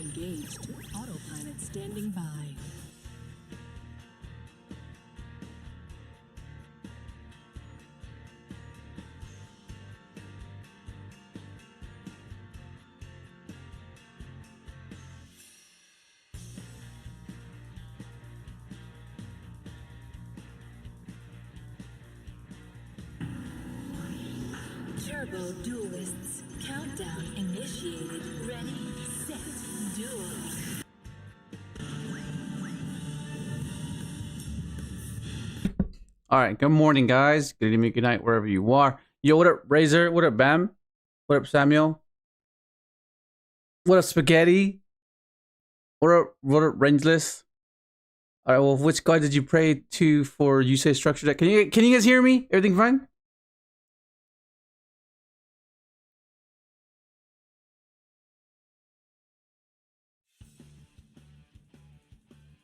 engaged. Autopilot standing by. Turbo Duelists. Countdown initiated. Ready, set, duel. All right. Good morning, guys. Good evening, good night, wherever you are. Yo, what up, Razor? What up, Bam? What up, Samuel? What up, Spaghetti? What up, Rangeless? All right. Well, which god did you pray to for you say structure deck? Can you guys hear me? Everything fine?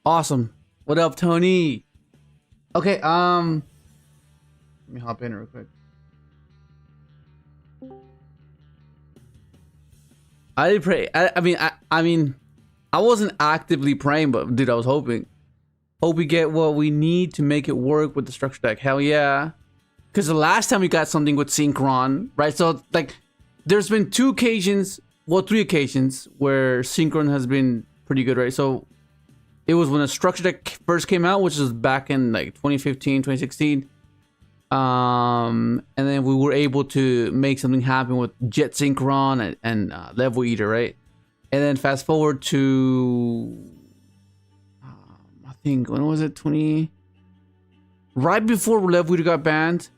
Awesome. What up, Tony? Okay, let me hop in real quick. I did pray. I mean, I wasn't actively praying, but dude, I was hoping. Hope we get what we need to make it work with the structure deck. Hell yeah. Because the last time we got something with Synchron, right? So, like, there's been 2 occasions, well, 3 occasions where Synchron has been pretty good, right? So, it was when the structure deck first came out, which was back in like 2015, 2016. And then we were able to make something happen with Jet Synchron and Level Eater, right? And then fast forward to, I think, when was it? Right before Level Eater got banned.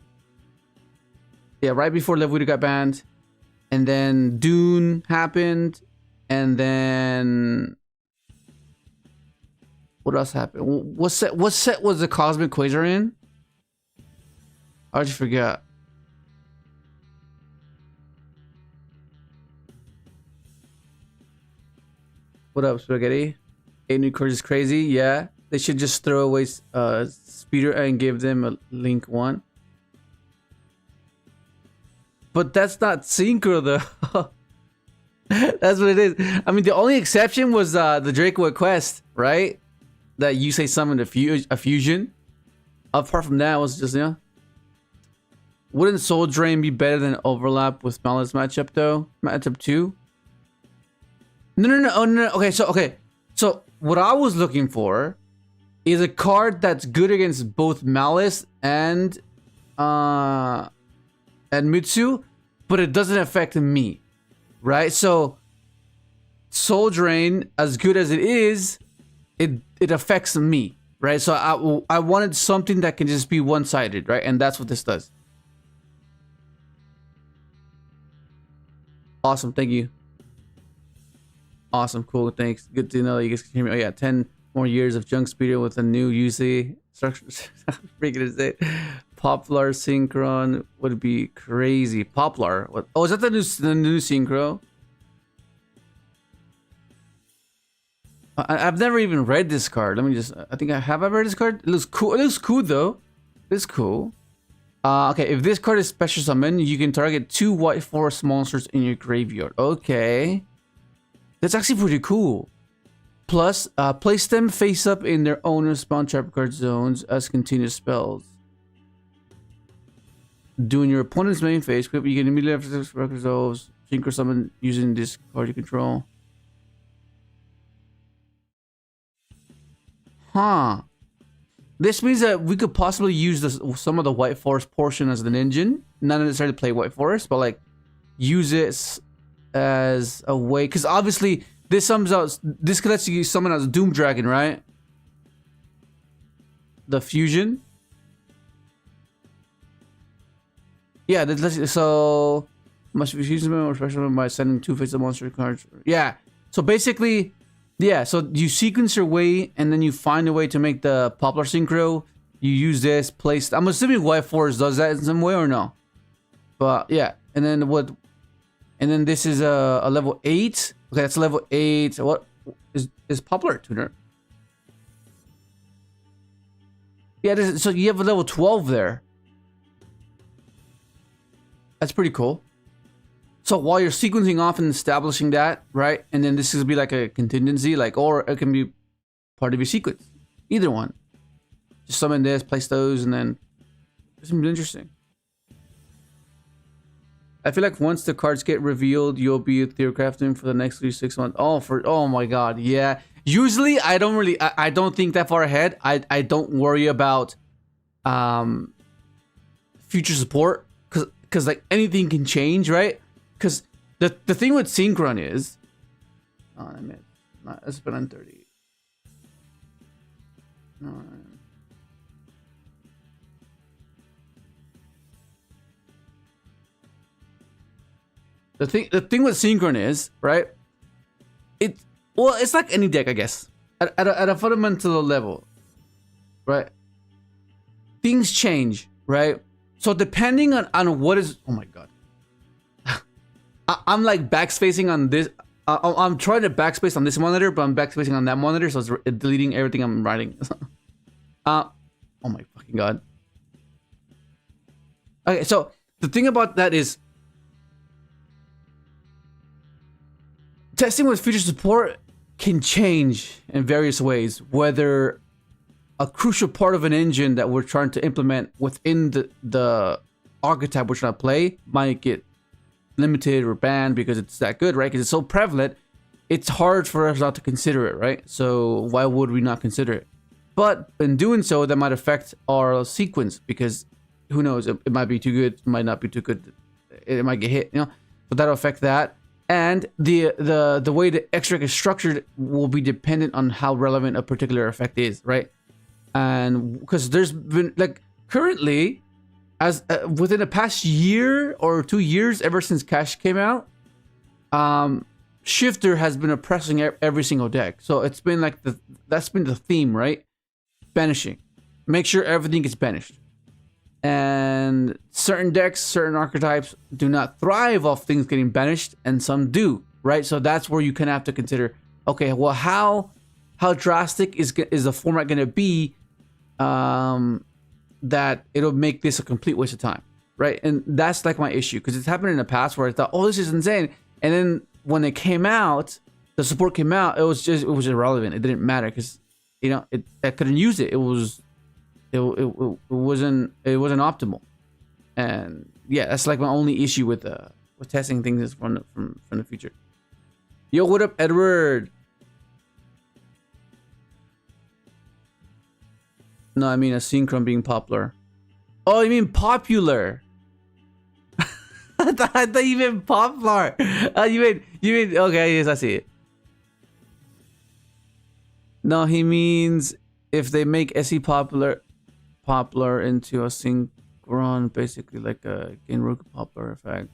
Yeah, right before Level Eater got banned. And then Dune happened. And then... what else happened? What set was the Cosmic Quasar in? I just forget. What up, Spaghetti? 8 new cards is crazy. Yeah, they should just throw away Speeder and give them a Link 1. But that's not Synchro though. That's what it is. I mean, the only exception was the Draco Quest, right? That you say summoned a fusion. Apart from that, it was just, yeah. Wouldn't Soul Drain be better than Overlap with Malice matchup though? Matchup 2? No. Oh, no. Okay, so what I was looking for is a card that's good against both Malice and Mitsu, but it doesn't affect me, right? So Soul Drain, as good as it is, it affects me, right? So I wanted something that can just be one-sided, right? And that's what this does. Awesome, thank you. Awesome, cool, thanks. Good to know you guys can hear me. Oh yeah, 10 more years of Junk Speeder with a new UC structure. Freaking to say. Poplar Synchron would be crazy. Poplar? What? Oh, is that the new Synchro? I've never even read this card. Let me just... I think I have read this card. It looks cool. It looks cool though. It's cool. Okay, if this card is special summon, you can target 2 white forest monsters in your graveyard. Okay. That's actually pretty cool. Plus, place them face up in their owner's spawn trap card zones as continuous spells. During your opponent's main phase, you can immediately after this record resolves, synchro summon using this card you control. Huh. This means that we could possibly use some of the White Forest portion as an engine. Not necessarily play White Forest, but like use it as a way. Because obviously, this could let you summon as a Doom Dragon, right? The fusion. Yeah, so must be fusion or special by sending 2 face of monster cards. Yeah. So basically. Yeah, so you sequence your way, and then you find a way to make the Poplar Synchro. You use this, place... I'm assuming White Forest does that in some way, or no? But, yeah. And then what... And then this is a level 8. Okay, that's level 8. What... Is Poplar Tuner? Yeah, so you have a level 12 there. That's pretty cool. So while you're sequencing off and establishing that, right? And then this is be like a contingency, like, or it can be part of your sequence. Either one. Just summon this, place those, and then it's interesting. I feel like once the cards get revealed, you'll be theorycrafting for the next 3-6 months. Oh my god, yeah. Usually I don't think that far ahead. I don't worry about future support because like anything can change, right? Because the thing with Synchron is, oh, I meant it's been on 30. No. The thing with Synchron is, right? It's like any deck, I guess. At a fundamental level, right? Things change, right? So depending on what is, oh my god, I'm like backspacing on this. I'm trying to backspace on this monitor, but I'm backspacing on that monitor, so it's deleting everything I'm writing. Oh my fucking god. Okay, so the thing about that is, testing with future support can change in various ways, whether a crucial part of an engine that we're trying to implement within the archetype we're trying to play might get limited or banned because it's that good, right? Because it's so prevalent, it's hard for us not to consider it, right? So why would we not consider it? But in doing so, that might affect our sequence because who knows? It might be too good, it might not be too good. It might get hit, you know? So that'll affect that. And the way the extract is structured will be dependent on how relevant a particular effect is, right? And because there's been like currently, as within the past year or 2 years, ever since Cash came out, Shifter has been oppressing every single deck. So it's been like that's been the theme, right? Banishing, make sure everything gets banished. And certain decks, certain archetypes do not thrive off things getting banished, and some do, right? So that's where you kind of have to consider, okay, well, how drastic is the format going to be that it'll make this a complete waste of time, right? And that's like my issue, because it's happened in the past where I thought, oh, this is insane. And then when it came out, the support came out, it was irrelevant. It didn't matter because, you know, I couldn't use it. It wasn't optimal. And yeah, that's like my only issue with testing things from the future. Yo, what up, Edward? No, I mean a Synchron being popular. Oh, you mean popular? I thought you meant popular. You mean okay? Yes, I see it. No, he means if they make SE popular into a Synchron, basically like a Genroku popular effect.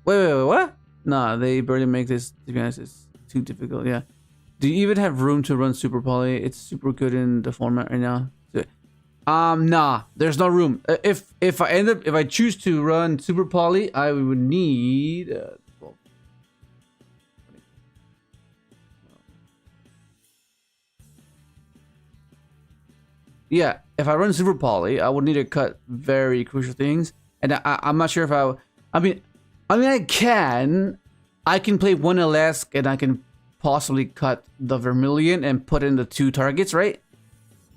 Wait, what? Nah, they barely make this. To be honest, it's too difficult. Yeah. Do you even have room to run Super Poly? It's super good in the format right now. Nah, there's no room. If I choose to run Super Poly, I would need 12. Yeah, if I run Super Poly, I would need to cut very crucial things, and I'm not sure if I mean I can play one Alask and I can possibly cut the Vermilion and put in the 2 targets, right?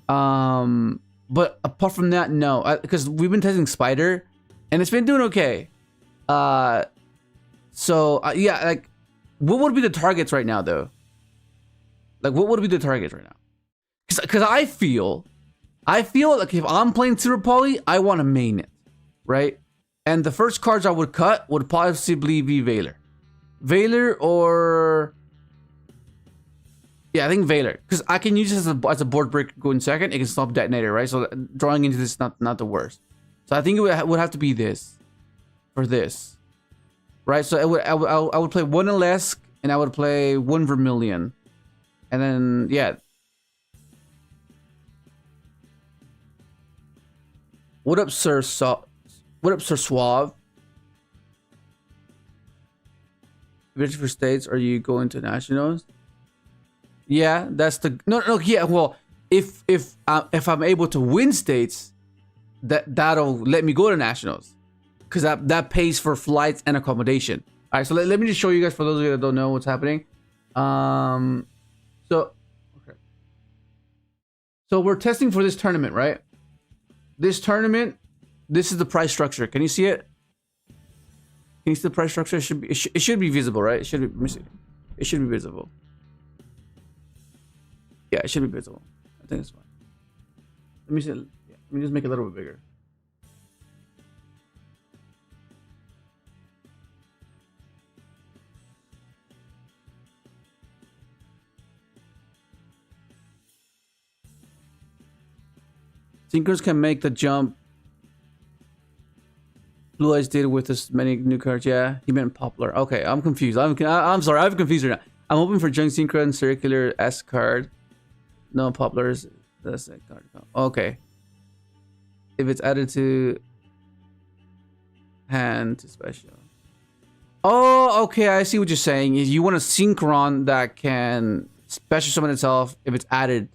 But apart from that, no, because we've been testing Spider, and it's been doing okay. Yeah, like, what would be the targets right now, though? Like, what would be the targets right now? Because I feel like if I'm playing Super Poly, I want to main it, right? And the first cards I would cut would possibly be Valor, or yeah, I think Valor, because I can use this as a board break going second. It can stop detonator, right? So drawing into this is not the worst. So I think it would have to be this for this, right? So I would play 1 Alask and I would play 1 Vermilion, and then yeah. What up, Sir? What up, Sir Suave? Which for states are you going to nationals? Yeah, that's the no. Yeah, well, if I'm able to win states, that'll let me go to nationals. because that pays for flights and accommodation. All right, so let me just show you guys, for those of you that don't know what's happening. So we're testing for this tournament, right? This tournament, this is the price structure. Can you see it? Can you see the price structure? It should be visible, right? It should be. Let me see. It should be visible. Yeah, it should be visible. I think it's fine. Let me see. Yeah, let me just make it a little bit bigger. Synchros can make the jump. Blue Eyes did with this many new cards. Yeah, he meant popular. Okay, I'm confused. I'm sorry. I'm confused right now. I'm hoping for Junk Synchro and Circular S card. No poplars. That's a card. Okay. If it's added to hand to special. Oh, okay. I see what you're saying. You want a Synchron that can special summon itself if it's added.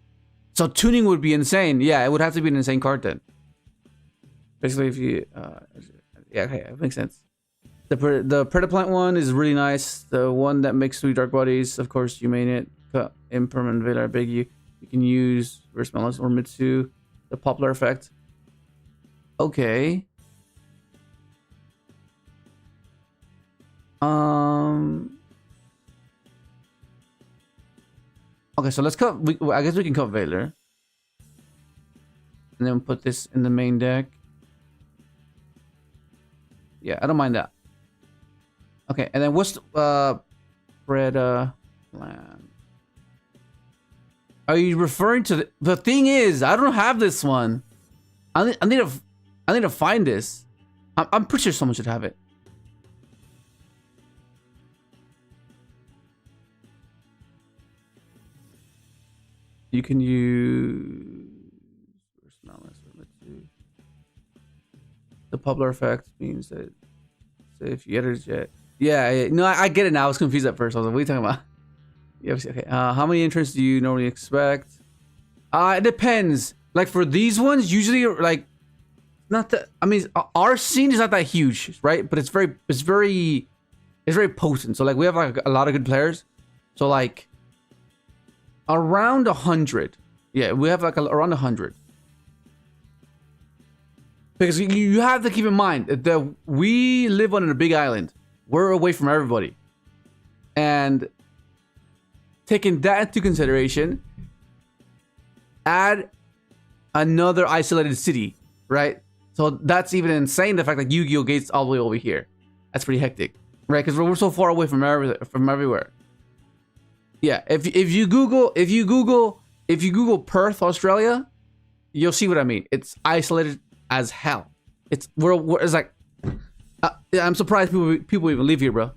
So tuning would be insane. Yeah, it would have to be an insane card then. Basically, if you, yeah, okay, it makes sense. The Predaplant one is really nice. The one that makes 3 dark bodies, of course, you main it. Impermanent Veil, I beg you. You can use Ryzeal or Mitsu. The popular effect. Okay. Okay, so let's cut. I guess we can cut Veiler, and then put this in the main deck. Yeah, I don't mind that. Okay, and then what's Preda plan? Are you referring to the thing? Is I don't have this one. I need to find this. I'm pretty sure someone should have it. You can use the popular effect means that if you edit it, yeah, no, I get it now. I was confused at first. I was like, what are you talking about? Yeah, okay. How many entrants do you normally expect? It depends. Like for these ones, usually like not that. I mean, our scene is not that huge, right? But it's very potent. So like we have like a lot of good players. So like. Around 100. Yeah, we have like around 100. Because you have to keep in mind that we live on a big island. We're away from everybody. And taking that into consideration, add another isolated city, right? So that's even insane, the fact that Yugioh gates all the way over here. That's pretty hectic, right? Because we're so far away from everywhere. Yeah, if you Google Perth, Australia, you'll see what I mean. It's isolated as hell. It's like I'm surprised people even live here, bro.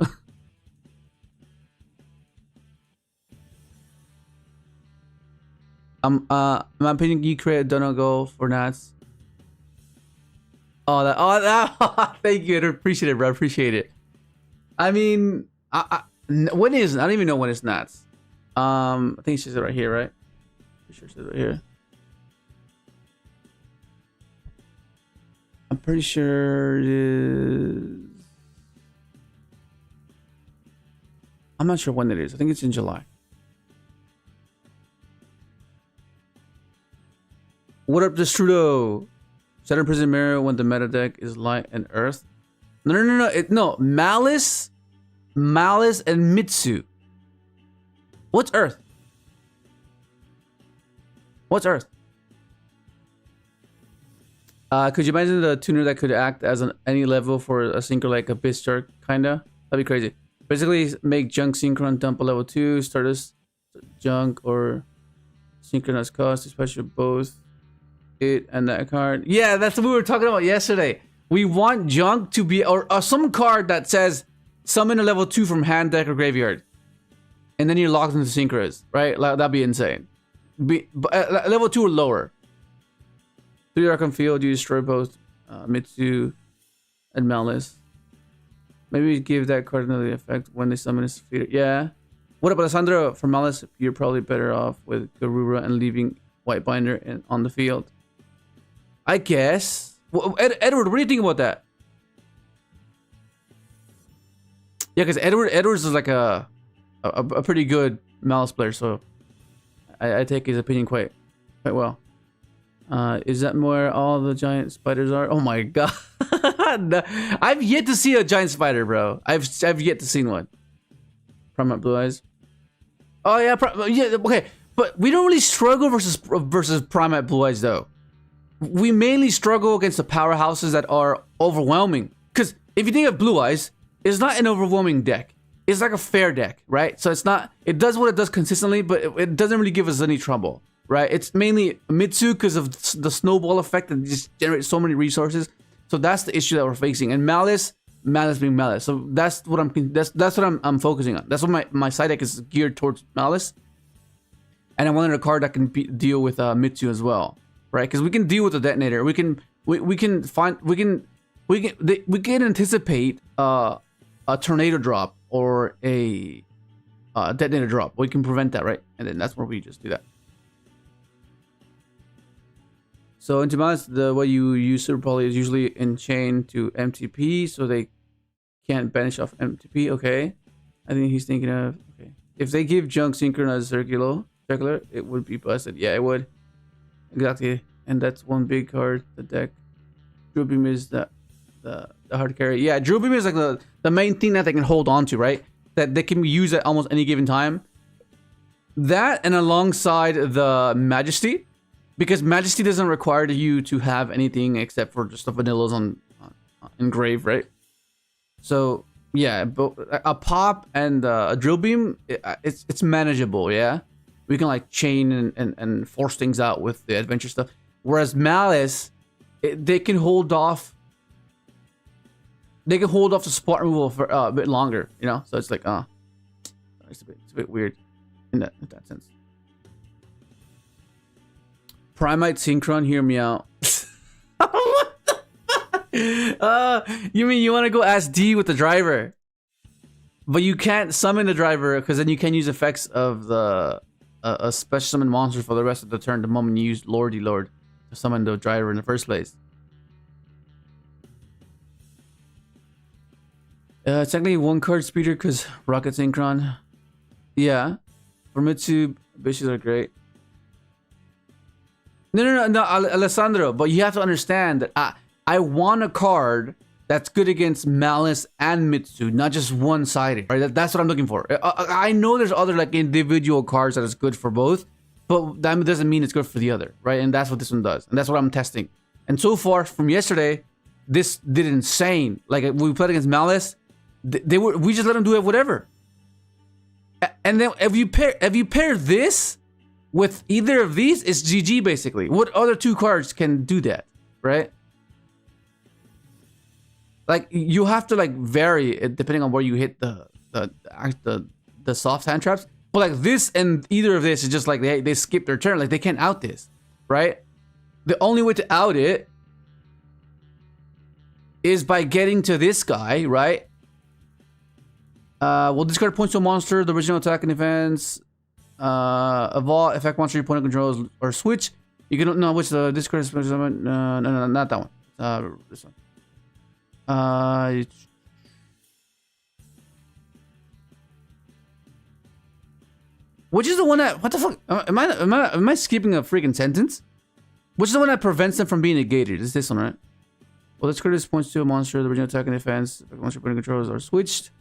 My opinion, you create a donut go for Nats. Oh, thank you. I appreciate it, bro. I appreciate it. I mean, when is? I don't even know when it's Nats. I think it says it right here, right? Pretty sure it says it right here. I'm pretty sure it is. I'm not sure when it is. I think it's in July. What up, Destrudo? Centur-ion Mirror when the meta deck is light and earth. No. Malice, and Mitsu. What's Earth? What's Earth? Could you imagine the tuner that could act as any level for a synchro like a Bistark, kinda? That'd be crazy. Basically, make Junk Synchron dump a level 2, Stardust Junk or Synchronous cost, especially both it and that card. Yeah, that's what we were talking about yesterday. We want Junk to be, or some card that says summon a level 2 from hand, deck, or graveyard. And then you're locked into synchros, right? That'd be insane. Level 2 or lower. 3 Archon Field, you destroy both Mitsu and Malice. Maybe give that card another effect when they summon is defeated. Yeah. What about Alessandro? For Malice, you're probably better off with Garura and leaving White Binder on the field. I guess. Well, Edward, what do you think about that? Yeah, because Edwards is like a pretty good Malice player, so I take his opinion quite well. Is that where all the giant spiders are? Oh my god. No, I've yet to see a giant spider, bro. I've yet to see one. Playmat Blue Eyes. Oh yeah, yeah, okay. But we don't really struggle versus Playmat Blue Eyes though. We mainly struggle against the powerhouses that are overwhelming. Because if you think of Blue Eyes, it's not an overwhelming deck. It's like a fair deck, right? So it's not, it does what it does consistently, but it doesn't really give us any trouble, right? It's mainly Mitsu because of the snowball effect that just generates so many resources. So that's the issue that we're facing. And Malice being Malice. So that's what I'm focusing on. That's what my side deck is geared towards Malice. And I wanted a card that can deal with Mitsu as well, right? Because we can deal with the detonator. We can anticipate a tornado drop or a detonator drop. We can prevent that, right? And then that's where we just do that. So into Malice, the way you use Super Poly is usually enchain to MTP, so they can't banish off MTP. Okay, I think he's thinking of, okay, if they give junk synchronized circular, it would be busted. Yeah, it would. Exactly. And that's one big card. The deck. Drill Beam is the hard carry. Yeah, Drill Beam is like the main thing that they can hold on to, right? That they can use at almost any given time. That and alongside the Majesty, because Majesty doesn't require you to have anything except for just the vanillas on engrave, right? So yeah, but a pop and a Drill Beam, it's manageable. Yeah, we can like chain and force things out with the adventure stuff. Whereas Malice, they can hold off. They can hold off the spot removal for a bit longer, you know. So it's like, it's a bit weird in that sense. Primite Synchron, hear me out. What the fuck? You mean you want to go ask D with the driver, but you can't summon the driver because then you can use effects of the a special summon monster for the rest of the turn the moment you use Lordy Lord to summon the driver in the first place. Technically one card speeder because Rocket Synchron. Yeah, for Mitsu, Bishes are great. No, Alessandro, but you have to understand that I want a card that's good against Malice and Mitsu, not just one-sided, right? That's what I'm looking for. I know there's other like individual cards that is good for both, but that doesn't mean it's good for the other, right? And that's what this one does, and that's what I'm testing. And so far from yesterday, this did insane. Like we played against Malice, we just let them do it whatever. And then if you pair this with either of these, it's GG basically. What other two cards can do that, right? Like you have to like vary it depending on where you hit the soft hand traps. But like this and either of this is just like they skip their turn. Like they can't out this, right? The only way to out it is by getting to this guy, right? Well, discard points to a monster, the original attack and defense. Evolve, effect monster your opponent controls, or switch. You can know which the discard is. No, not that one. This one. Which is the one that? What the fuck? Am I skipping a freaking sentence? Which is the one that prevents them from being negated? Is this one, right? Well, this card is points to a monster, the original attack and defense. Effect monster your opponent controls are switched.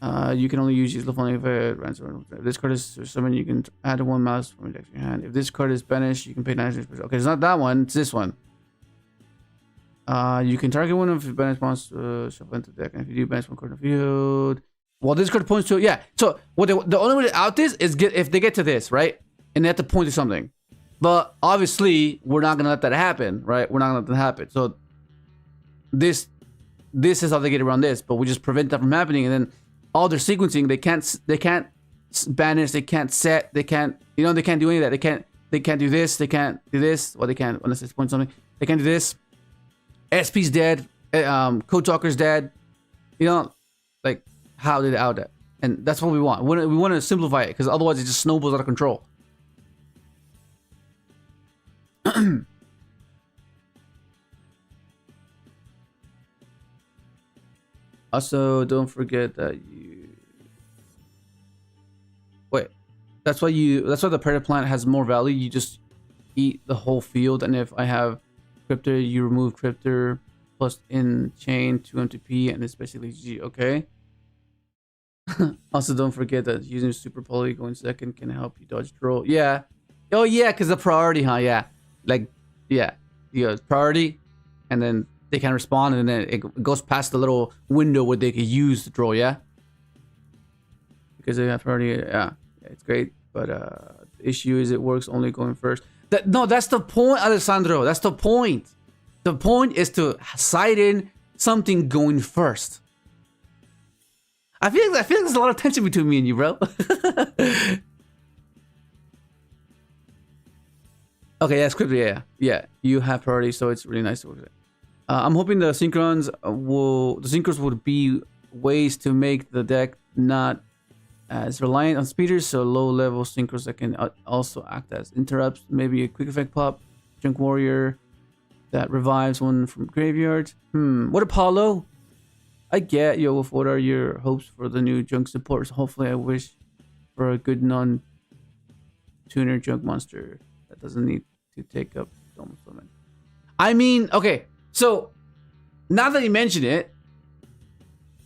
You can only use useless only if it runs. If this card is summon, you can add one mouse from your hand. If this card is banished, you can pay 9%. Okay, it's not that one, it's this one. You can target one of your banished monsters, shuffle into the deck, and if you do banish one card in the field. Well, this card points to, yeah. So what the only way to out this is if they get to this, right? And they have to point to something. But obviously, we're not gonna let that happen, right? We're not gonna let that happen. So this is how they get around this, but we just prevent that from happening, and then all their sequencing, they can't banish, they can't set, they can't do any of that. They can't do this, they can't do this. Well, they can't unless it's point something. They can't do this. SP's dead. Code Talker's dead. You know, like how did they out that? And that's what we want. We want to simplify it because otherwise it just snowballs out of control. Also, don't forget that you... Wait. That's why the parent plant has more value. You just eat the whole field, and if I have Cryptor, you remove Cryptor plus in chain 2 MTP, and it's basically G. Okay. Also, don't forget that using Super Poly going second can help you dodge draw. Yeah. Oh yeah, because the priority, huh? Yeah. Like, yeah. You know, priority, and then they can respond, and then it goes past the little window where they can use the draw. Yeah. Because they have priority. Yeah. It's great, but the issue is it works only going first. No, that's the point, Alessandro. That's the point. The point is to sight in something going first. I feel like there's a lot of tension between me and you, bro. Okay, yeah, script, yeah. You have priority, so it's really nice to work with it. I'm hoping the synchros would be ways to make the deck not as reliant on speeders, so low level synchros that can also act as interrupts. Maybe a quick effect pop, Junk Warrior that revives one from graveyard. What Apollo? I get, yo, what are your hopes for the new junk supports? Hopefully I wish for a good non-tuner junk monster that doesn't need to take up Dome Summon. I mean, okay, so now that you mention it,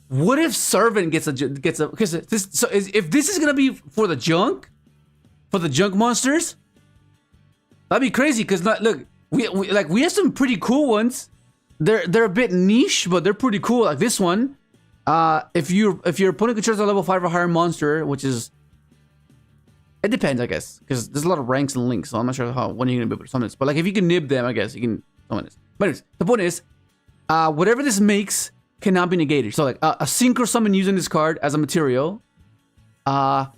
what if Servant gets a because this, so if this is gonna be for the junk monsters, that'd be crazy. Because look, we have some pretty cool ones. They're a bit niche, but they're pretty cool. Like this one, if your opponent controls a level 5 or higher monster, which is, it depends, I guess, because there's a lot of ranks and links, so I'm not sure when you're gonna be able to summon this. But like if you can nib them, I guess you can summon this. But anyways, the point is, whatever this makes cannot be negated. So like a synchro summon using this card as a material cannot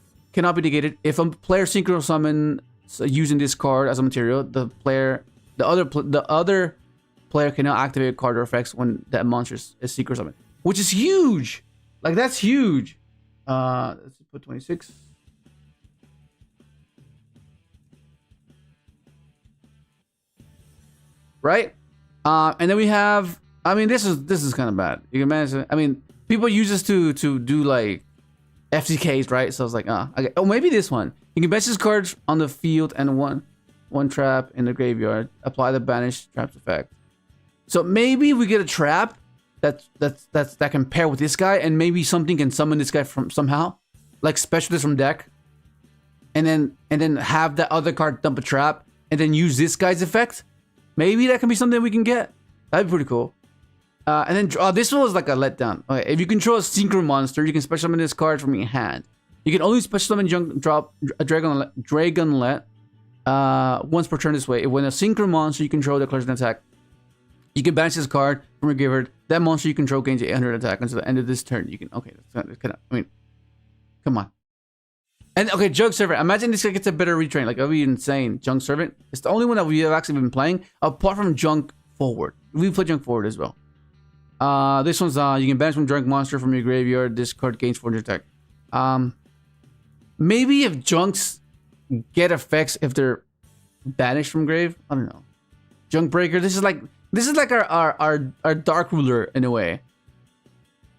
be negated. If a player synchro summon using this card as a material, the other player cannot activate card or effects when that monster is synchro summon, which is huge. Like that's huge. Let's put 26. Right? And then we have, I mean, this is kind of bad. You can manage. I mean, people use this to do like FTKs, right? So I was like, okay. Oh, maybe this one. You can banish this card on the field and one trap in the graveyard. Apply the banish traps effect. So maybe we get a trap that can pair with this guy, and maybe something can summon this guy from somehow, like specialist from deck, and then have that other card dump a trap, and then use this guy's effect. Maybe that can be something we can get. That'd be pretty cool. And then this one was like a letdown. Okay, if you control a synchro monster, you can special summon this card from your hand. You can only special summon drop a Dragonlet once per turn this way. When a synchro monster you control declares an attack, you can banish this card from your graveyard. That monster you control gains 800 attack until the end of this turn. You can, okay, that's kind of, I mean, come on. And okay, Junk Servant. Imagine this guy gets a better retrain. Like, that would be insane. Junk Servant. It's the only one that we have actually been playing, apart from Junk Forward. We play Junk Forward as well. This one's, you can banish one Junk monster from your graveyard. This card gains 400 attack. Maybe if Junks get effects if they're banished from grave. I don't know. Junk Breaker. This is like our Dark Ruler in a way.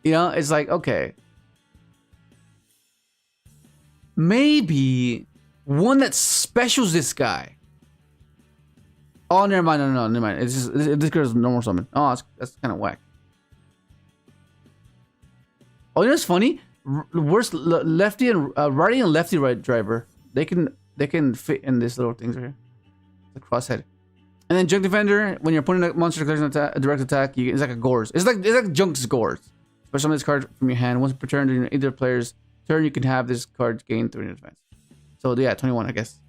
You know, it's like, okay. Maybe one that specials this guy. Oh, never mind. No, never mind. It's just this girl's normal summon. Oh, that's kind of whack. Oh, you know what's funny? Worst lefty and righty and lefty right driver. They can fit in these little things right here. The crosshead. And then Junk Defender. When you're putting a monster declares a direct attack, it's like a Gores. It's like Junk's Gores. Special summon this card from your hand once per turn during either player's turn. You can have this card gain 3 in advance. So yeah, 21, I guess.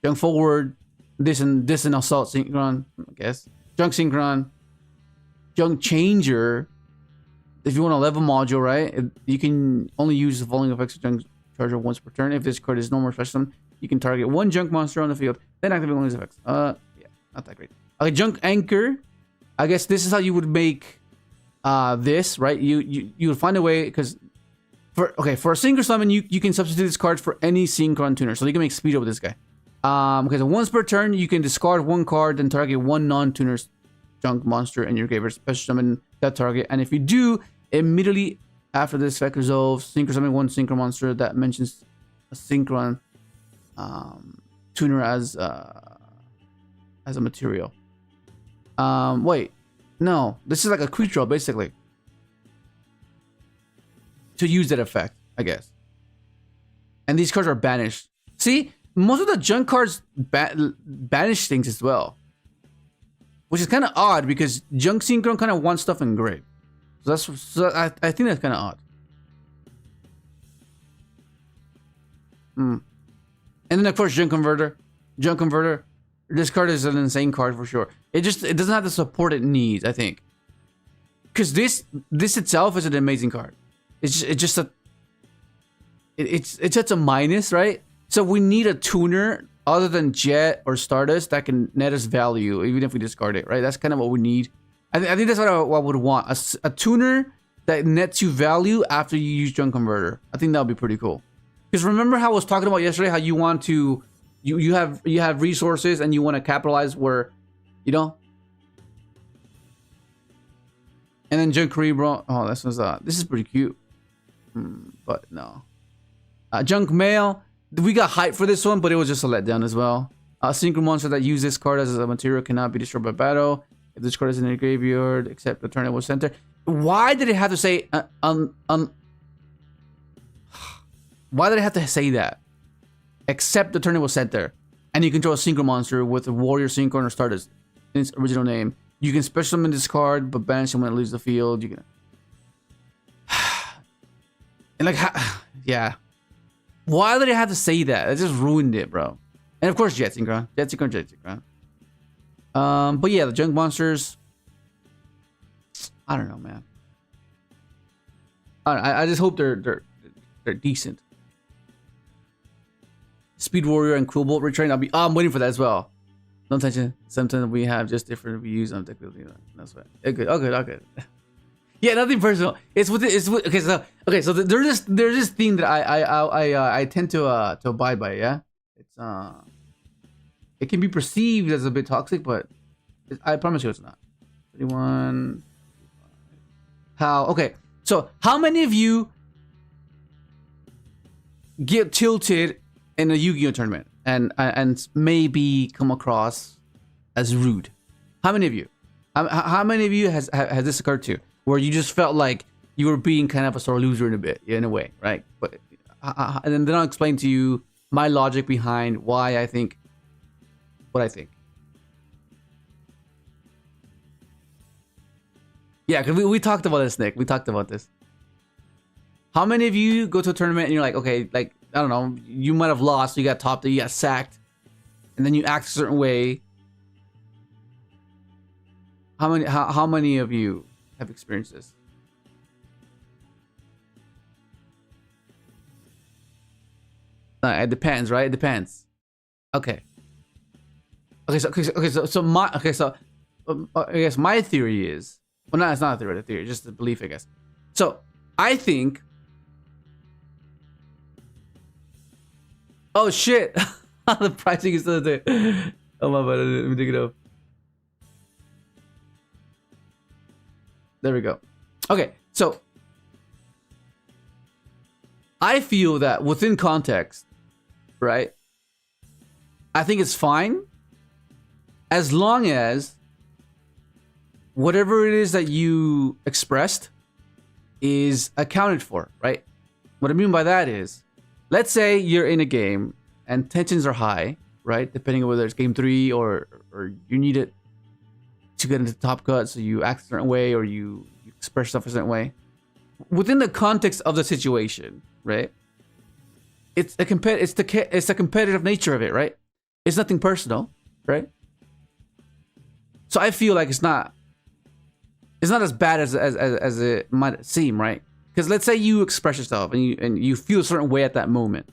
Junk Forward. This and Assault Synchron, I guess. Junk Synchron. Junk Changer. If you want a level module, right? You can only use the following effects of Junk Charger once per turn. If this card is normal special summon, you can target one Junk monster on the field, then activate one of these effects. Yeah, not that great. Okay, Junk Anchor. I guess this is how you would make this, right? You would find a way, because for a synchro summon, you can substitute this card for any synchron tuner, so you can make speed with this guy. Because once per turn, you can discard one card and target one non-tuner junk monster in your graveyard, special summon that target. And if you do, Immediately after this effect resolves, synchro summon one synchro monster that mentions a synchron tuner as a material. Wait, no, this is like a quick draw basically to use that effect, I guess. And these cards are banished. See, most of the junk cards banish things as well, which is kind of odd because junk synchron kind of wants stuff engraved. So I think that's kind of odd. And then of course junk converter. This card is an insane card for sure. It doesn't have the support it needs, I think. Because this itself is an amazing card. It's just a minus, right? So we need a tuner other than Jet or Stardust that can net us value even if we discard it, right? That's kind of what we need. I think that's what I would want. A tuner that nets you value after you use junk converter. I think that would be pretty cool. Because remember how I was talking about yesterday how you want to you have resources and you want to capitalize where, you know. And then junk Cerebro. Oh, this is pretty cute. But no. Junk Mail. We got hype for this one, but it was just a letdown as well. A synchro monster that uses this card as a material cannot be destroyed by battle. If this card is in the graveyard, except the turn it was center. Why did it have to say why did it have to say that? Except the turn it was center. And you control a synchro monster with a warrior synchron or Stardust in its original name. You can special summon this card, but banish it when it leaves the field. You can and like yeah. Why did it have to say that? It just ruined it, bro. And of course, Jet Synchron. But yeah, the junk monsters. I don't know, man. I just hope they're decent. Speed Warrior and Cool Bolt retrain. I'm waiting for that as well. No tension. Sometimes we have just different views on technically. That's right. Okay. Yeah, nothing personal. It's with okay. So there's this thing that I tend to abide by. Yeah, it's it can be perceived as a bit toxic, but I promise you it's not. 31. Okay, so how many of you get tilted in a Yu-Gi-Oh tournament and maybe come across as rude? How many of you? How many of you has this occurred to? Where you just felt like you were being kind of a sore loser in a way, right? But and then I'll explain to you my logic behind why I think what I think. Yeah, because we talked about this, Nick. We talked about this. How many of you go to a tournament and you're like, okay, like, I don't know, you might have lost, you got topped, you got sacked, and then you act a certain way. How many of you have experienced this? It depends, right? It depends. Okay. So I guess my theory is, well, no, it's not a theory. It's a theory, just a belief, I guess. So I think. Oh shit! The pricing is still there. Oh my bad. Let me dig it up. There we go. Okay, so I feel that within context, right? I think it's fine as long as whatever it is that you expressed is accounted for, right? What I mean by that is, let's say you're in a game and tensions are high, right? Depending on whether it's game 3 or you need it to get into the top cut, so you act a certain way or you express stuff a certain way. Within the context of the situation, right? It's the competitive nature of it, right? It's nothing personal, right? So I feel like it's not as bad as it might seem, right? Because let's say you express yourself and you feel a certain way at that moment.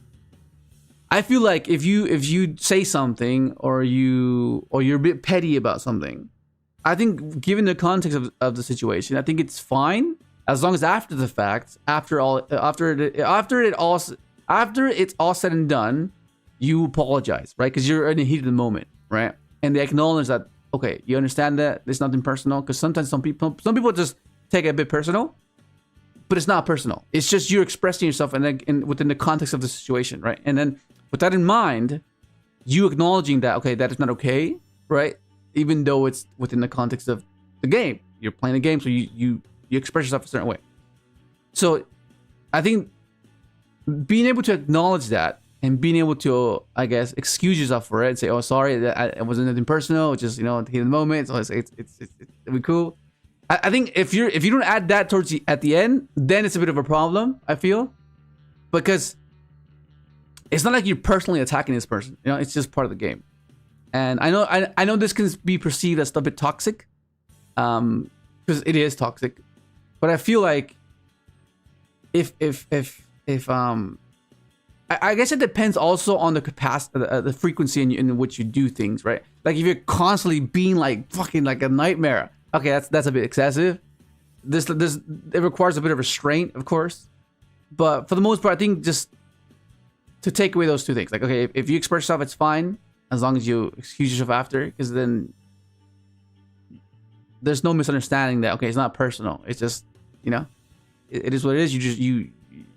I feel like if you say something or you're a bit petty about something, I think given the context of the situation, I think it's fine as long as after the fact, after it's all said and done, you apologize, right? Because you're in the heat of the moment, right? And they acknowledge that, okay, you understand that there's nothing personal, because sometimes some people just take it a bit personal. but it's not personal. It's just you're expressing yourself and then within the context of the situation, right? And then with that in mind, you acknowledging that, okay, that is not okay, right? Even though it's within the context of the game. You're playing a game, so you express yourself a certain way. So I think being able to acknowledge that and being able to, I guess, excuse yourself for it and say, oh, sorry, it wasn't anything personal, it's just, you know, the moment, so it'll be cool. I think if you don't add that towards at the end, then it's a bit of a problem, I feel. Because it's not like you're personally attacking this person, you know, it's just part of the game. And I know this can be perceived as a bit toxic, because it is toxic. But I feel like if I guess it depends also on the capacity, the frequency in which you do things, right? Like if you're constantly being like fucking like a nightmare, okay, that's a bit excessive. This it requires a bit of restraint, of course. But for the most part, I think just to take away those two things, like okay, if you express yourself, it's fine as long as you excuse yourself after, because then there's no misunderstanding that okay, it's not personal. It's just, you know, it is what it is.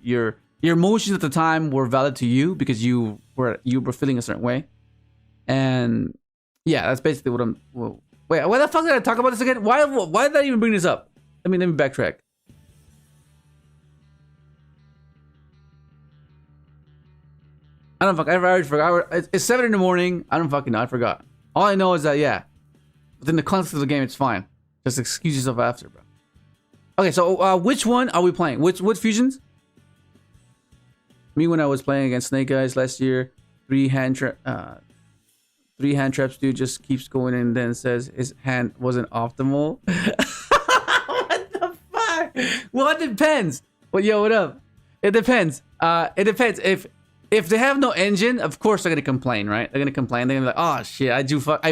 Your emotions at the time were valid to you because you were feeling a certain way, and yeah, that's basically what I'm. Well, wait, why the fuck did I talk about this again? Why did I even bring this up? Let me backtrack. I don't fuck. I already forgot. It's 7 in the morning. I don't fucking know. I forgot. All I know is that yeah, within the context of the game, it's fine. Just excuse yourself after, bro. Okay, so which one are we playing? Which fusions? Me when I was playing against Snake Eyes last year, 3 hand traps, dude just keeps going and then says his hand wasn't optimal. What the fuck? Well, it depends. Well, yo, what up? It depends. It depends. If they have no engine, of course they're gonna complain, right? They're gonna complain. They're gonna be like, oh shit, I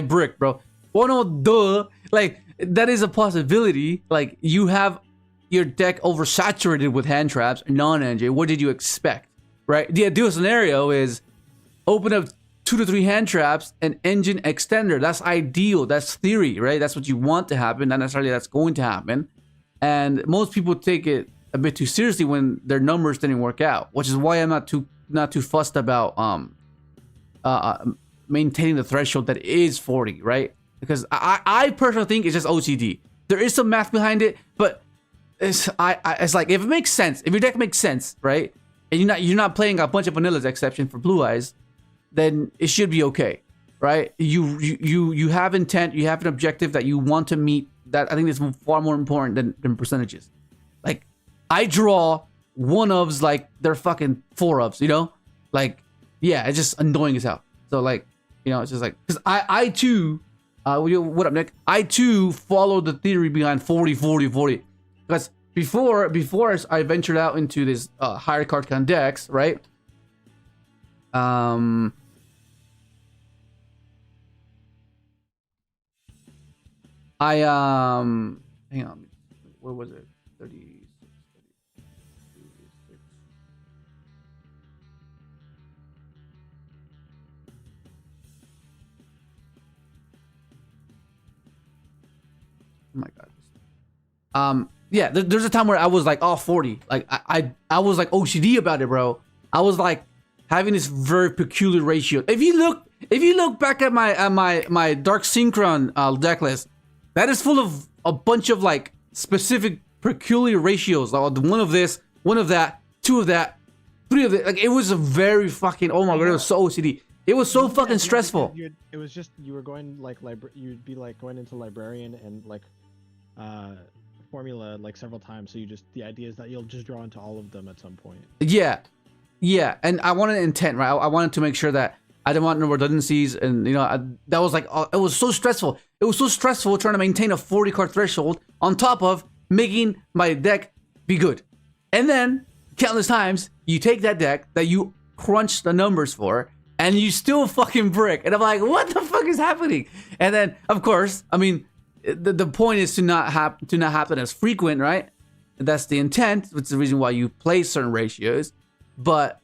brick, bro. Well, no, duh. Like that is a possibility. Like you have your deck oversaturated with hand traps, non-engine. What did you expect? Right? The ideal scenario is open up 2 to 3 hand traps and engine extender. That's ideal. That's theory, right? That's what you want to happen. Not necessarily that's going to happen. And most people take it a bit too seriously when their numbers didn't work out, which is why I'm not too fussed about maintaining the threshold that is 40, right? Because I personally think it's just OCD. There is some math behind it, but it's like if it makes sense, if your deck makes sense, right? And you're not playing a bunch of vanillas exception for blue eyes, then it should be okay, right? You have intent, you have an objective that you want to meet. That I think is far more important than percentages. Like I draw 1-ofs like they're fucking 4-ofs, you know? Like yeah, it's just annoying as hell. So like, you know, it's just like because I too, what up, Nick? I too follow the theory behind 40 because. Before I ventured out into this higher card count decks, right? Hang on, where was it? 36. Oh my god. Yeah, there's a time where I was like, oh, 40. Like I was like OCD about it, bro. I was like having this very peculiar ratio. If you look back at my Dark Synchron deck list, that is full of a bunch of like specific peculiar ratios. Like 1 of this, 1 of that, 2 of that, 3 of it. Like it was a very fucking, oh my god, it was so OCD. It was so fucking stressful. It was just you were going like you'd be like going into librarian and like formula like several times, so the idea is that you'll just draw into all of them at some point. Yeah, and I wanted intent, right? I wanted to make sure that I didn't want no redundancies, and you know that was like it was so stressful. It was so stressful trying to maintain a 40 card threshold on top of making my deck be good. And then countless times you take that deck that you crunch the numbers for, and you still fucking brick, and I'm like, what the fuck is happening? And then of course, I mean. The point is to not happen as frequent, right? That's the intent. It's the reason why you play certain ratios. But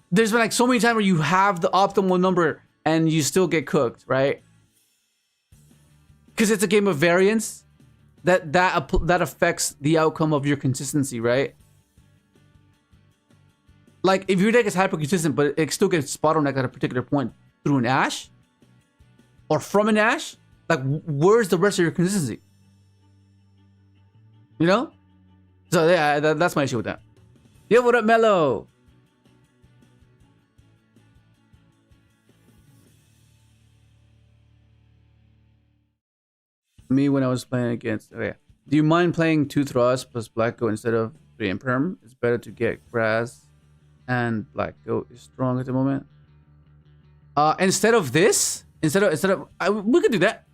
there's been like so many times where you have the optimal number and you still get cooked, right? Because it's a game of variance. that affects the outcome of your consistency, right? Like if your deck is hyper consistent, but it still gets bottlenecked at a particular point through an Ash or from an Ash, like where's the rest of your consistency? You know? So yeah, that's my issue with that. Yo, what up, Mello? Me when I was playing against. Okay. Do you mind playing 2 Thrust plus Black Goat instead of 3 Imperm? It's better to get Grass and Black Goat is strong at the moment. Instead of this, we could do that.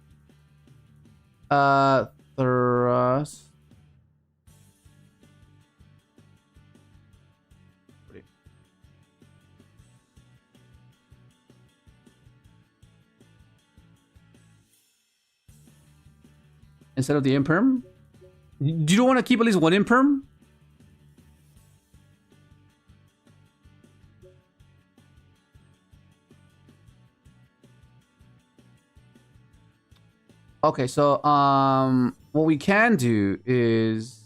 Thrust. Instead of the Imperm? Do you want to keep at least 1 Imperm? Okay, so what we can do is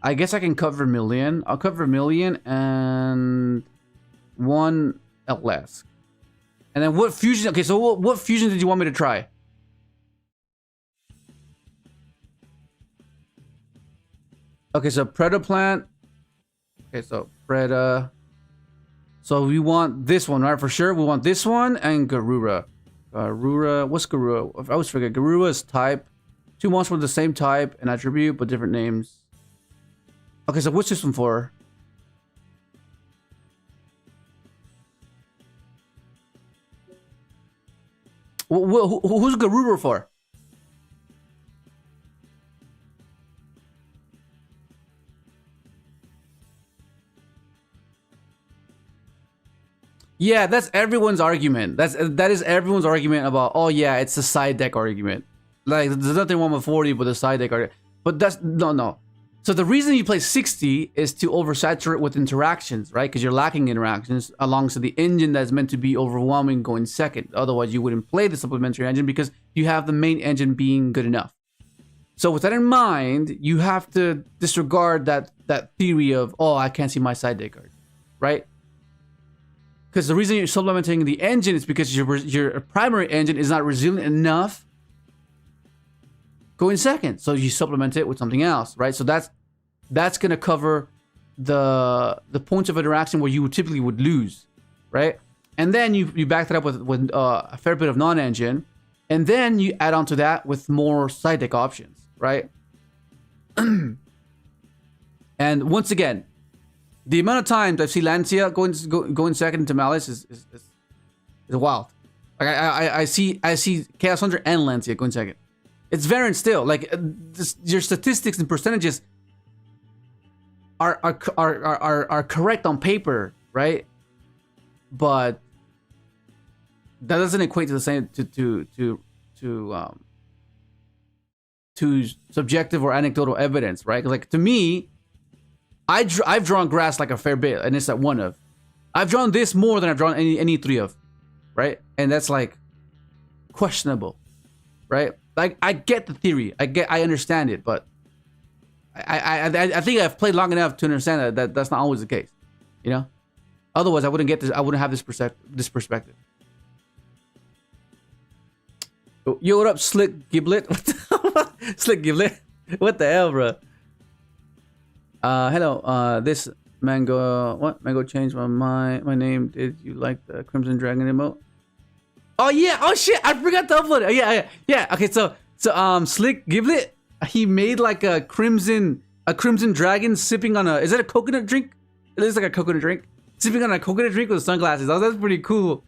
I guess I can cut Vermilion. I'll cut Vermilion and 1 LS. And then what fusion? Okay, so what fusion did you want me to try? Okay, so Predaplant. Okay, so Preda. So we want this one, right? For sure. We want this one and Garura. Garura. What's Garura? I always forget. Garura is type. 2 monsters with the same type and attribute, but different names. Okay, so what's this one for? Who's Garura for? Yeah, that's everyone's argument. That is everyone's argument about, oh yeah, it's a side deck argument. Like there's nothing wrong with 40, but the side deck argument. But that's no. So the reason you play 60 is to oversaturate with interactions, right? Because you're lacking interactions alongside the engine that's meant to be overwhelming going second. Otherwise, you wouldn't play the supplementary engine because you have the main engine being good enough. So with that in mind, you have to disregard that theory of, oh, I can't see my side deck card, right? Because the reason you're supplementing the engine is because your primary engine is not resilient enough going second. So you supplement it with something else, right? So that's gonna cover the points of interaction where you typically would lose, right? And then you back that up with a fair bit of non-engine, and then you add on to that with more side deck options, right? And once again, the amount of times I've seen Lancia going second into Malice is wild. Like I see Chaos Hunter and Lancia going second. It's variant still. Like your statistics and percentages are correct on paper, right? But that doesn't equate to the same to subjective or anecdotal evidence, right? Like to me, I've drawn grass like a fair bit, and it's at 1 of. I've drawn this more than I've drawn any 3 of, right? And that's like questionable, right? Like I get the theory, I understand it, but I think I've played long enough to understand that that's not always the case, you know. Otherwise, I wouldn't get this. I wouldn't have this perspective. Yo, what up, Slick Giblet? Slick Giblet? What the hell, bro? Hello. This Mango. What? Mango changed my name. Did you like the Crimson Dragon emote? Oh yeah. Oh shit. I forgot to upload it. Yeah. Okay. So Slick Giblet. He made like a crimson dragon sipping on a. Is that a coconut drink? It looks like a coconut drink. Sipping on a coconut drink with sunglasses. Oh, that's pretty cool.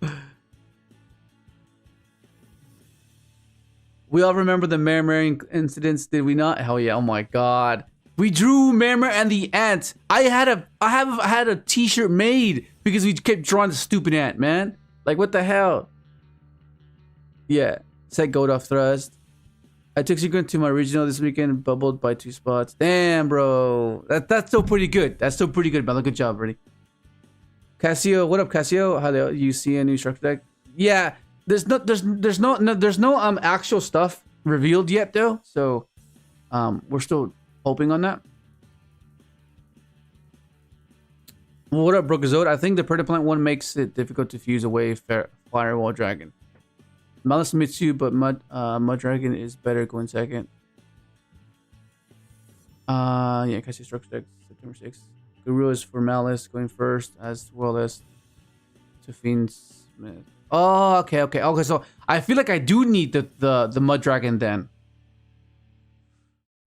We all remember the Mermaring incidents, did we not? Hell yeah! Oh my god, we drew Mermar and the ant. I had a T-shirt made because we kept drawing the stupid ant, man. Like what the hell? Yeah, said gold off thrust. I took Secret to my regional this weekend, bubbled by 2 spots. Damn, bro, that's still pretty good. That's still pretty good, man. Good job, buddy. Casio, what up, Casio? How do you see a new structure deck? Yeah. There's no actual stuff revealed yet though, so We're still hoping on that. What up, Brookazode? I think the Plant one makes it difficult to fuse away Firewall Dragon. Malice Mitsu, but Mud Dragon is better going second. Yeah, Cassie Structure Deck, September 6th. Guru is for Malice going first, as well as to Fiends Smith. Oh, okay. So I feel like I do need the Mud Dragon then.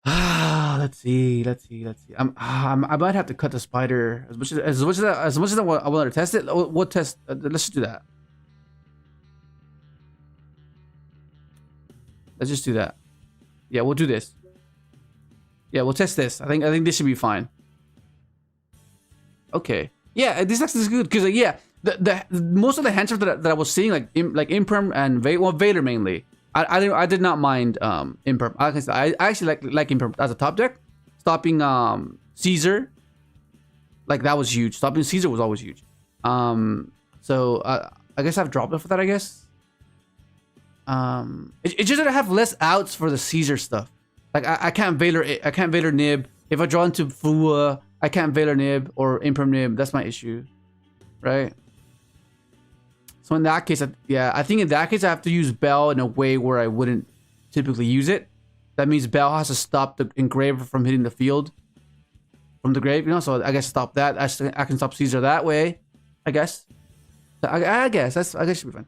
Let's see. I might have to cut the spider as much as I want to test it. We'll test. Let's just do that. Let's just do that. Yeah, we'll do this. Yeah, we'll test this. I think this should be fine. Okay. Yeah, this actually is good because yeah, the most of the hand stuff that I was seeing like Imperm and Vader mainly. I did not mind Imperm. I actually like Imperm as a top deck. Stopping Caesar, like that was huge. Stopping Caesar was always huge. So I guess I've dropped it for that. I guess. It's just that I have less outs for the Caesar stuff. Like I can't Valor Nib. If I draw into Fua, I can't Valor Nib or Imperm Nib. That's my issue, right? So in that case, I think in that case I have to use Bell in a way where I wouldn't typically use it. That means Bell has to stop the Engraver from hitting the field from the grave, you know. So I guess stop that. I can stop Caesar that way, I guess. So I guess it should be fine.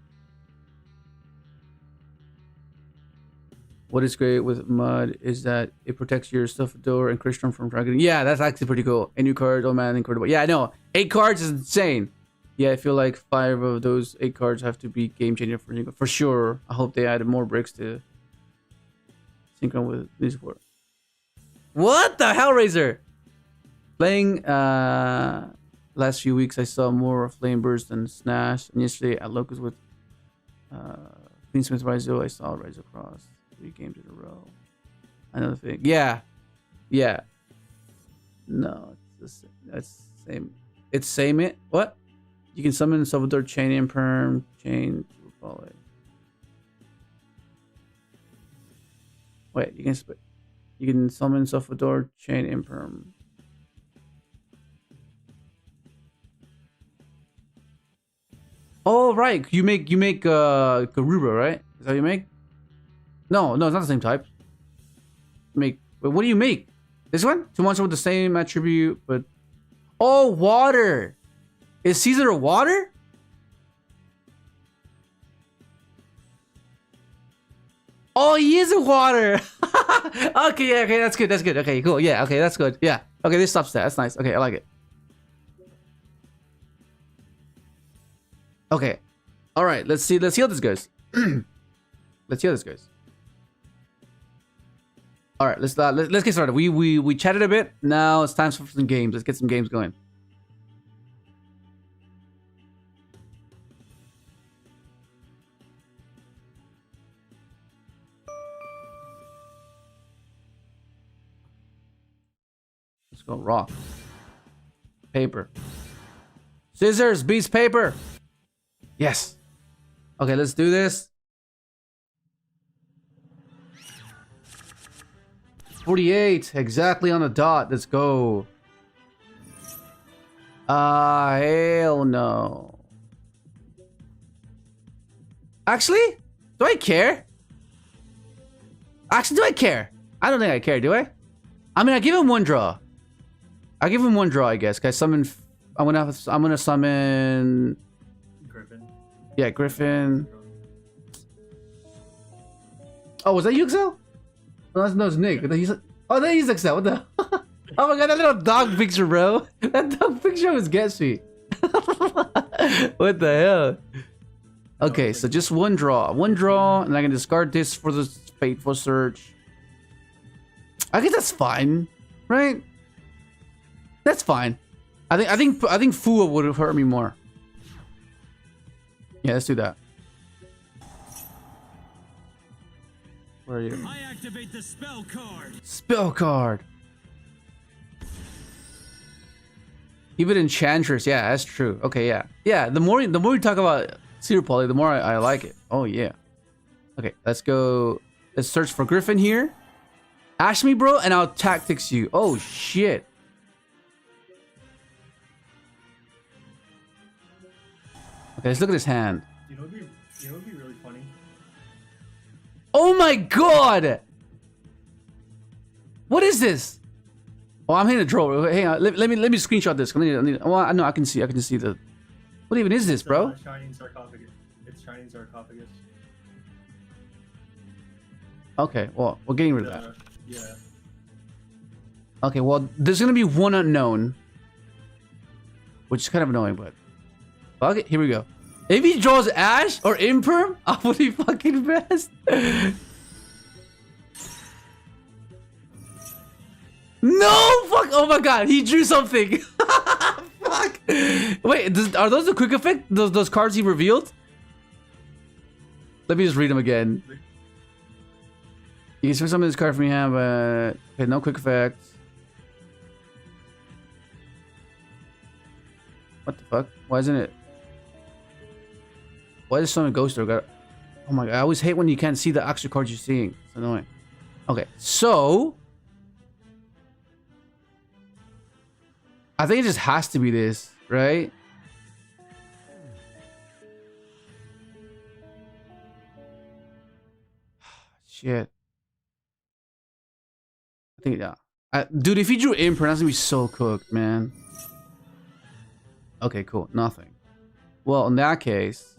What is great with Mud is that it protects your Stuffador and Christian from targeting. Yeah, that's actually pretty cool. And new cards, oh man, incredible. Yeah, I know. 8 cards is insane. Yeah, I feel like 5 of those 8 cards have to be game changer for sure. I hope they added more bricks to synchron with new support. What the Hellraiser? Playing last few weeks, I saw more Flame Burst than Snash. And yesterday at Locust with Queensmith Ryzeal, I saw Ryzeal Cross 3 games in a row. Another thing. Yeah. No, it's the same. That's the same. It's same it. What? You can summon Salvador Chain Imperm, Chain Volley. Wait, you can summon Salvador Chain Imperm. Oh right, you make Garuba, right? Is that what you make? No, it's not the same type. Wait, what do you make? This one? 2 monsters with the same attribute, but water. Is Caesar a water? Oh, he is a water. Okay, that's good. Okay, cool. Yeah, okay, that's good. Yeah. Okay, this stops that. That's nice. Okay, I like it. Okay. All right, let's see how this goes. Let's see how this goes. All right, let's get started. We chatted a bit. Now it's time for some games. Let's get some games going. Let's go rock. Paper. Scissors beats paper. Yes. Okay, let's do this. 48, exactly on the dot. Let's go. Hell no. Actually, do I care? Actually, do I care? I don't think I care, do I? I mean, I give him 1 draw. I give him 1 draw, I guess. Cause I'm gonna summon Griffin. Yeah, Griffin. Oh, was that Yugioh? Oh, no, it's Nick. Oh, that is Excel. What the? Oh my god, that little dog picture, bro. That dog picture always gets me. What the hell? Okay, so just 1 draw. 1 draw, and I can discard this for the Fateful Search. I guess that's fine, right? That's fine. I think Fua would have hurt me more. Yeah, let's do that. Where are you? I activate the spell card. Spell card. Even Enchantress, yeah, that's true. Okay, yeah. Yeah, the more we talk about Cedar Poly, the more I like it. Oh yeah. Okay, let's go. Let's search for Griffin here. Ash me, bro, and I'll tactics you. Oh, shit. Okay, let's look at his hand. You know what'd be really funny? Oh my god! What is this? Oh, I'm hitting a troll. Hang on, let me screenshot this. Well, I know I can see the. What even is this, bro? Shining sarcophagus. It's shining sarcophagus. Okay, well, we're getting rid of that. Yeah. Okay, well, there's gonna be one unknown, which is kind of annoying, but fuck it. Here we go. If he draws Ash or Imperm, I would be fucking best. No, fuck! Oh my god, he drew something. Fuck. Wait, are those the quick effect? Those cards he revealed? Let me just read them again. You can switch some of this card from your hand, but okay, no quick effect. What the fuck? Why isn't it? Why is someone ghost or oh my god, I always hate when you can't see the extra cards you're seeing. It's annoying. Okay, so I think it just has to be this, right? Shit. I think, yeah. Dude, if he drew Imprint, that's gonna be so cooked, man. Okay, cool. Nothing. Well, in that case...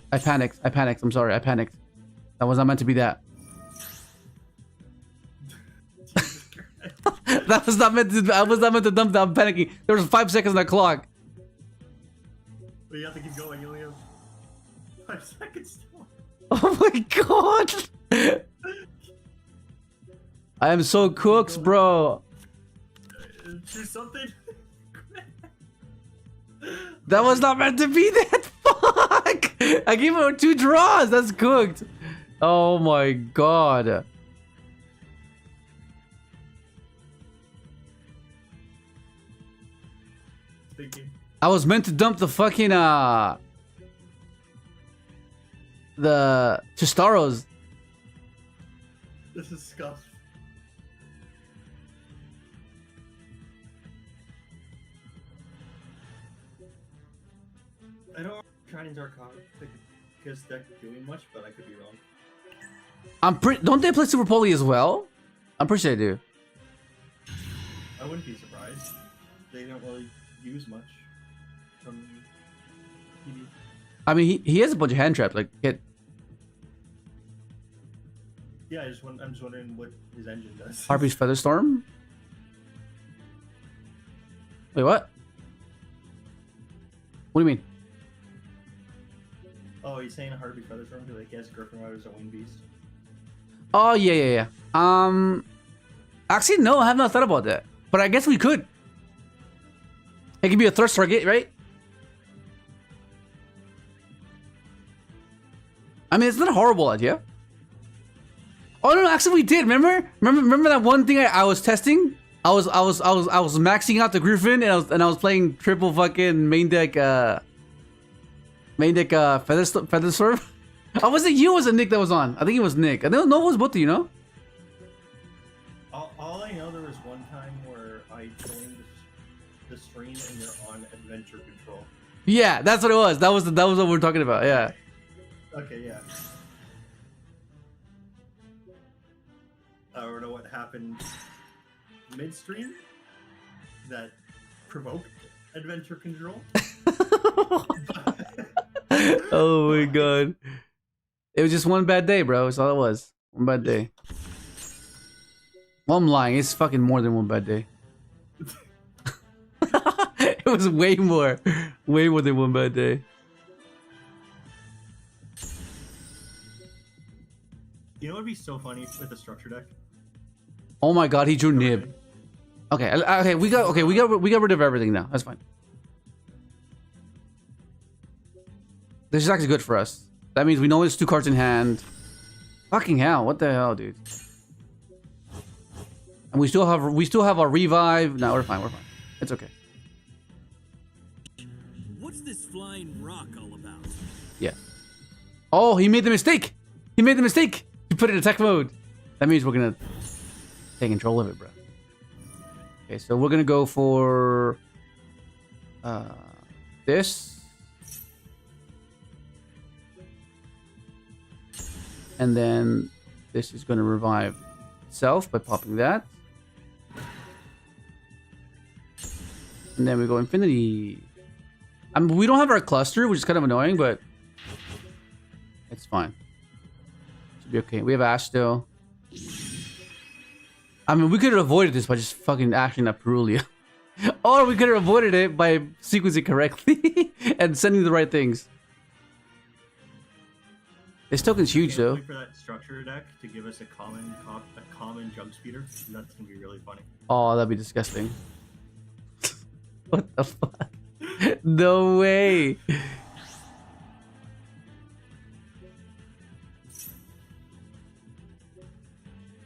I panicked. I'm sorry. I panicked. That was not meant to be that. That was not meant to. I was not meant to dump that. I'm panicking. There was 5 seconds on the clock. But you have to keep going. You only have 5 seconds still. Oh my god! I am so cooked, bro. Choose something. That was not meant to be that. Fuck! I gave him 2 draws. That's cooked. Oh my god. Thinking. I was meant to dump the fucking the Chistaros. This is scuff. I don't Shining sarcophagus deck doing much, but I could be wrong. I'm pretty. Don't they play Super Poly as well? I'm pretty sure they do. I wouldn't be surprised. They don't really use much from PD. I mean, he has a bunch of hand traps. Like, Yeah, I'm just wondering what his engine does. Harpy's Featherstorm. Wait, what? What do you mean? Oh, he's saying a Harpy Featherstorm because I guess Griffin Rider's a wing beast. Oh yeah. Actually, no, I have not thought about that. But I guess we could. It could be a thrust target, right? I mean, it's not a horrible idea. Oh no, actually we did. Remember that one thing I was testing? I was maxing out the Griffin and I was playing triple fucking main deck Featherstorm. Oh, was it you or was it Nick that was on? I think it was Nick. I don't know if it was both of you, know? All I know, there was one time where I joined the stream and you're on adventure control. Yeah, that's what it was. That was what we were talking about. Yeah. Okay, yeah. I don't know what happened midstream that provoked adventure control. Oh my god. It was just one bad day, bro. That's all it was. One bad day. Well, I'm lying. It's fucking more than one bad day. It was way more than one bad day. You know what would be so funny with the structure deck? Oh my god, he drew Nib. Okay, we got rid of everything now. That's fine. This is actually good for us. That means we know it's 2 cards in hand. Fucking hell, what the hell, dude? And we still have our revive. No, we're fine. It's okay. flying rock all about? Yeah. Oh, he made the mistake. He made the mistake. He put it in attack mode. That means we're gonna take control of it, bro. Okay, so we're gonna go for this, and then this is gonna revive itself by popping that, and then we go infinity. I mean, we don't have our cluster, which is kind of annoying, but it's fine. Should be okay. We have Ash still. I mean, we could have avoided this by just fucking ashing that Perulia. Or we could have avoided it by sequencing correctly and sending the right things. This token's huge, though. Wait for that structure deck to give us a common jump speeder. That's gonna be really funny. Oh, that'd be disgusting. What the fuck? No way.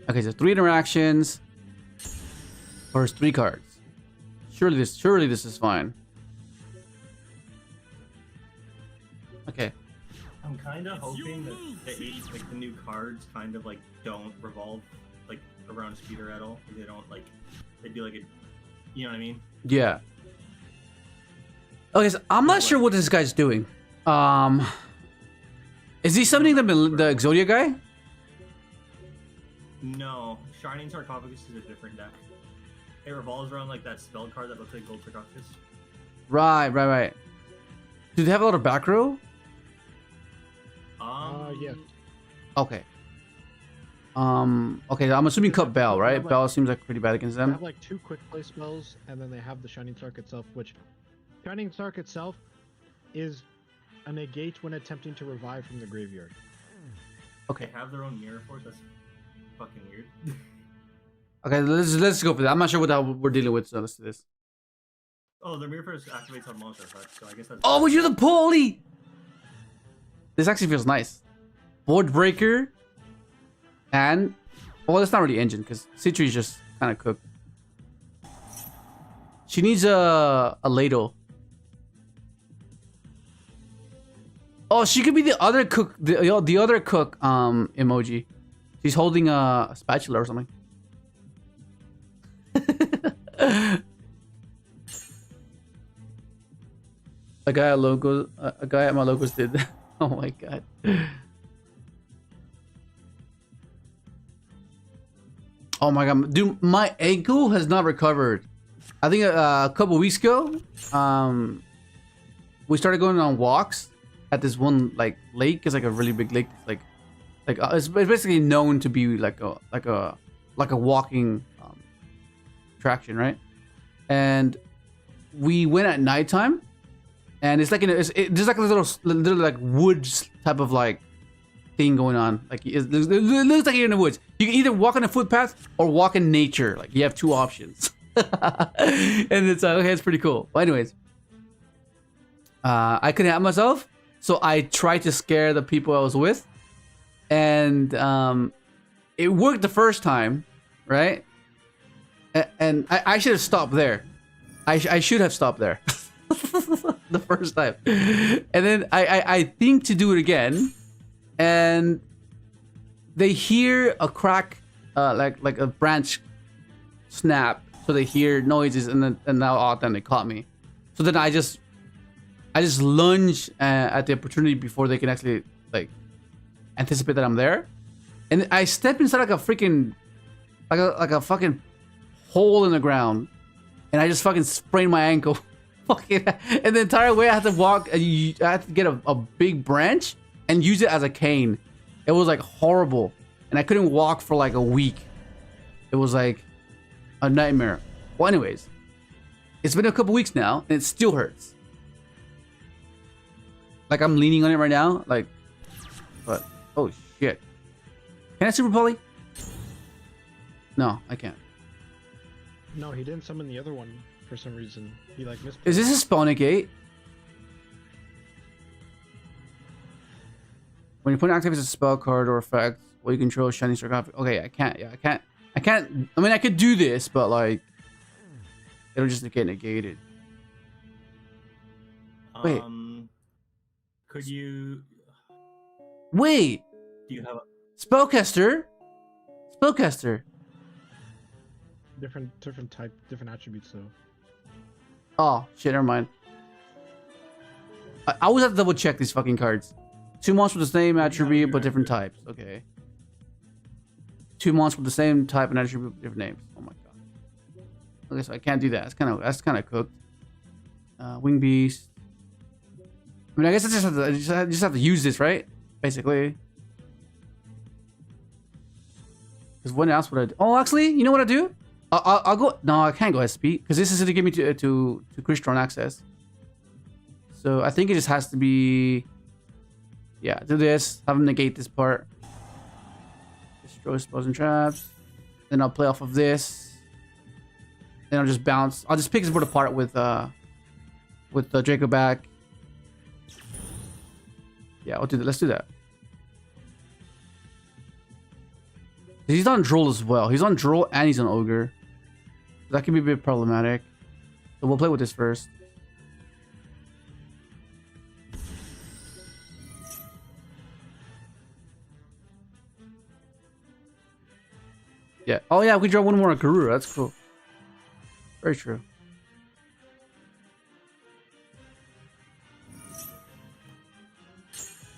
Okay, so 3 interactions. First 3 cards. Surely this is fine. Okay. I'm kind of hoping that the new cards kind of like don't revolve like around speeder at all. They don't like they do like a, you know what I mean? Yeah. Okay, so I'm not sure what this guy's doing. Is he summoning the Yugioh guy? No, Shining Sarcophagus is a different deck. It revolves around like that spell card that looks like Gold Sarcophagus. Right. Do they have a lot of back row? Yeah. Okay. Okay, I'm assuming cut Bell, right? Bell seems like pretty bad against They them. have like 2 quick play spells, and then they have the Shining Sark itself, which Shining Sark itself is a negate when attempting to revive from the graveyard. Okay. They have their own mirror force. That's fucking weird. Okay, let's go for that. I'm not sure what we're dealing with, so let's do this. Oh, their mirror force activates on monster effects, so I guess that's. Oh, but you're the bully! This actually feels nice. Board breaker. And well, it's not really engine because Citri is just kind of cooked. She needs a ladle. Oh, she could be the other cook, the other cook emoji. She's holding a spatula or something. A guy at my logos did that. Oh my god. Oh my god, dude, my ankle has not recovered. I think a couple weeks ago, we started going on walks at this one like lake. It's like a really big lake. It's basically known to be like a walking attraction, right? And we went at nighttime, and it's like there's like a little like woods type of like thing going on. Like it looks like you're in the woods. You can either walk on a footpath or walk in nature. Like you have 2 options. And it's okay, it's pretty cool. But anyways, I couldn't help myself, so I tried to scare the people I was with, and it worked the first time, right? And I should have stopped there. I should have stopped there the first time, and then I think to do it again, and they hear a crack, like a branch snap, so they hear noises, and now all of them they caught me. So then I just lunge at the opportunity before they can actually like anticipate that I'm there, and I step inside like a freaking like a fucking hole in the ground, and I just fucking sprained my ankle. Fucking, and the entire way I had to walk. I had to get a big branch and use it as a cane. It was like horrible, and I couldn't walk for like a week. It was like a nightmare. Well, anyways, it's been a couple weeks now, and it still hurts. Like I'm leaning on it right now, like, but oh shit! Can I super poly? No, I can't. No, he didn't summon the other one for some reason. He like missed. Is this a spawn negate? When your opponent activates a spell card or effect, well, you control Shining Sarcophagus. Okay, I can't. Yeah, I can't. I mean, I could do this, but like, it'll just get negated. Wait. Could you? Wait, Do you have? spellcaster. Spellcaster. Different type, different attributes though. Oh shit, never mind. I always have to double check these fucking cards. 2 monsters with the same attribute but different types. Okay. 2 monsters with the same type and attribute but different names. Oh my god. Okay, so I can't do that. That's kind of cooked. Wing beast. I mean, I guess I just have to use this, right? Basically. Because what else would I do? Oh, actually, you know what I do? I'll go. No, I can't go SP because this is going to give me to Crystron access. So I think it just has to be. Yeah, do this. Have him negate this part. Destroy spells and traps. Then I'll play off of this. Then I'll just bounce. I'll just pick his board apart with Draco back. Yeah, I'll do that. Let's do that. He's on Droll as well. He's on Droll and he's on Ogre. That can be a bit problematic. So we'll play with this first. Yeah. Oh yeah, we draw one more Garura. That's cool. Very true.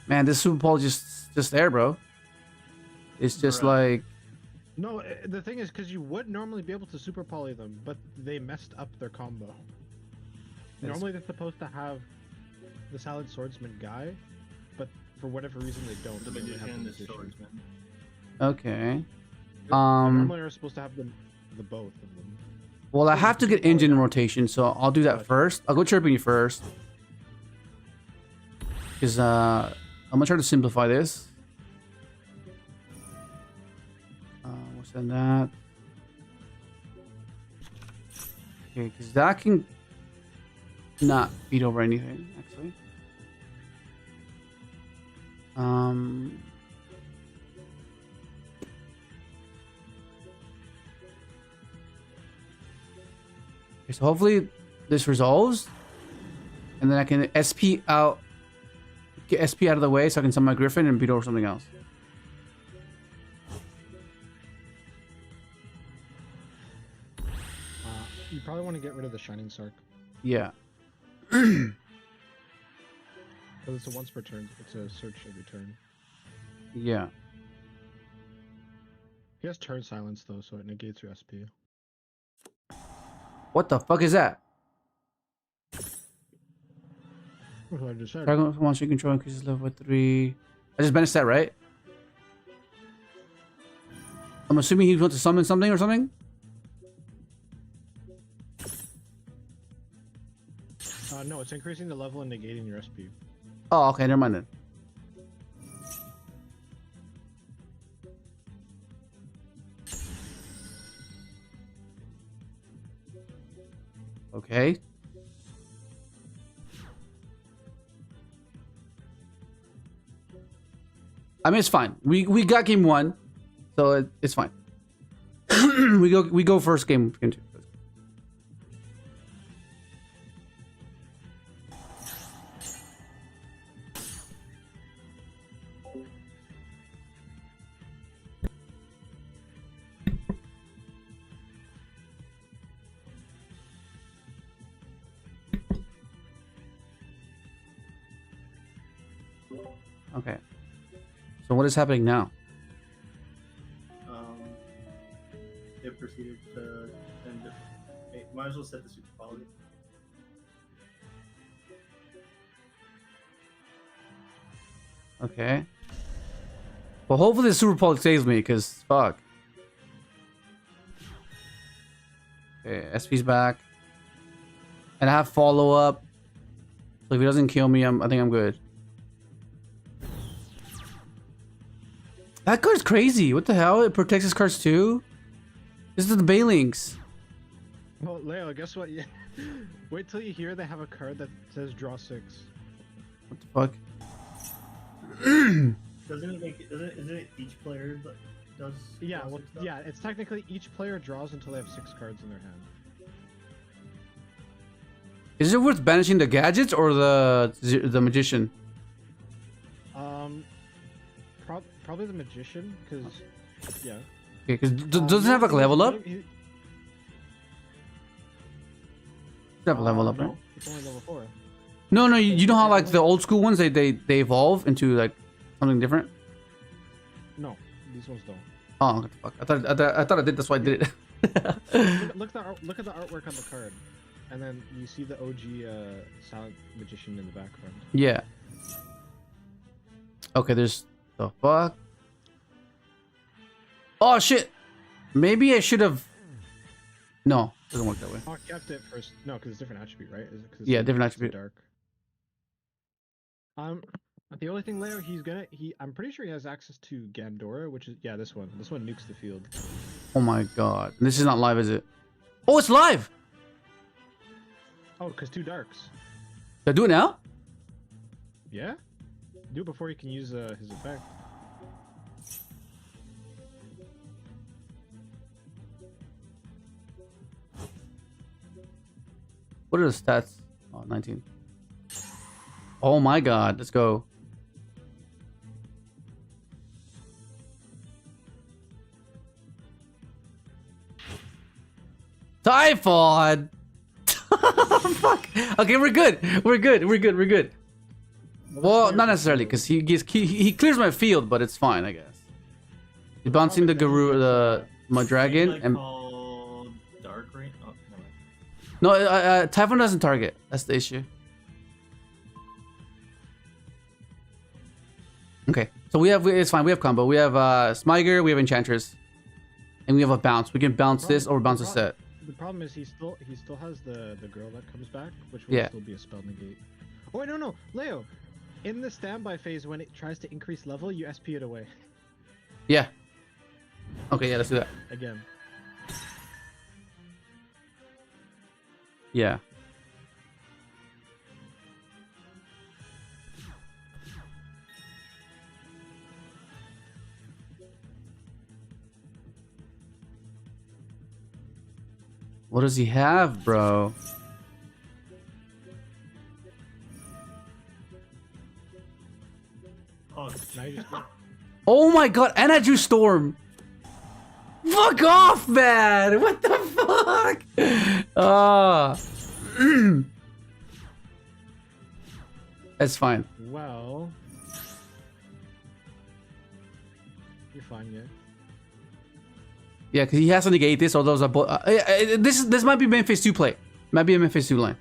Man, this Super Bowl just there, bro. It's just like. No, the thing is, because you would normally be able to super poly them, but they messed up their combo. Normally they're supposed to have the Salad Swordsman guy, but for whatever reason they don't. The They only have magician, the magician. swordsman. Okay. Normally you're supposed to have the both of them. Well, I have to get engine in rotation, so I'll do that first. I'll go chirping you first. Because I'm gonna try to simplify this. We'll send that. Okay, because that can not beat over anything, actually. Okay, so hopefully this resolves, and then I can SP out, get SP out of the way, so I can summon my Griffin and beat over something else. You probably want to get rid of the Shining Sark. Yeah. Because it's a once per turn. It's a search every turn. Yeah. He has turn silence though, so it negates your SP. What the fuck is that? What did I just say? Dragon once you control increases level by 3. I just banished that, right? I'm assuming he wants to summon something or something? No, it's increasing the level and negating your SP. Oh, okay, never mind then. Okay. I mean, it's fine. We got game 1, so it's fine. we go first game 2. Okay. So what is happening now? It proceeded to end it. Might as well set the super poly. Okay. Well, hopefully the Super Poly saves me, because fuck. Okay, SP's back. And I have follow-up. So if he doesn't kill me, I think I'm good. That card's crazy. What the hell? It protects his cards too? This is the Baylings. Well, Leo, guess what? Yeah. Wait till you hear they have a card that says draw 6. What the fuck? Isn't it each player that does? Yeah, draw well, 6 stuff? yeah, it's technically each player draws until they have 6 cards in their hand. Is it worth banishing the gadgets or the magician? probably the magician, because yeah. Okay, because doesn't it have like a level up? Does it have a level up, right? No, it's only level 4. No, you know how like the old school ones they evolve into like something different? No, these ones don't. Oh, what the fuck! I thought I did. That's why I did it. look at the artwork on the card, and then you see the OG silent magician in the background. Yeah. Okay, there's the fuck. Oh shit! Maybe I should have. No, it doesn't work that way. Oh, I kept it first. No, because it's different attribute, right? Is it 'cause Yeah, it's different it's attribute. Dark. The only thing, Leo, I'm pretty sure he has access to Gandora, which is this one. This one nukes the field. Oh my god, this is not live, is it? Oh, it's live. Oh, because 2 darks. Did I do it now? Yeah. Do it before he can use his effect. What are the stats? Oh, 19. Oh my god, let's go. Typhoid! Fuck! Okay, we're good. We're good. Well, not necessarily, because he clears my field, but it's fine, I guess. He's bouncing the Guru, my dragon, Like and called Dark Rain. Oh, never mind. no, Typhoon doesn't target. That's the issue. Okay, so it's fine. We have combo. We have Smiger, we have Enchantress, and we have a bounce. We can bounce this or bounce a set. The problem is he still has the girl that comes back, which will still be a spell negate. Oh wait, no, Leo. In the standby phase, when it tries to increase level, you SP it away. Yeah. Okay, yeah, let's do that. Again. Yeah. What does he have, bro? Oh, Now you just Oh my god, and I drew Storm. Fuck off, man. What the fuck? That's fine. well. You're fine, yeah. Yeah, because he has to negate this, or those are both. This might be main phase 2 play. Might be a main phase 2 line.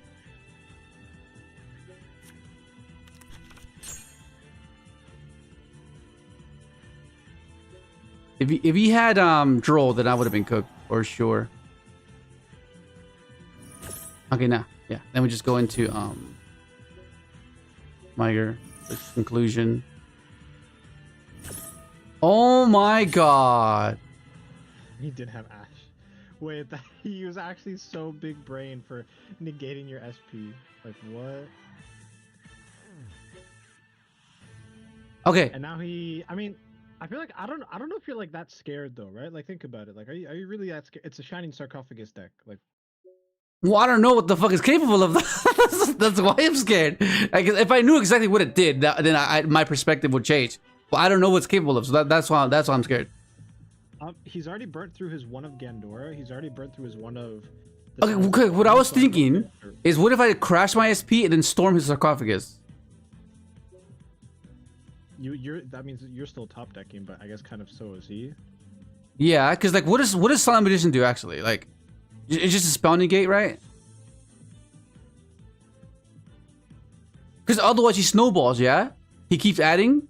If he had Droll, then I would have been cooked for sure. Okay, now yeah, then we just go into Miger, the conclusion. Oh my god. He did have Ash. Wait, he was actually so big brain for negating your SP. Like what? Okay. And now I mean, I feel like I don't know if you're like that scared though, right? Like think about it. Like are you really that scared? It's a shining sarcophagus deck. Like Well, I don't know what the fuck is capable of that. That's why I'm scared. Like, if I knew exactly what it did, then my perspective would change. But I don't know what's capable of, so that's why I'm scared. He's already burnt through his one of Gandora. He's already burnt through his one of. Okay, what I was thinking is, what if I crash my SP and then storm his sarcophagus? That means you're still top decking, but I guess kind of so is he. Yeah, because like, what does Silent Magician do actually? Like, it's just a spell negate, right? Because otherwise he snowballs. Yeah, he keeps adding.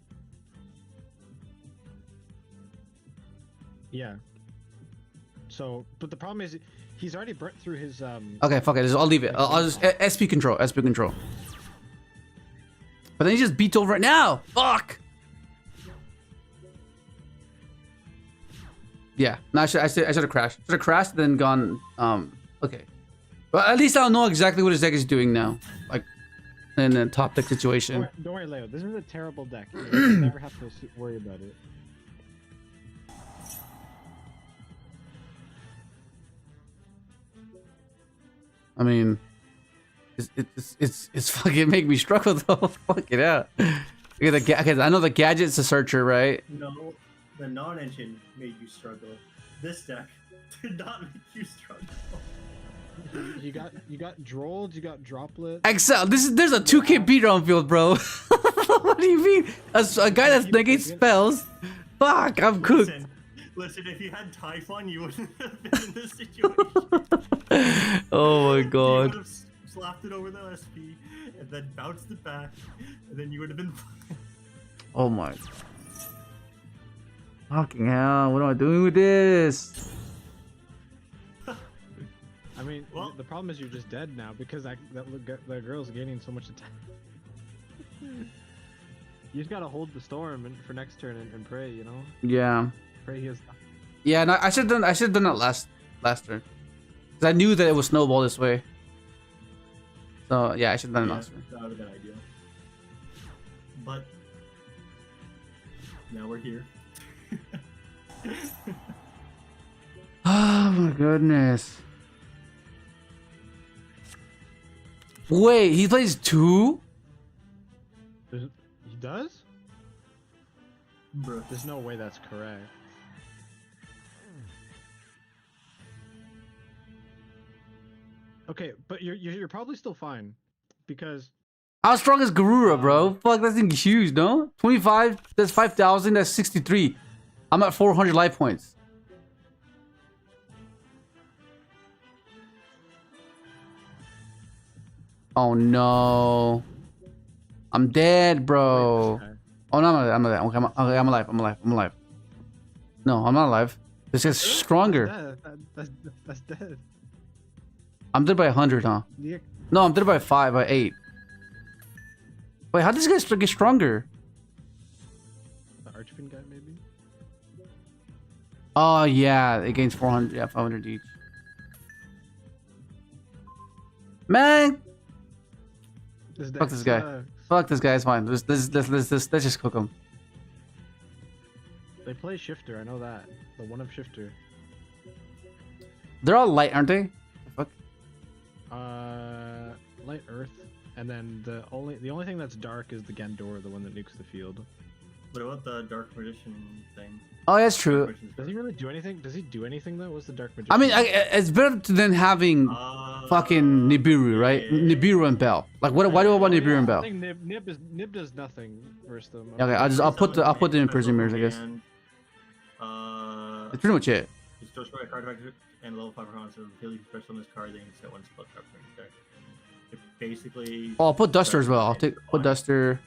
Yeah. So, but the problem is, he's already burnt through his Okay, fuck it. I'll leave it. I'll just SP control. But then he just beats over it now. Fuck. Yeah. No, I should have crashed. Should have crashed, then gone. Okay. But at least I'll know exactly what his deck is doing now. Like, in a top deck situation. Don't worry, Leo. This is a terrible deck. You never have to worry about it. I mean, it's fucking make me struggle though. Fuck it out. Okay, okay, I know the gadget's a searcher, right? No, the non-engine made you struggle. This deck did not make you struggle. You got drolled, you got droplet. Excel, there's a 2K beater on field, bro. What do you mean? A guy that's negates spells? Fuck, I'm cooked. Listen, if you had Typhon, you wouldn't have been in this situation. Oh my You god. would have slapped it over the SP, and then bounced it back, and then you would have been fine. Oh my. Fucking hell, what am I doing with this? I mean, Well- the problem is you're just dead now because that girl's gaining so much attack. You just gotta hold the storm for next turn and pray, you know. Yeah. Pray he has. Yeah, no, I should have done that last turn. Cause I knew that it would snowball this way. So yeah, I should have done it last turn. That would have been ideal. But now we're here. Oh my goodness. Wait, he plays 2? He does? Bro, There's no way that's correct. Okay, but you're probably still fine because How strong is Garura, bro? Fuck, that thing's huge, no? 25, that's 5,000, that's 63. I'm at 400 life points. Oh no. I'm dead, bro. Oh no, I'm alive. Okay, I'm alive. I'm alive. No, I'm not alive. This guy's stronger. That's dead. I'm dead by 100, huh? Yeah. No, I'm dead by 5, by 8. Wait, how does this guy get stronger? The Archfin guy, maybe? Oh yeah, it gains 400, yeah, 500 each. Man, fuck this guy. Fuck this guy. It's fine. Let's just cook him. They play Shifter, I know that. The one of Shifter. They're all light, aren't they? Fuck. Light Earth, and then the only thing that's dark is the Gandor, the one that nukes the field. what about the Dark Magician thing? Oh, that's true. Magician's Does he really do anything? Does he do anything though? What's the Dark Magician? I mean, it's better than having fucking Nibiru, right? yeah. Nibiru and Bell. Like, what? Why do I want Nibiru and I Bell? think Nib does nothing versus them. Okay, I'll put the Imprison Mirrors, I guess. That's pretty much it. Just destroy a card effect and level 5 rounds. So until you special on this card, then you can set one spell card from your deck. It basically. Oh, I'll put Duster as well. I'll put Duster.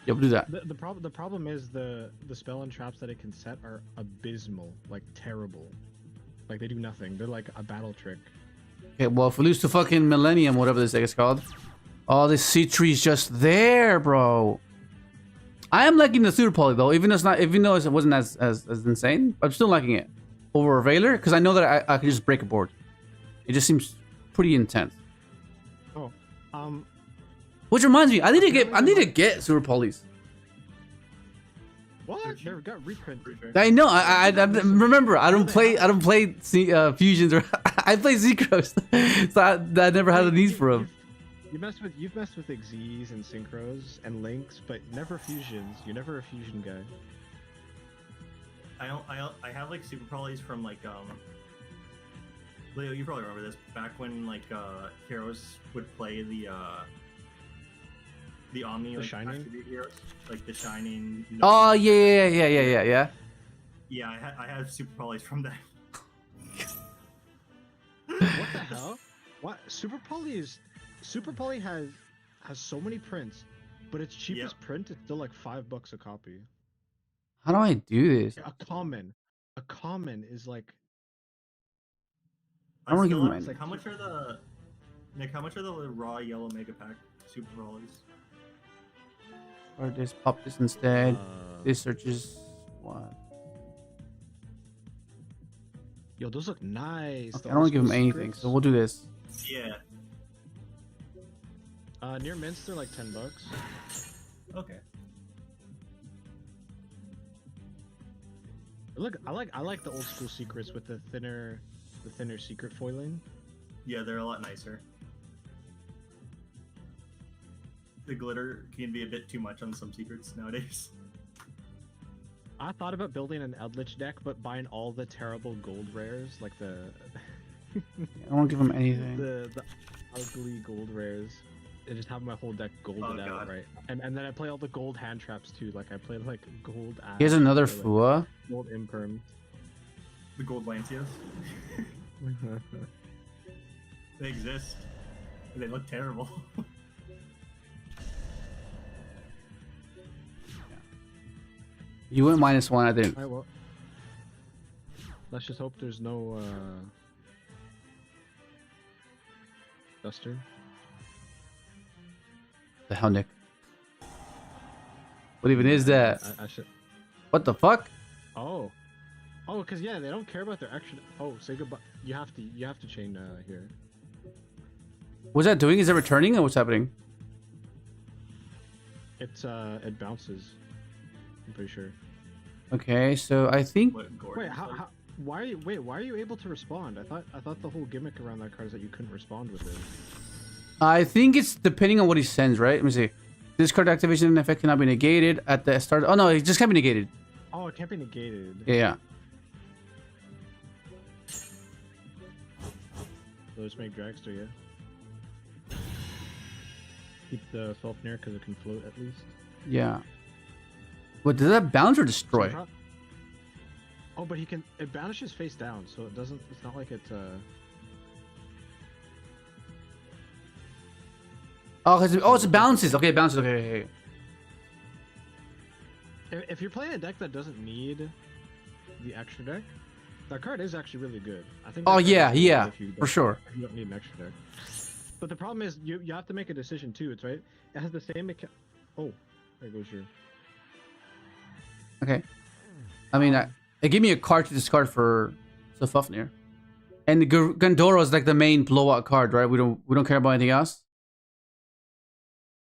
Yeah, we'll do that. The problem is the spell and traps that it can set are abysmal, like terrible. Like they do nothing. They're like a battle trick. Okay, well, if we lose to fucking Millenium, whatever this thing is called. Oh, this C-tree's just there, bro. I am liking the Super Poly though, even though it wasn't as insane. I'm still liking it over Veiler because I know that I could just break a board. It just seems pretty intense. Oh, Which reminds me, I need to get Super Polys. what? They got reprint. I know. I remember. I don't play fusions or I play Zekros, so I never had a need for them. You've messed with Xyz and Synchros and Links, but never fusions. You're never a fusion guy. I have like super polys from like Leo, you probably remember this back when like heroes would play the Omni The like, Shining? attribute heroes, like the Shining. Oh yeah. Yeah, I have super polys from that. What the hell? What Super Poly has so many prints, but its cheapest print is still like $5 a copy. How do I do this? A common is like. I don't wanna give still him ask, my- like how much are the Nick? How much are the raw yellow mega pack super polys? Or just pop this instead. This searches what? Yo, those look nice. Okay, I don't want to give him anything, so we'll do this. Yeah. Near mints, they're like $10. Okay. Look, I like the old school secrets with the thinner secret foiling. Yeah, they're a lot nicer. the glitter can be a bit too much on some secrets nowadays. I thought about building an Eldritch deck, but buying all the terrible gold rares, like the I won't give him anything. the ugly gold rares, and just have my whole deck golded out, God. right? And then I play all the gold hand traps too. Like I played like gold. He has another or, like, Fua. gold imperm. The gold Lancias. They exist. They look terrible. You went -1, I think. Alright, well, let's just hope there's no Duster. The hell, Nick? What even is that? I should. What the fuck? Oh, because yeah, they don't care about their extra. Oh, say goodbye. You have to chain here. What's that doing? Is it returning or what's happening? It's it bounces. I'm pretty sure. Okay, so I think What Gordon Wait, said. why are you able to respond? I thought the whole gimmick around that card is that you couldn't respond with it. it's depending on what he sends, right? Let me see. This card activation effect cannot be negated at the start. Oh no, it just can't be negated. Oh, it can't be negated. Yeah. So just make dragster, yeah. Keep the Fafnir because it can float at least. Yeah. What does that bounce or destroy? Oh, but he can. It banishes face down, so it doesn't. It's not like it's Oh, it bounces. Okay, it bounces. Okay. If you're playing a deck that doesn't need the extra deck, that card is actually really good. I think. Oh that card yeah, is really yeah, good if you for don't- sure. if you don't need an extra deck. But the problem is you have to make a decision too. It's right. It has the same Oh, there goes your. Okay. I mean, it gave me a card to discard for Fafnir. And the Gandora is like the main blowout card, right? We don't care about anything else.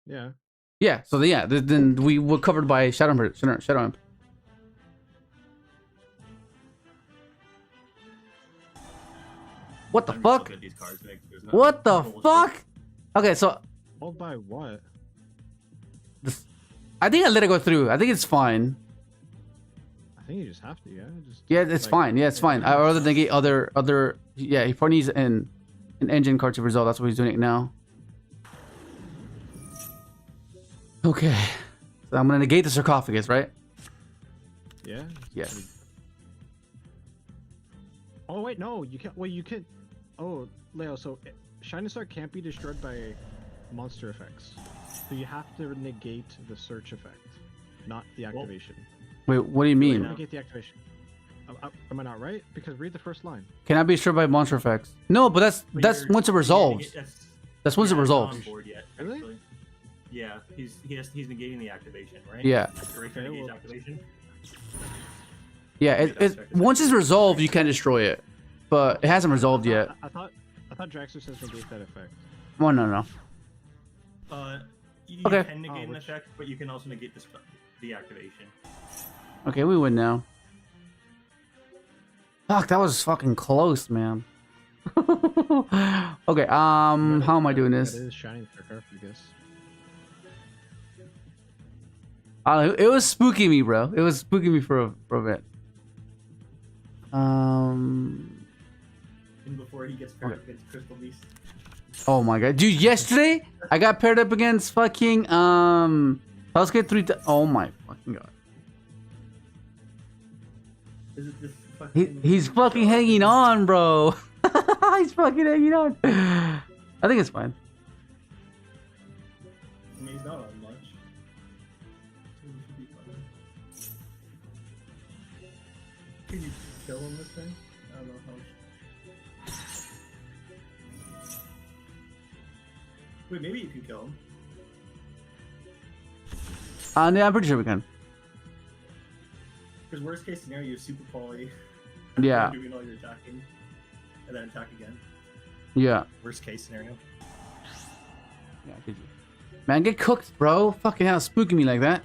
Yeah. Yeah. So then we were covered by Shadow Imp. What the I'm just fuck? looking at these cards, Nick. There's no- What the bullshit. fuck? Okay, so Hold by what? I think I let it go through. I think it's fine. I think you just have to. Yeah. Just. Yeah, it's like- fine. Yeah, it's fine. I rather negate other. Yeah, he probably needs an engine card to resolve. That's what he's doing it now. Okay, so I'm gonna negate the sarcophagus, right? Yeah. Yes. Oh wait, no, you can't. Well, you can. Oh, Leo. So Shining Star can't be destroyed by monster effects. So you have to negate the search effect, not the activation. Wait, what do you mean? No. Negate the activation. Am I not right? Because read the first line. Can I be destroyed by monster effects? No, but But that's you're- once it resolves. That's once it yeah, it's not resolves. on board yet, Really? actually. Yeah, he's negating the activation, right? Yeah. Expiration Okay, negates well- activation. Yeah, once it's resolved, you can destroy it, but it hasn't resolved yet. I thought Draxter says negate that effect. Oh no. You Okay. can negate an which- effect, but you can also negate the activation. Okay, we win now. Fuck, that was fucking close, man. Okay, how am I doing That this? is Shining Star card, I guess. It was spooking me, bro. It was spooking me for a bit. And before he gets paired up against Crystal Beast. Oh my god, dude! Yesterday I got paired up against fucking Let's get 3. Oh my fucking god. Is it this fucking... He's fucking hanging on, bro. He's fucking hanging on. I think it's fine. I mean, he's not on much. So he should be fine. Can you kill him this thing? I don't know how much... Wait, maybe you can kill him. Yeah, I'm pretty sure we can. Because worst case scenario, you super poly. Yeah. Doing all your attacking. And then attack again. Yeah. Worst case scenario. Yeah, I could. Man, get cooked, bro. Fucking hell, spooking me like that.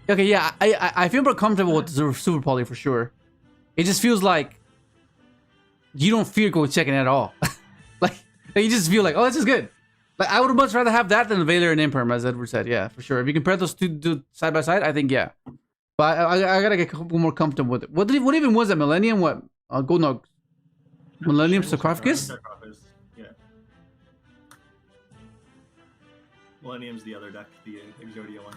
Okay, yeah, I feel more comfortable with the super poly for sure. It just feels like you don't fear go checking at all. like you just feel like, oh, this is good. Like, I would much rather have that than Valor and Imperm, as Edward said. Yeah, for sure. If you compare those two side by side, I think yeah. But I gotta get a couple more comfortable with it. What even was that? Millennium? What? No. Millennium sarcophagus? Sarcophagus, yeah. Millennium's the other deck, the Yugioh one.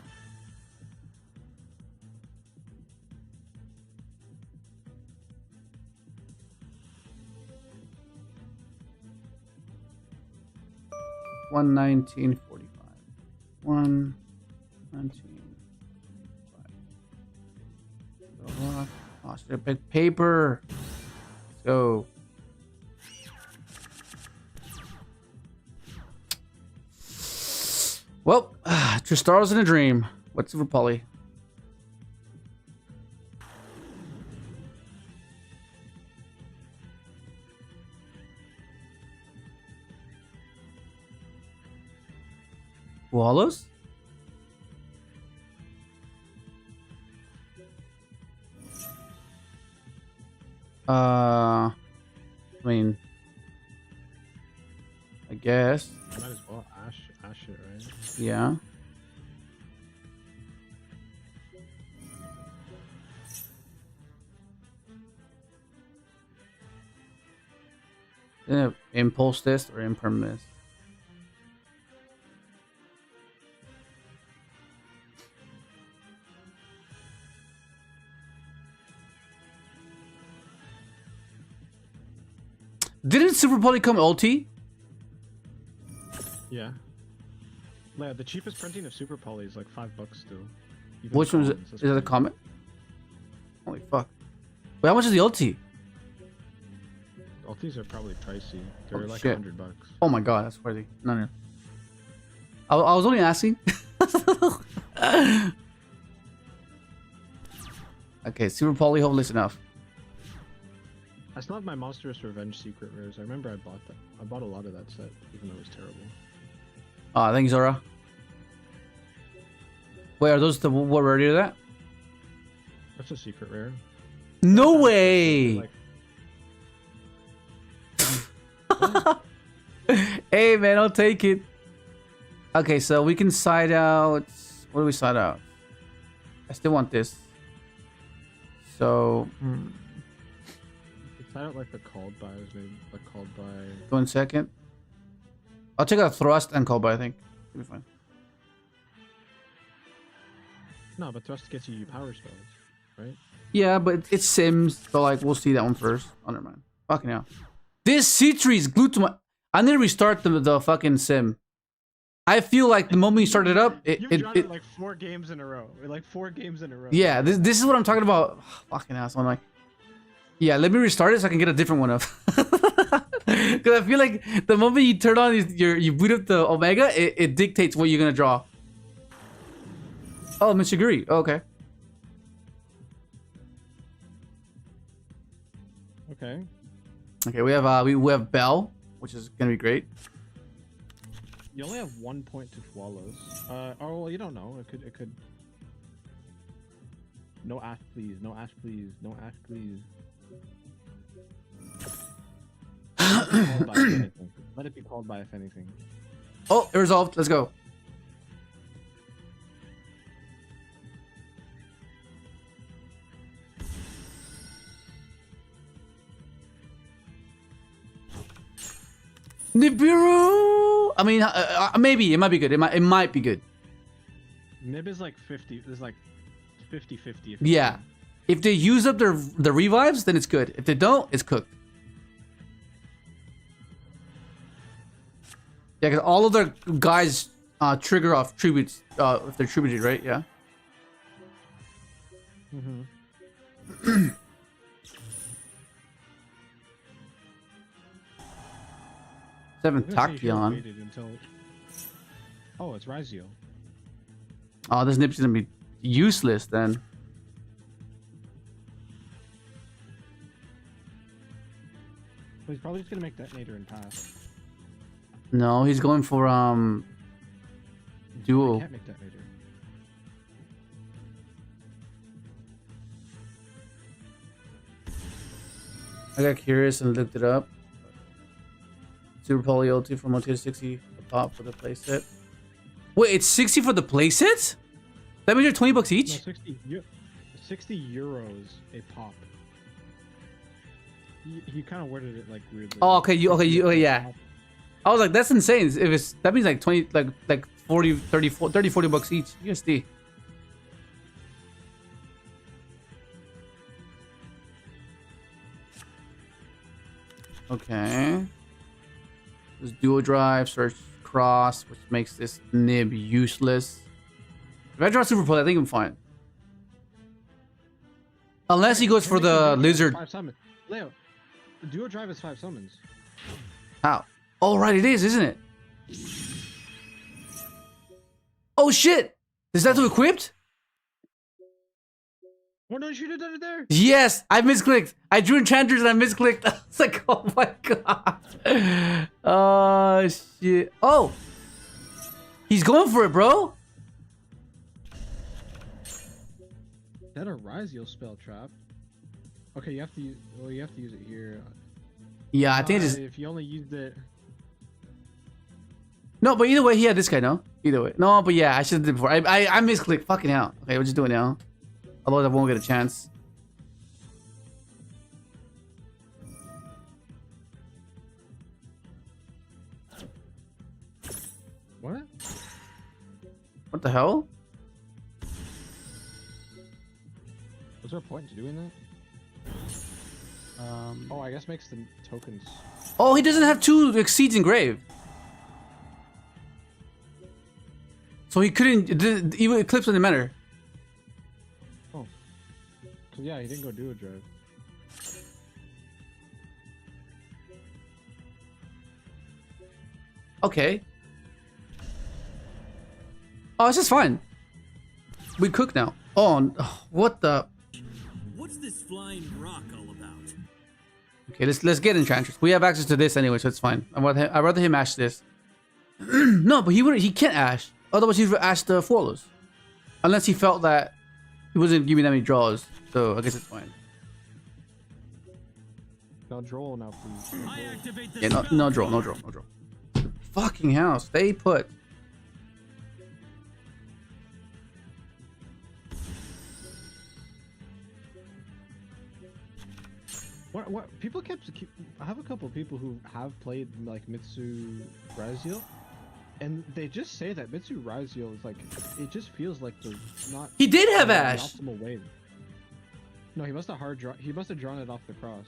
$119.45. $119.45. Oh, should I pick paper? Let's go. Well, Tristaro's in a dream. What's for Polly? Wallows? I mean, I guess. Might as well ash it, right? Yeah. Impulse this or imperm this. Didn't Super Poly come ulti? Yeah. Yeah, the cheapest printing of Super Poly is like $5 still. Even Which one is it? commons, Is that's that a crazy. comment? Holy fuck. Wait, how much is the ulti? Ultis are probably pricey. They're Oh, like shit. $100. Oh my god, that's crazy. No. I was only asking. Okay, Super Poly, hopefully it's enough. I still have my Monstrous Revenge secret rares. I remember I bought that. I bought a lot of that set, even though it was terrible. Thanks, Zora. Wait, are those the what rarity of that? That's a secret rare. No way! Like, Hey man, I'll take it. Okay, so we can side out. What do we side out? I still want this. So, it's not like the called buys, maybe like called by. 1 second. I'll take a thrust and call by, I think. It'll be fine. No, but Thrust gets you power spells, right? Yeah, but it's Sims, so like we'll see that one first. Oh, never mind. Fucking hell. This C-tree is glued to my. I need to restart the fucking sim. I feel like the moment you start it up, You've drawn it like 4 games in a row. Like 4 games in a row. yeah, this is what I'm talking about. Fucking ass. I'm like, yeah, let me restart it so I can get a different one up. Because I feel like the moment you turn on you boot up the Omega, it dictates what you're gonna draw. Oh, Mitsuguri. Oh, okay. Okay. Okay, we have Bell, which is gonna be great. You only have 1 point to Swallows. Oh well, you don't know. It could. No ash, please. No ash, please. No ash, please. Let it be called by if anything. Oh, it resolved. Let's go. Nibiru. I mean, maybe it might be good. It might be good. Nib is like 50. It's like 50-50. Yeah. If they use up the revives, then it's good. If they don't, it's cooked. Yeah, because all of their guys trigger off tributes if they're tributed, right? Yeah. Mm-hmm. Seven Tachyon. Until... Oh, it's Ryzeal. Oh, this Nip's gonna be useless then. But he's probably just gonna make Detonator and pass. No, he's going for He duo. can't make Detonator. I got curious and looked it up. Super Poly ulti from 1 to 60 top for the playset. Wait, it's 60 for the playset? That means they're 20 bucks each? No, 60 euros a pop. He kind of worded it like weirdly. Oh, okay, yeah. I was like, that's insane. If it's that means like 20, like 40, 30, 40 bucks each USD. Okay. This dual drive, search cross, which makes this nib useless. If I draw super pull, I think I'm fine. Unless he goes for the lizard. 5 summons. Leo, the dual drive is 5 summons. How? Oh, right, it is, isn't it? Oh, shit! Is that too equipped? Why don't you do that there? Yes, I misclicked. I drew enchanters and I misclicked. I was like, oh my god. Oh, shit. Oh! He's going for it, bro. Is that a Ryzeal spell trap? Okay, you have to use. Well, you have to use it here. Yeah, I think it's just. If you only used it. No, but either way, he had this guy, no? Either way. No, but yeah, I should have did it before. I misclicked. Fucking hell. Okay, we'll just do it now. Otherwise, I won't get a chance. What? What the hell? Was there a point to doing that? Oh, I guess makes the tokens. Oh, he doesn't have 2 exceeds engraved. So he couldn't. Even Eclipse didn't matter. Oh. So yeah, he didn't go do a drive. Okay. Oh, it's just fine. We cook now. Oh, what the? What's this flying rock all about? Okay, let's get enchantress. We have access to this anyway, so it's fine. I'd rather him ash this. No, but he can't ash. Otherwise, he'd ash the Forlos. Unless he felt that he wasn't giving that many draws. So I guess it's fine. Now draw now, please. I activate the Yeah, no draw. Fucking hell, stay put. What people I have a couple of people who have played like Mitsu Ryzeal, and they just say that Mitsu Ryzeal is like, it just feels like the not. He did have the ash. optimal way. No, he must have He must have drawn it off the cross.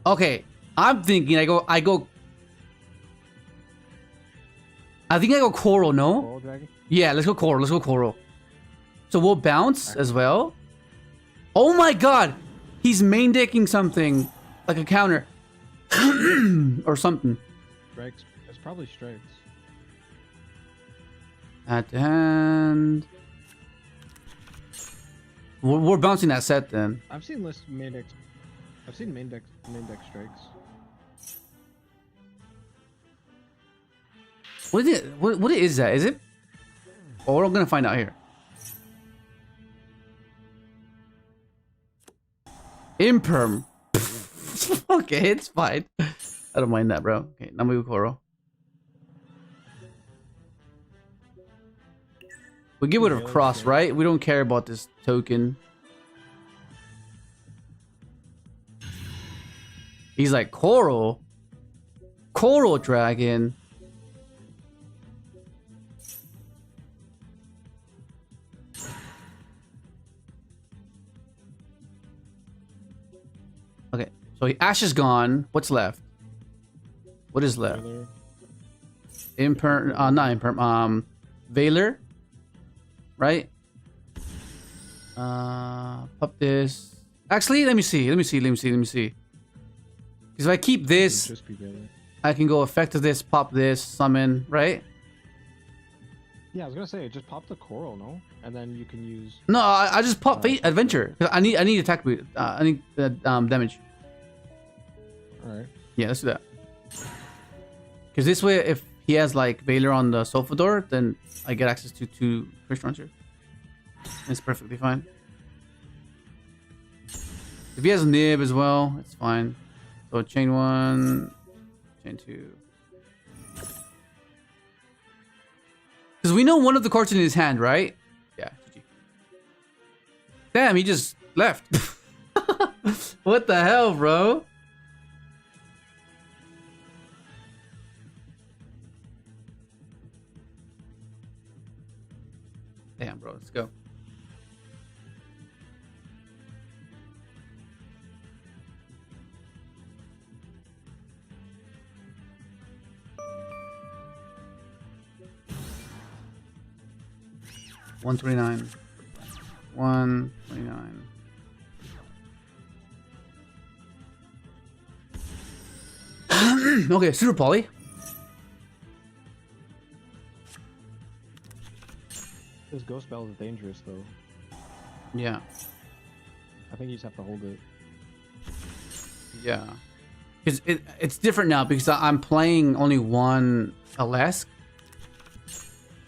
Okay, I'm thinking I think I go coral. No. Coral dragon. Yeah, let's go coral. Let's go coral. So we'll bounce as well. Oh my god! He's main decking something like a counter or something. Strikes. It's probably strikes. At hand. We're bouncing that set then. I've seen main deck. I've seen main deck strikes. What is it? What is that? Is it? Oh, we're gonna find out here. Imperm. Okay, it's fine. I don't mind that, bro. Okay, now we go Koro. We give it a cross, right? We don't care about this token. He's like, Coral? Coral Dragon? Okay, so Ash is gone. What's left? What is left? Imperm, not Imperm, Valor? Right? Pop this. Actually, let me see. Because if I keep this, I can go effective this, pop this, summon, right? Yeah, I was gonna say just pop the coral, no, and then you can use. No, I just pop Fate Adventure. I need attack boot. I need damage. All right. Yeah, let's do that. Because this way, if he has like Valor on the Sofa door, then I get access to 2 restaurants here. It's perfectly fine. If he has Nib as well, it's fine. So chain 1, chain 2. Because we know one of the cards in his hand, right? Yeah. GG. Damn, he just left. What the hell, bro? Damn, bro. Let's go. $129. $129. Okay, Super Poly. This ghost spell is dangerous though. Yeah. I think you just have to hold it. Yeah. Because it's different now because I'm playing only one Alesk.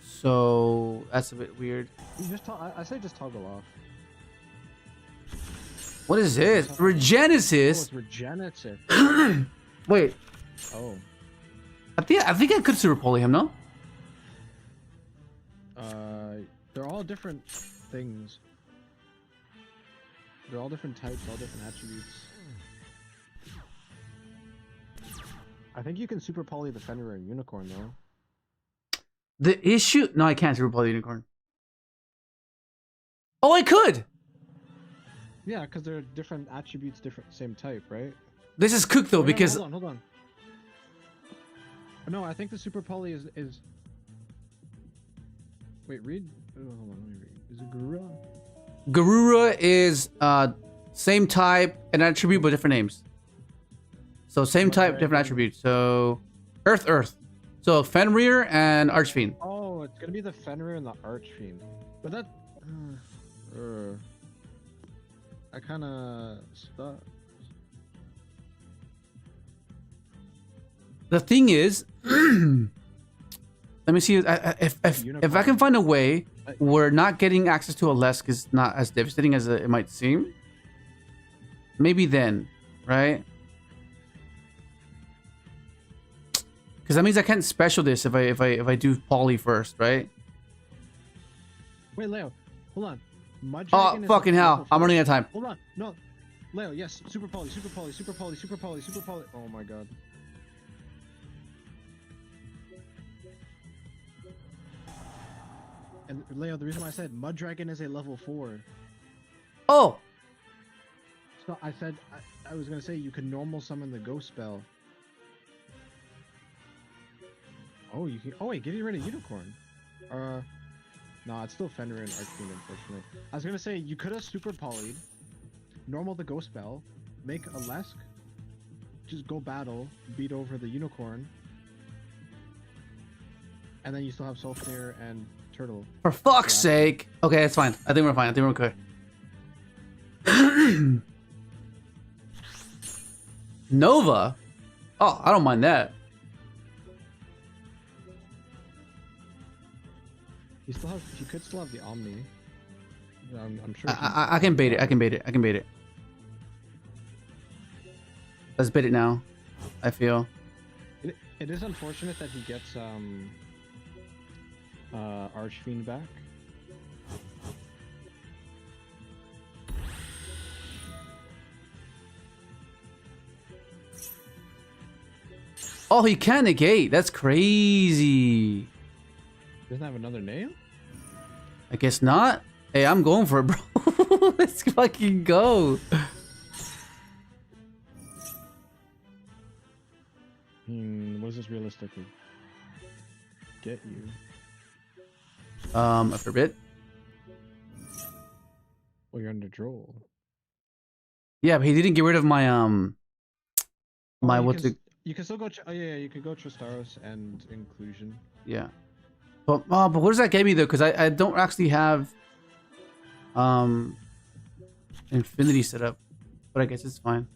So that's a bit weird. You just I say just toggle off. What is this? Regenesis? Oh, it's regenesis. Wait. Oh. I think I could Super Poly him, no? They're all different things. They're all different types, all different attributes. I think you can Super Poly the Fenrir and Unicorn though. The issue... No, I can't Super Poly Unicorn. Oh, I could! Yeah, because they're different attributes, different same type, right? This is cooked though, No, because... hold on. No, I think the Super Poly is... Wait, read... Oh, hold on, let me read. Is it Garura? Garura is same type and attribute, but different names. So same type, different attributes. So Earth. So Fenrir and Archfiend. Oh, it's gonna be the Fenrir and the Archfiend. But that... I kinda... stuck. The thing is... Let me see if I can find a way where not getting access to a Lesk is not as devastating as it might seem. Maybe then, right? Because that means I can't special this if I do Poly first, right? Wait, Leo, hold on. Oh, fucking hell! I'm running out of time. Hold on, no, Leo, yes, Super Poly. Oh my god. And Leo, the reason why I said Mud Dragon is a level 4. Oh, So I said I was gonna say you can normal summon the ghost spell. Oh, you can. Oh wait, getting rid of Unicorn. No, it's still Fenrir and Archfiend, unfortunately. I was gonna say you could have Super Poly'd, normal the ghost spell, make a Lesk, just go battle, beat over the Unicorn, and then you still have Sulfnir and Turtle. for fuck's sake! Okay, it's fine. I think we're fine. I think we're okay. Nova? Oh, I don't mind that. You could still have the Omni. I'm sure. I can bait it. I can bait it. Let's bait it now. I feel. It is unfortunate that he gets Archfiend back. Oh, he can negate. That's crazy. Doesn't have another name? I guess not. Hey, I'm going for it, bro. Let's fucking go. What is this realistically? Get you. A forbid. Well, you're under Droll. Yeah, but he didn't get rid of my my what's it? You can still go. Oh yeah, you could go Tristaros and Inclusion. Yeah. But what does that get me though? Because I don't actually have Infinity set up, but I guess it's fine.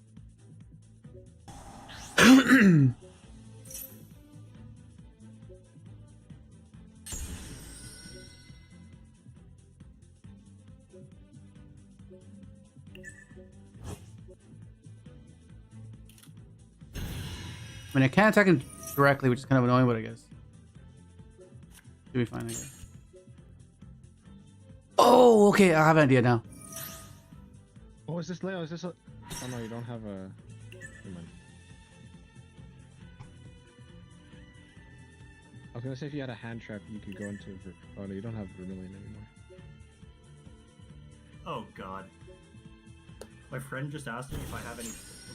I mean, I can't attack him directly, which is kind of annoying, but I guess. Should be fine, I guess. Oh, okay. I have an idea now. Oh, is this Leo? Is this a... Oh no, you don't have a... Never mind. I was gonna say if you had a hand trap, you could go into... Oh no, you don't have Vermilion anymore. Oh god. My friend just asked me if I have any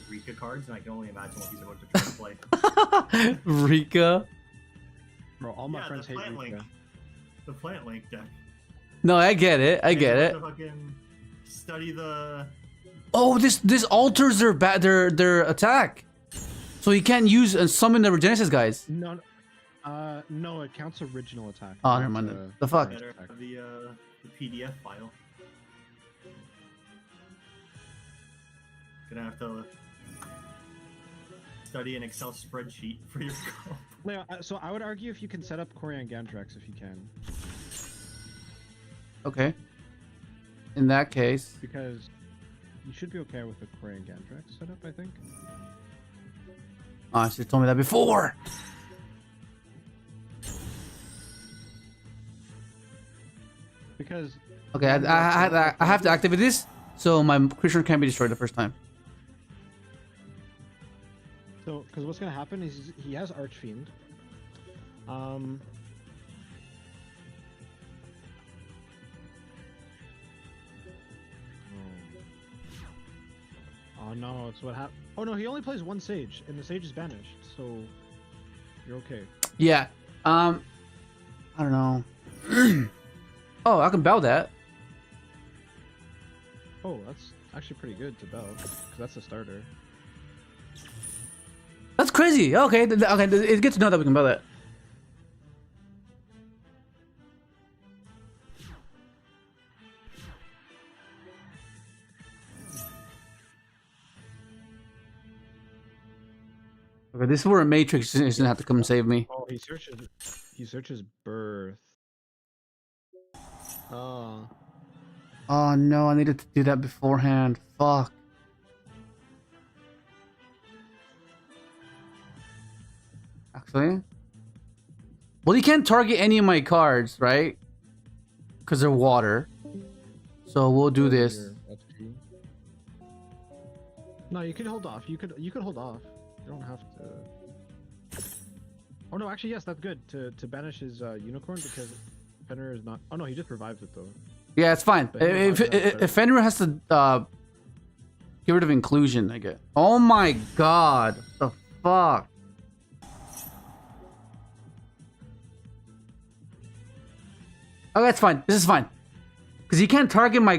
Rika cards, and I can only imagine what he's about to try to play. Rika? Bro, all my friends the hate plant Rika. link. The plant link deck. No, I get it. I You get have it. to fucking study the... Oh, this alters their attack, so you can't use and summon the regenesis guys. No, no, it counts original attack. Oh, not, never mind. Then. The fuck. Better have the PDF file. Gonna have to study an Excel spreadsheet for your call. Leo, so I would argue if you can set up Corian Gantrax if you can. Okay. In that case, Because you should be okay with the Corian Gantrax setup, I think. oh, you should have told me that before. Because Okay, I have to activate this, so my creature can't be destroyed the first time. so, because what's gonna happen is he has Archfiend. Oh no, it's what happened. Oh no, he only plays one Sage, and the Sage is banished, so you're okay. Yeah. I don't know. Oh, I can bow that. Oh, that's actually pretty good to Bell, because that's a starter. That's crazy. Okay, okay. It's good to know that we can bow that. Okay, this is where a Matrix is gonna have to come and save me. Oh, he searches birth. Oh. Oh no, I needed to do that beforehand. Fuck. Actually, well, you can't target any of my cards, right? Because they're water. So we'll do this. No, you can hold off. You could hold off. You don't have to. Oh no, actually yes, that's good to banish his unicorn because Fenrir is not. Oh no, he just revives it though. Yeah, it's fine. But he revives it after. If Fenrir has to get rid of inclusion, I get. Oh my god, what the fuck. Oh, that's fine. This is fine. Because you can't target my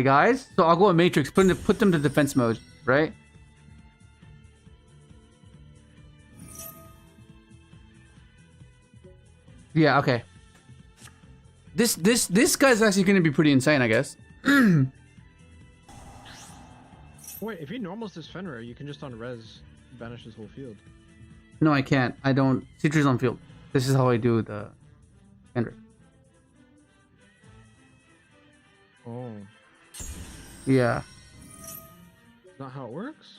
guys, so I'll go with Matrix, put them to defense mode, right? Yeah, okay. This guy's actually gonna be pretty insane, I guess. Wait, if he normals this Fenrir, you can just on res banish his whole field. No, I can't. I don't. Citrus on field. This is how I do the Ender. Oh. Yeah. Not how it works?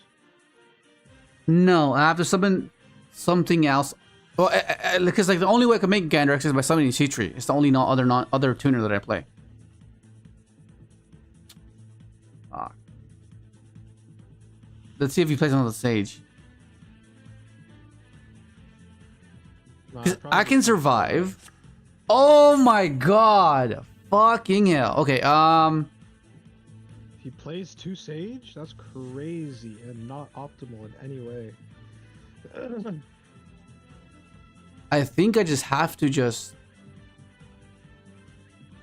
No, I have to summon something else. Well, because like the only way I can make Gandrax is by summoning C-Tree. It's the only other tuner that I play. Ah. Let's see if he plays another Sage. No, Because I can survive. Oh my god! Fucking hell. Okay. If he plays 2 Sage, that's crazy and not optimal in any way. I think I just have to just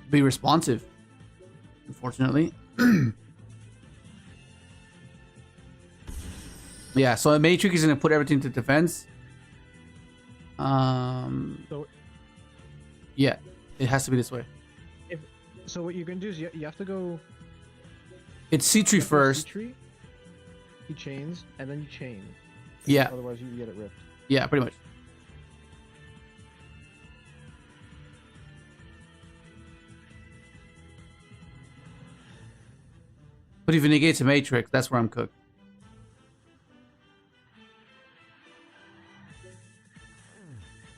be responsive. Unfortunately. Yeah, so a Matrix is gonna put everything to defense. So Yeah, it has to be this way. so what you're gonna do is you have to go. It's C-Tree first. C-Tree, he chains, and then you chain. Yeah, Otherwise, you get it ripped. yeah, pretty much. But if it negates a Matrix, that's where I'm cooked.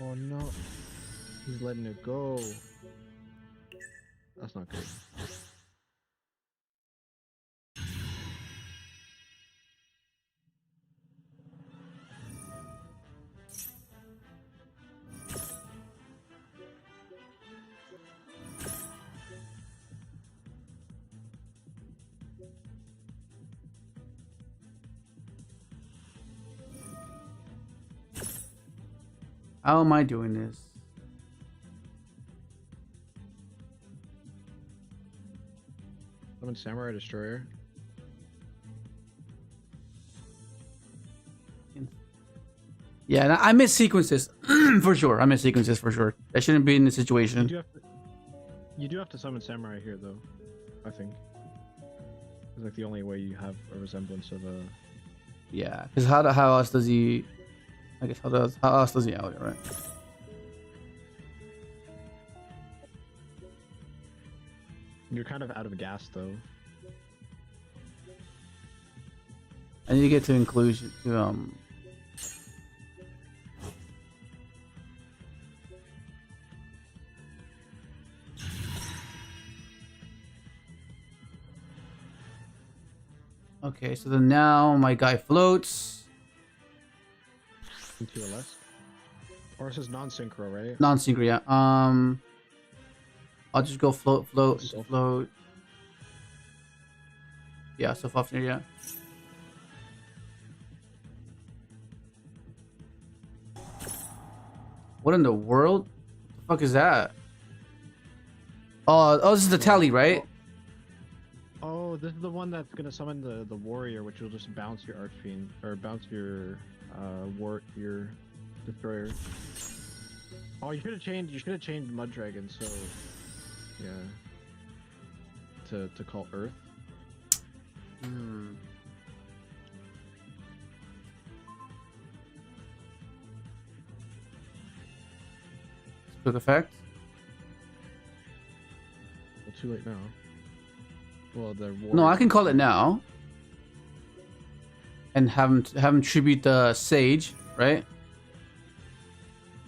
Oh no. He's letting it go. That's not good. How am I doing this? Summon Samurai Destroyer. Yeah, I miss sequences for sure. I miss sequences for sure. I shouldn't be in this You situation. do have to summon Samurai here, though. I think. It's like the only way you have a resemblance of a. Yeah, because how else does he? I guess how else does he out here, right? You're kind of out of gas, though. I need to get to inclusion to Okay, so then now my guy floats. Into a less. Or this is non-synchro, right? Non-synchro, yeah. I'll just go float. Yeah, so Fafnir, yeah. What in the world? What the fuck is that? Oh, this is the tally, right? Oh, this is the one that's gonna summon the warrior, which will just bounce your archfiend or bounce your your destroyer. Oh, you should have changed. You should have changed Mud Dragon. So, yeah. To call Earth. Hmm. Quick effect. Well, too late now. Well, the warrior. No, I can call it now. And have him tribute the sage, right?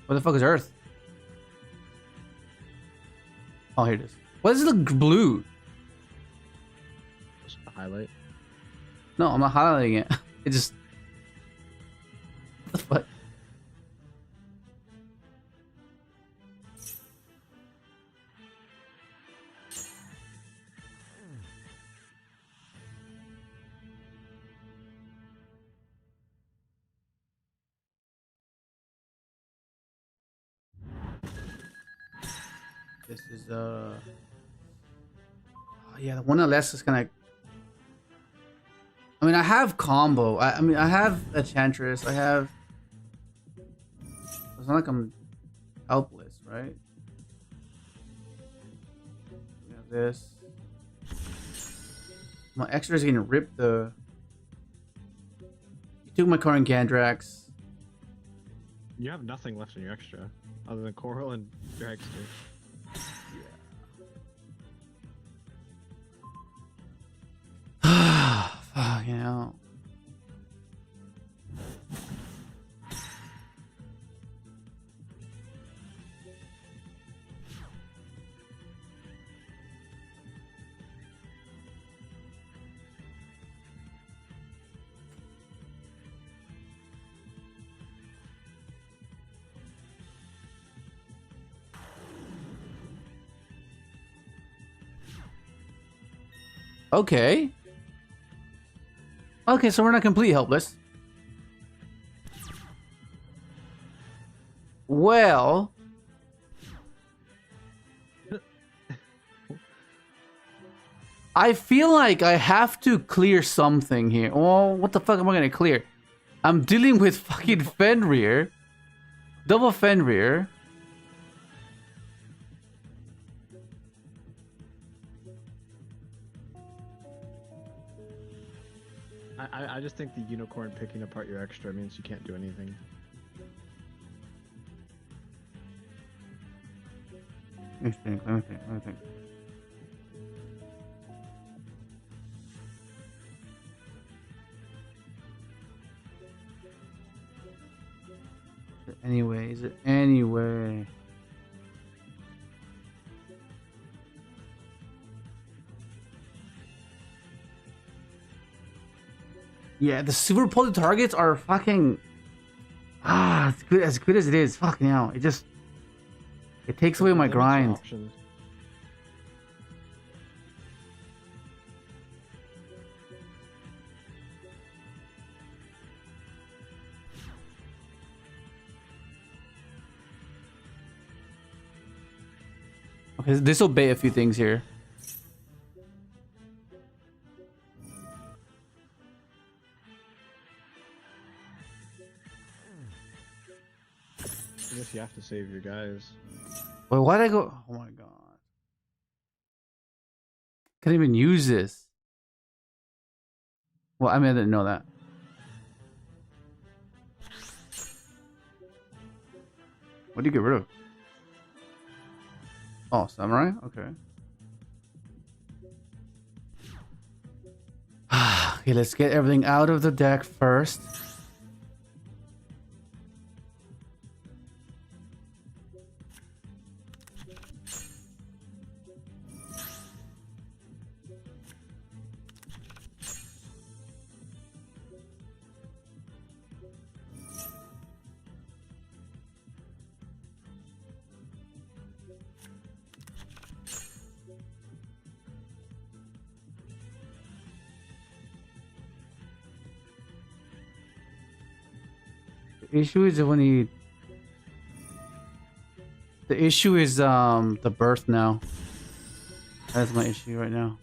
Where the fuck is Earth? Oh, here it is. What is the blue? Just a highlight. No, I'm not highlighting it. It just. What the fuck? This is oh, yeah, the one that less is kind of. I mean, I have combo. I mean, I have Enchantress. I have. It's not like I'm helpless, right? We have this. My extra is gonna rip the. You took my current Gandrax. You have nothing left in your extra, other than Coral and Dragster. Fuck, you know. Okay. Okay, so we're not completely helpless. Well, I feel like I have to clear something here. Oh, what the fuck am I gonna clear? I'm dealing with fucking Fenrir. Double Fenrir. I just think the unicorn picking apart your extra means you can't do anything. Let me think. Is it anyway? Yeah, the super potent targets are fucking as good as it is. Fucking hell, it takes away my Limits your grind. options. Okay, this will bait a few things here. I guess you have to save your guys. Wait, why'd I go? Oh my god. Can't even use this. Well, I mean, I didn't know that. What do you get rid of? Oh, samurai? Okay. Okay, let's get everything out of the deck first. The issue is when he... The issue is the birth now. That's my issue right now.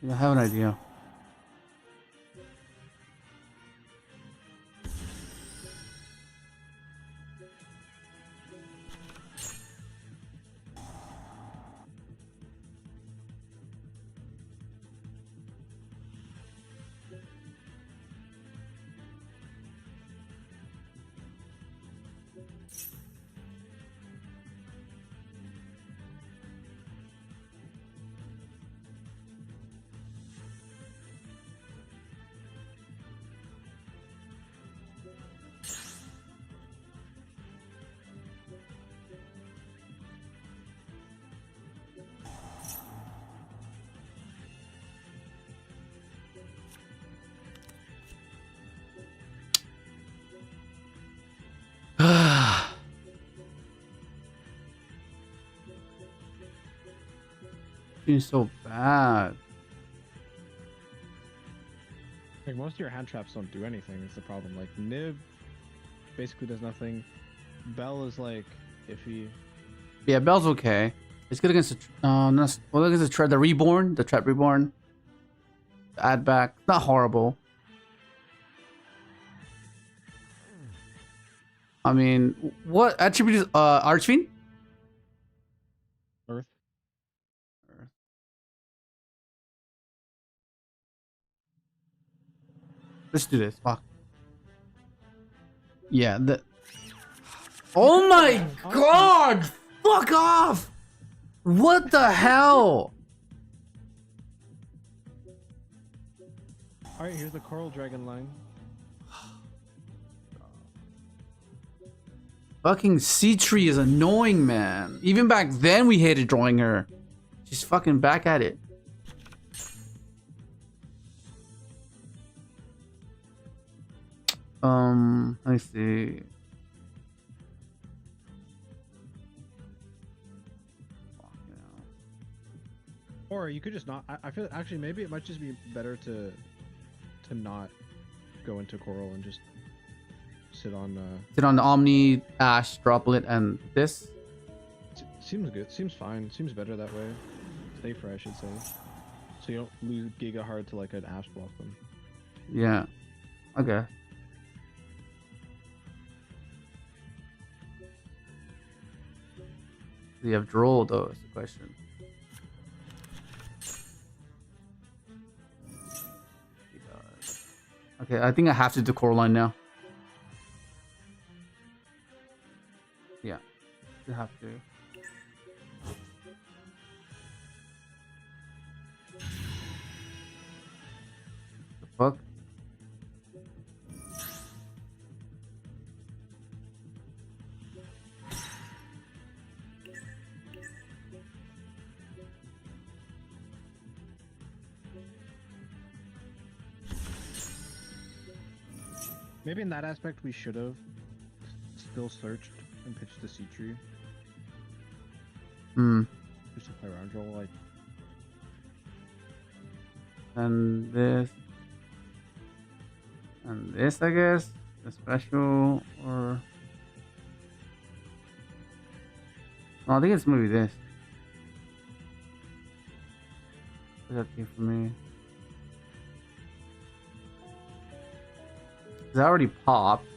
I have an idea. Seems so bad. Like most of your hand traps don't do anything. Is the problem. Like Nib basically does nothing. Bell is like iffy. Yeah, Bell's okay. It's good against the reborn, the trap reborn. Add back, not horrible. I mean, what attribute is Archfiend? Earth. Let's do this. Fuck. Yeah. Oh my god! Fuck off! What the hell? All right, here's the coral dragon line. Fucking C-Tree is annoying, man. Even back then we hated drawing her. She's fucking back at it. Let me see. Or you could just not. I feel actually maybe it might just be better to not go into coral and just sit on. Sit on the Omni, Ash, Droplet, and this. Seems good. Seems fine. Seems better that way. Safer, I should say. So you don't lose Giga Hard to like an Ash block them. Yeah. Okay. Do you have Droll though? Is the question. He does. Okay, I think I have to do Coraline now. Yeah, you have to. Fuck. Maybe in that aspect we should have still searched and pitched the sea tree. Just to play around roll like. And this, I guess, the special, or no, I think it's maybe this. What's that came for me? It's already popped.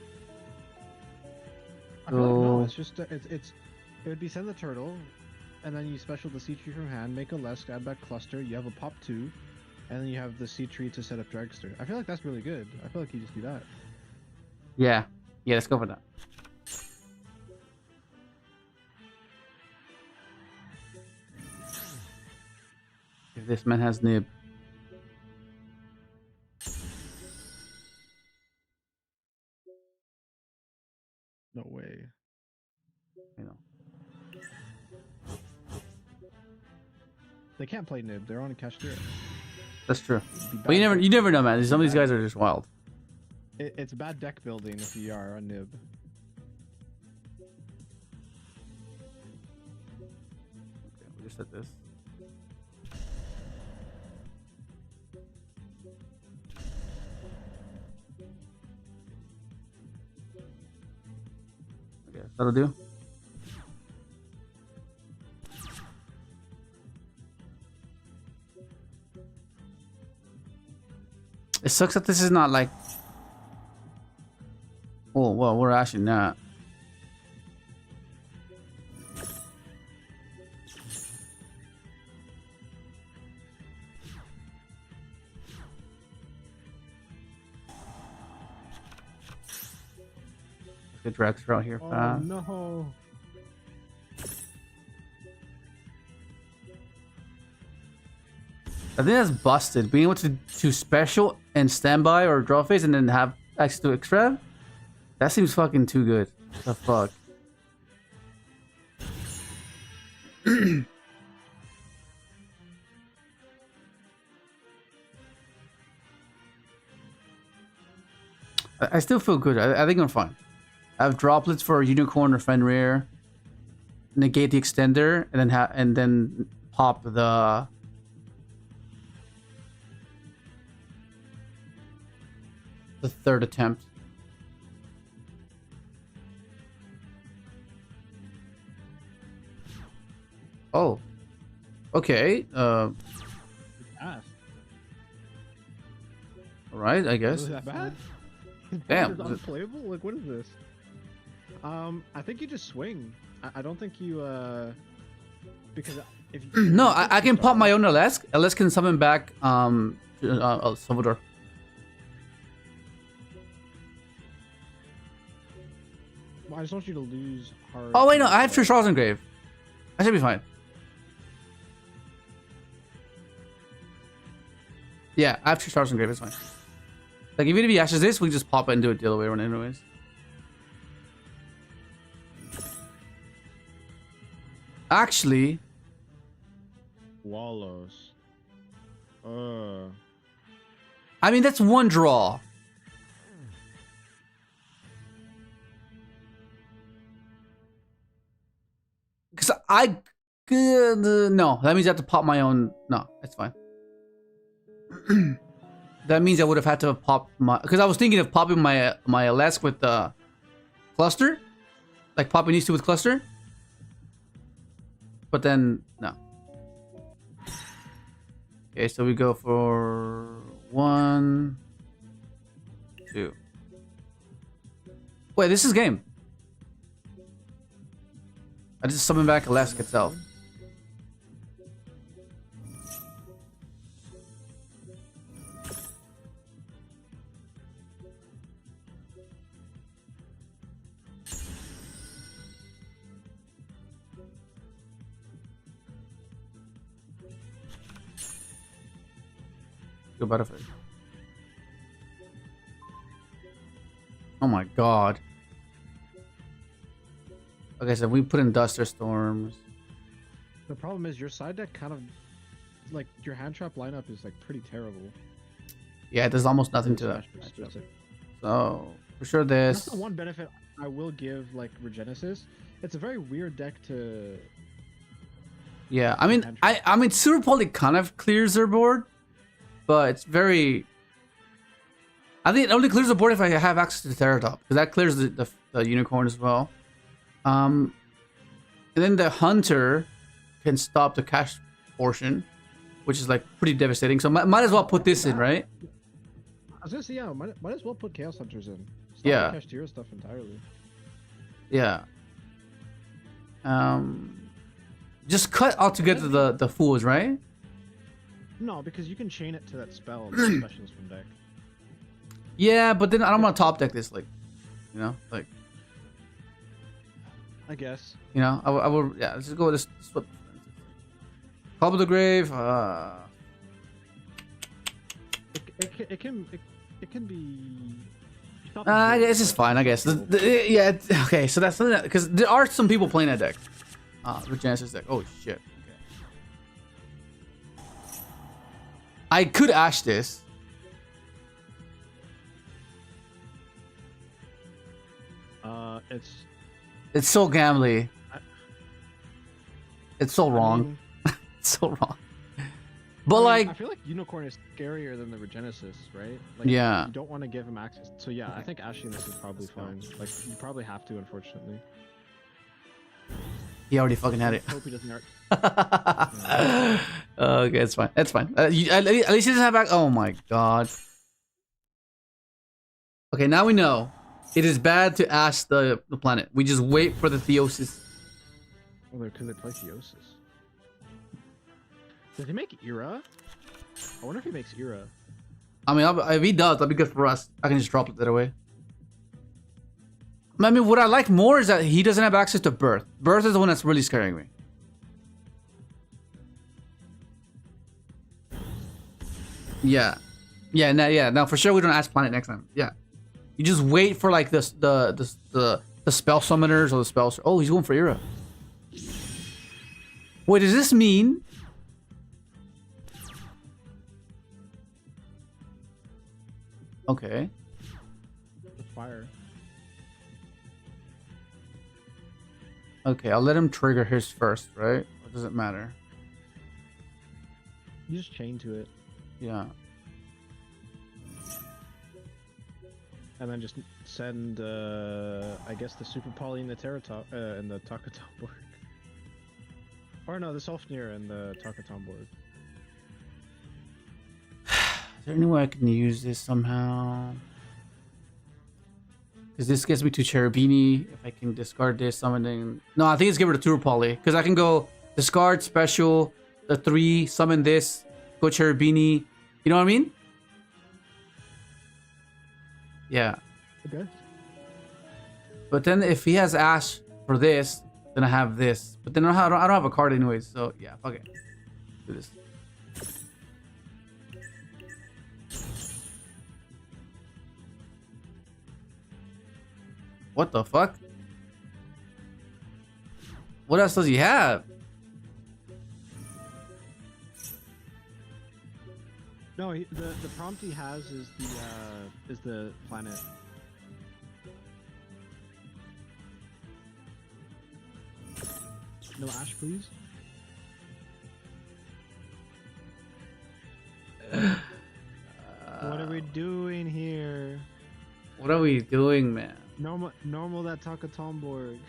I feel like no, it's just it would be send the turtle, and then you special the sea tree from hand, make a lesk, add back cluster. You have a pop 2, and then you have the sea tree to set up dragster. I feel like that's really good. I feel like you just do that. Yeah, let's go for that. If this man has nib. No way. You know. They can't play nib. They're on a catch through. That's true. But you never know, man. Some of these guys are just wild. It's bad deck building if you are on nib. Okay, we just set this. Okay, that'll do. It sucks that this is not like. Oh well, we're actually not. Let's get dragster out here. Oh no! I think that's busted. Being able to special and standby or draw phase and then have access to extra. That seems fucking too good. The fuck. I still feel good. I think I'm fine. I have droplets for unicorn or Fenrir. Negate the extender and then pop the third attempt. Oh. Okay. Alright, I guess. Was that bad? Damn. Is unplayable? Like, what is this? I think you just swing. I don't think you, because if you... No, I can pop my own Alesk. Alesk can summon back, Salvador. Well, I just want you to lose hard... Oh, wait, no, I have True Charles Engrave. I should be fine. Yeah, I have True Charles Engrave, it's fine. Like, even if he ashes this, we just pop it and do it the other way around anyways. Actually... Wallows. I mean, that's one draw. Because I could... no, that means I have to pop my own... No, it's fine. That means I would have had to pop my... Because I was thinking of popping my Alesk with the cluster. Like popping these two with cluster. But then, no. Okay, so we go for 1, 2. Wait, this is game. I just summon back Alesk itself. Go Battlefield. Oh my god. Okay, so we put in Duster Storms. The problem is your side deck kind of like your hand trap lineup is like pretty terrible. Yeah, there's almost nothing to that. So for sure That's this. the one benefit I will give like Regenesis. It's a very weird deck to. Yeah, I mean Super Poly kind of clears their board, but it's very. I think it only clears the board if I have access to the Theratop, because that clears the Unicorn as well. And then the Hunter can stop the cash portion, which is like pretty devastating. So might as well put this in, right? I was gonna say, yeah, might as well put Chaos Hunters in. Stop Yeah. the Cashtira stuff entirely. Yeah. Just cut altogether the fools, right? No, because you can chain it to that spell, the specials from deck. Yeah, but then I don't want to top deck this, like, you know, like, I guess. you know, I will, yeah, let's just go with this. Top of the Grave. It can be. I guess it's fine. I guess. Yeah. Okay. So that's because there are some people playing that deck. Regenesis deck. Oh shit. Okay. I could Ash this. It's so gambly. It's so wrong. It's so wrong. But like, I feel like Unicorn is scarier than the Regenesis, right? Like, yeah. You don't want to give him access. So yeah, I think ashing this is probably fine. Like you probably have to, unfortunately. He already fucking had it. Hope he doesn't. Okay, it's fine. It's fine. At least he doesn't have back. Oh my god. Okay, now we know. It is bad to ash the planet. We just wait for the Theosis. Oh, because they play Theosis. Did he make Era? I wonder if he makes Era. I mean, if he does, that'd be good for us. I can just drop it that away. I mean, what I like more is that he doesn't have access to Birth. Birth is the one that's really scaring me. Yeah. Yeah, now for sure we don't ask planet next time. Yeah. You just wait for like the spell summoners or the spells. Oh, he's going for Era. Wait, does this mean? Okay. Fire. Okay, I'll let him trigger his first, right? Or does it matter? You just chain to it. Yeah. And then just send, I guess, the Super Poly and the Teratop, and the Takaton board. Or no, the Solfnir and the Takaton board. Is there any way I can use this somehow? Because this gets me to Cherubini. If I can discard this, summoning... No, I think it's give rid of Super Poly. Because I can go discard special, the 3, summon this, go Cherubini. You know what I mean? Yeah. Okay. But then if he has Ash for this, then I have this. But then I don't have a card anyways, so yeah, fuck it. Do this. What the fuck? What else does he have? No, the prompt he has is the planet. No Ash, please. What are we doing here? What are we doing, man? Normal that Takaton board.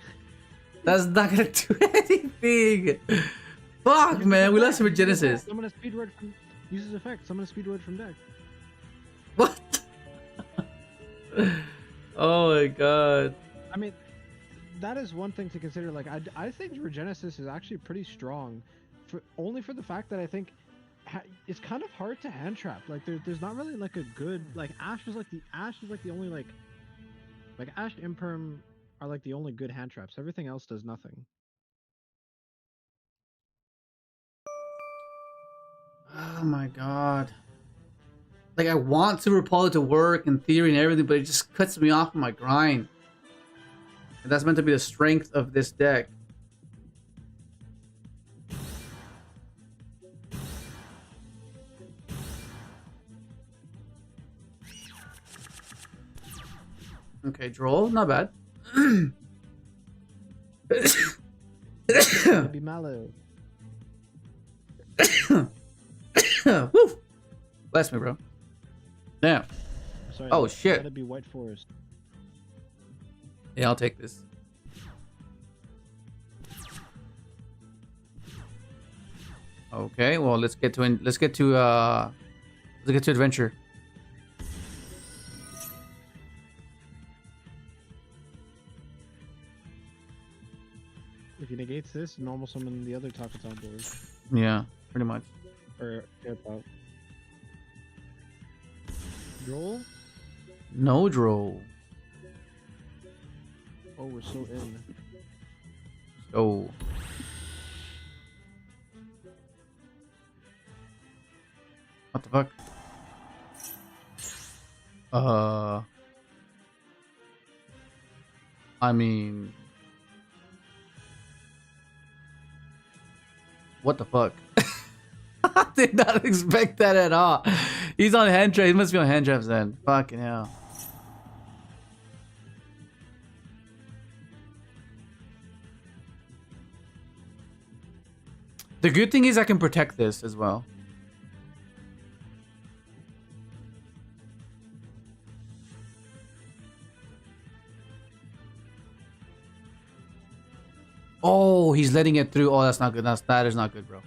That's not gonna do anything. Fuck, man. We lost Regenesis. Summon a speed word from uses effect. Summon a speed word from deck. What? Oh my god. I mean, that is one thing to consider. Like, I think Regenesis is actually pretty strong, only for the fact that I think it's kind of hard to hand trap. Like, there's not really like a good like Ash is like the only like Ash Imperm are like the only good hand traps. Everything else does nothing. Oh my god. Like, I want Super Poly to work in theory and everything, but it just cuts me off on my grind. And that's meant to be the strength of this deck. Okay, droll, not bad. Be mallow. Woo! Bless me, bro. Damn. Sorry, Oh, shit. Gotta be white forest. Yeah, I'll take this. Okay, well, let's get to adventure. If he negates this, normal summon the other targets on board. Yeah, pretty much. Or airport. Roll? No droll. Oh, we're so in. Oh. What the fuck? I mean, what the fuck? I did not expect that at all. He's on hand trap. He must be on hand traps then. Fucking hell. The good thing is I can protect this as well. Oh, he's letting it through. Oh, that's not good. That is not good, bro.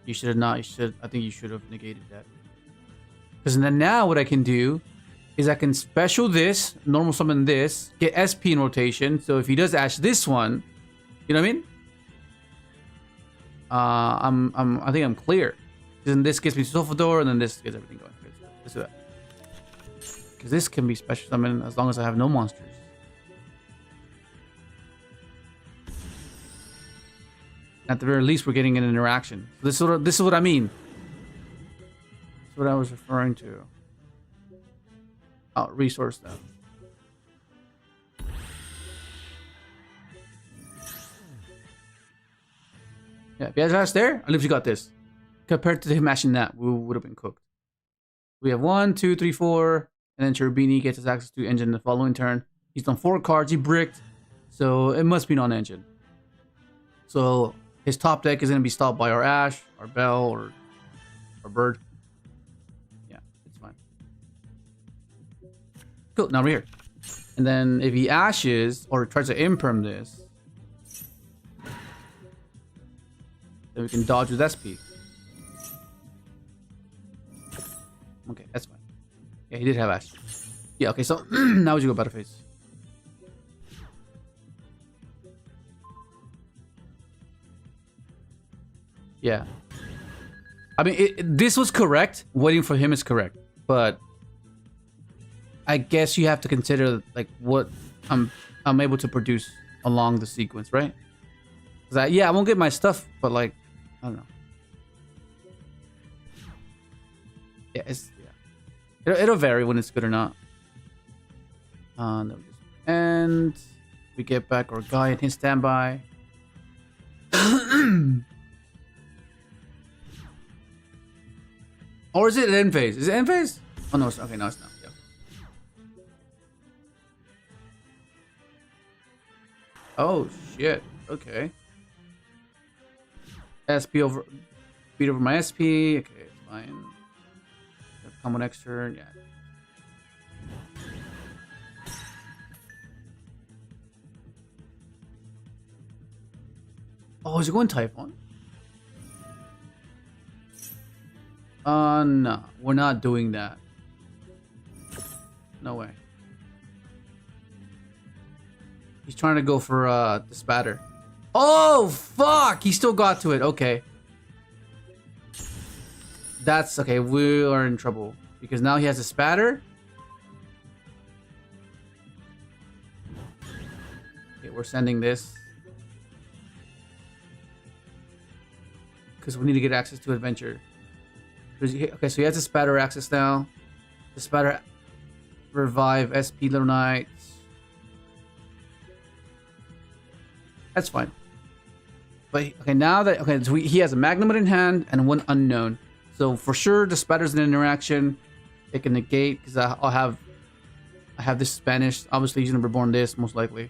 You should have not. I think you should have negated that. Because then now what I can do is I can special this, normal summon this, get SP in rotation. So if he does ash this one, you know what I mean? I think I'm clear. Then this gets me to Sulfador, and then this gets everything going. Let's do that. Because this can be special summon as long as I have no monsters. At the very least, we're getting an interaction. This is what I mean. That's what I was referring to. Oh, resource though. Yeah, if he has ash there, at least we got this. Compared to him mashing that, we would have been cooked. We have 1, 2, 3, 4, and then Cherubini gets his access to engine the following turn. He's done 4 cards. He bricked, so it must be non-engine. So his top deck is going to be stopped by our Ash, our Bell, or our Bird. Yeah, it's fine. Cool, now we're here. And then if he ashes, or tries to imperm this, then we can dodge with SP. Okay, that's fine. Yeah, he did have Ash. Yeah, okay, so now would you go Battle Phase? Yeah. I mean, this was correct. Waiting for him is correct. But I guess you have to consider like what I'm able to produce along the sequence, right? Because I won't get my stuff, but like, I don't know. Yeah, it'll vary when it's good or not. And we get back our guy in his standby. Or is it an end phase? Is it end phase? Oh no, it's okay. No, it's not. Yeah. Oh shit. Okay. SP over, beat over my SP. Okay, it's fine. Come on next turn. Yeah. Oh, is it going Typhon? No, we're not doing that. No way. He's trying to go for the spatter. Oh fuck! He still got to it. Okay. That's okay. We are in trouble because now he has a spatter. Okay, we're sending this because we need to get access to adventure. Okay, so he has a spatter access now. The spatter revive SP Little Knights. That's fine. But okay, now that so he has a Magnum in hand and one unknown. So for sure, the spatter's an interaction. It can negate because I have this Spanish. Obviously, he's gonna reborn this most likely.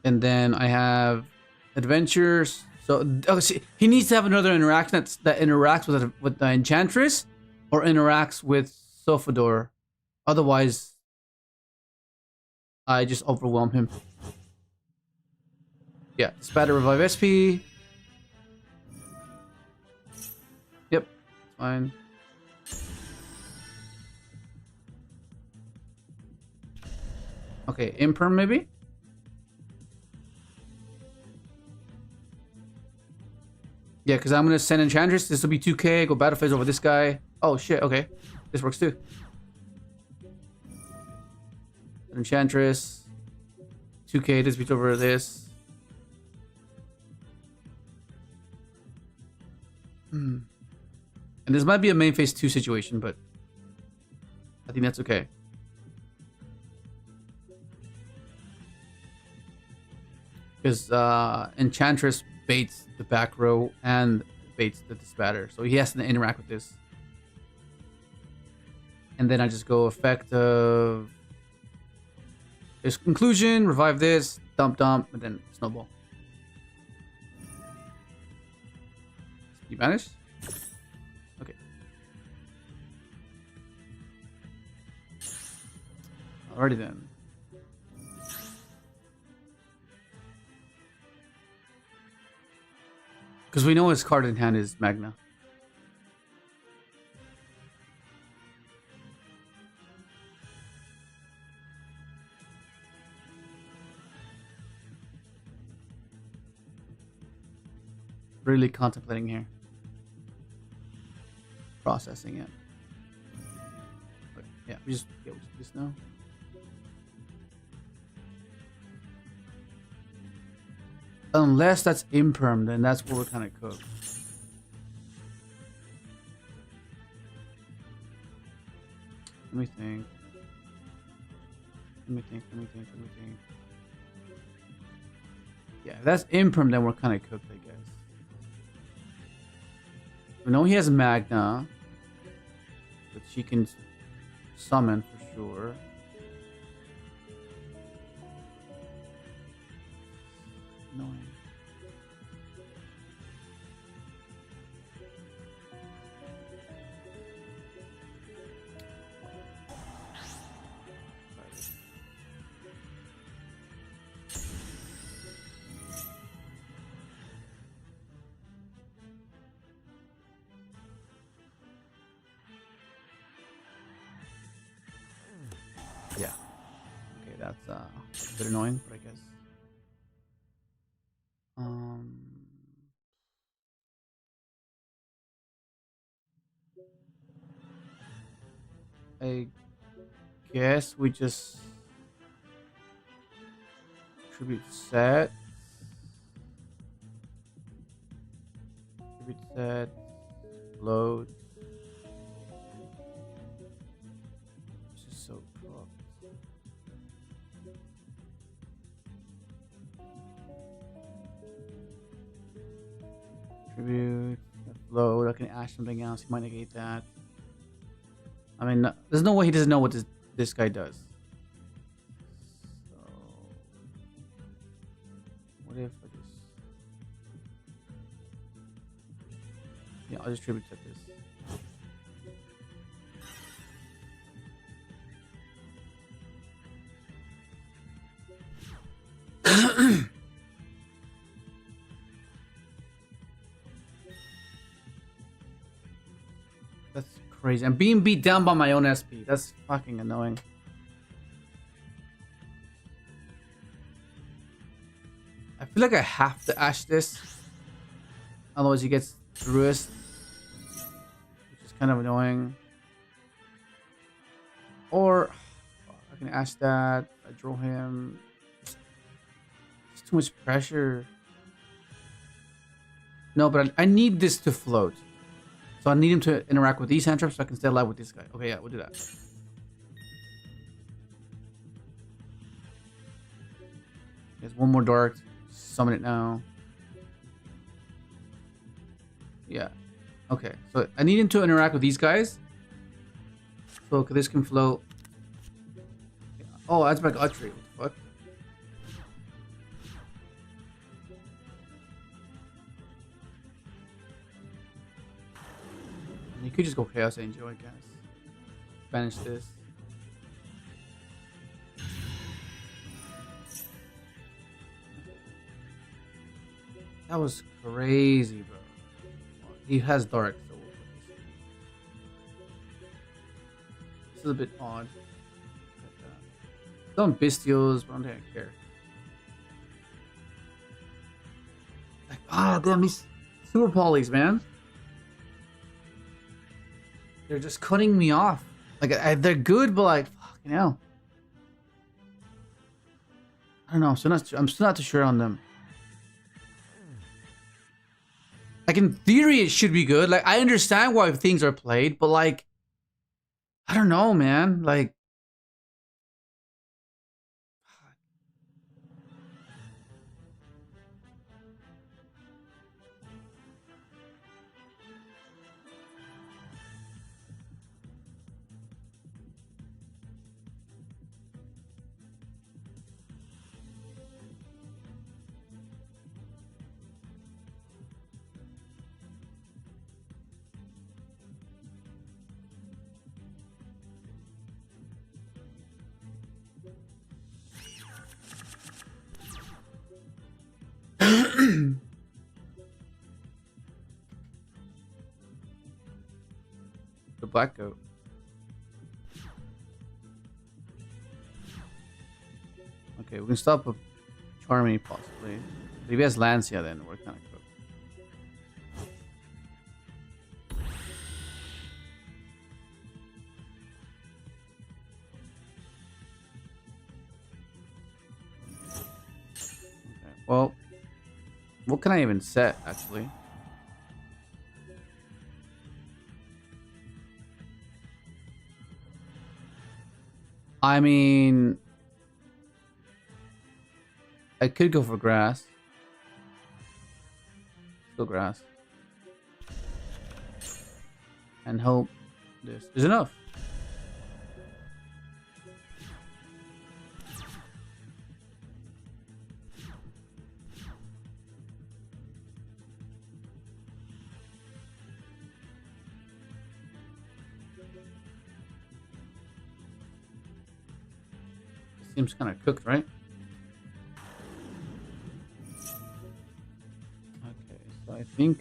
And then I have adventures. So see, he needs to have another interaction that interacts with the Enchantress or interacts with Sofador. Otherwise, I just overwhelm him. Yeah, spatter revive SP. Yep, fine. Okay, imperm maybe. Yeah, because I'm gonna send Enchantress. This will be 2k. Go battle phase over this guy. Oh shit. Okay, this works too. Enchantress. 2k. This beats over this. And this might be a main phase 2 situation, but I think that's okay. Because Enchantress baits the back row and baits the spatter, so he has to interact with this. And then I just go effect of his conclusion, revive this, dump, and then snowball. You vanish? Okay. Alrighty then. Because we know his card in hand is Magna. Really contemplating here. Processing it. But yeah, we just do this now. Unless that's imperm, then that's where we're kind of cooked. Let me think. Yeah, if that's imperm, then we're kind of cooked, I guess. We know he has Magna, but she can summon for sure. Annoying. Yeah. Okay, that's a bit annoying, but I guess. I guess we just tribute set. Tribute set. Load. This is so cool. Tribute. Load. I can add something else. He might negate that. I mean, there's no way he doesn't know what this guy does. So, what if I just... Yeah, I'll just tribute set this. That's crazy. I'm being beat down by my own SP. That's fucking annoying. I feel like I have to ash this. Otherwise he gets through us. Which is kind of annoying. Or I can ash that. I draw him. It's too much pressure. No, but I need this to float. So I need him to interact with these hand traps so I can stay alive with this guy. Okay, yeah, we'll do that. There's one more dark. Summon it now. Yeah. Okay, so I need him to interact with these guys. So this can float. Oh, that's back archery. What the fuck? You could just go Chaos Angel, I guess. Banish this. That was crazy, bro. He has dark, so this is a bit odd. Some bestials, but I don't think I care. Like, damn, these super polys, man. They're just cutting me off. Like, they're good, but like, fucking hell. I don't know. I'm still not too sure on them. Like, in theory, it should be good. Like, I understand why things are played, but like, I don't know, man. Like, the black goat. Okay, we can stop a Charmy possibly. If he has Lancia, then we're kind of cooked. Okay, well, what can I even set actually? I mean, I could go for grass. Go grass. And hope this is enough. Seems kind of cooked, right? Okay, so I think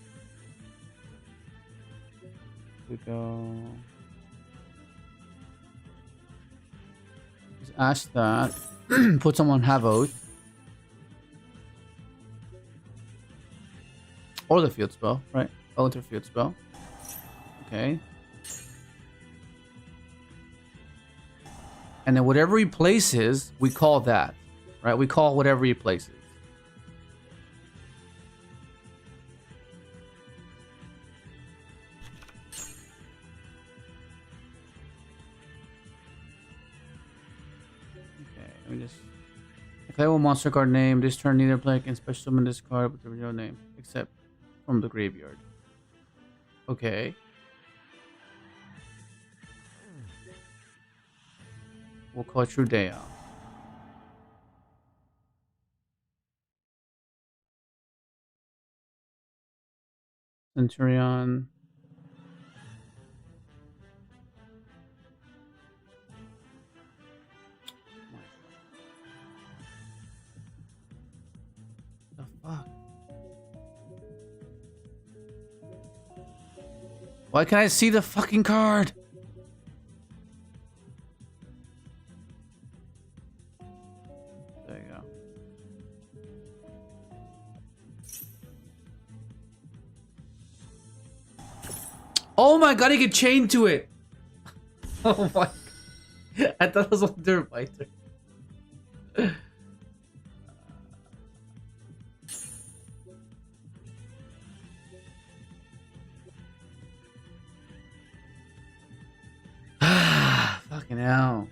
we go. Just ask that. Put someone have oath. Or the field spell, right? Oath or field spell. Okay. And then whatever he places, we call that, right? We call whatever he places. Okay, let me just declare one monster card name. This turn, neither player can special summon this card with the original name, except from the graveyard. Okay. We'll call it Yugioh. Centur-ion. The fuck? Why can't I see the fucking card? There you go. Oh my god, he could chain to it! Oh my god. I thought it was a dirt fighter. Fucking hell.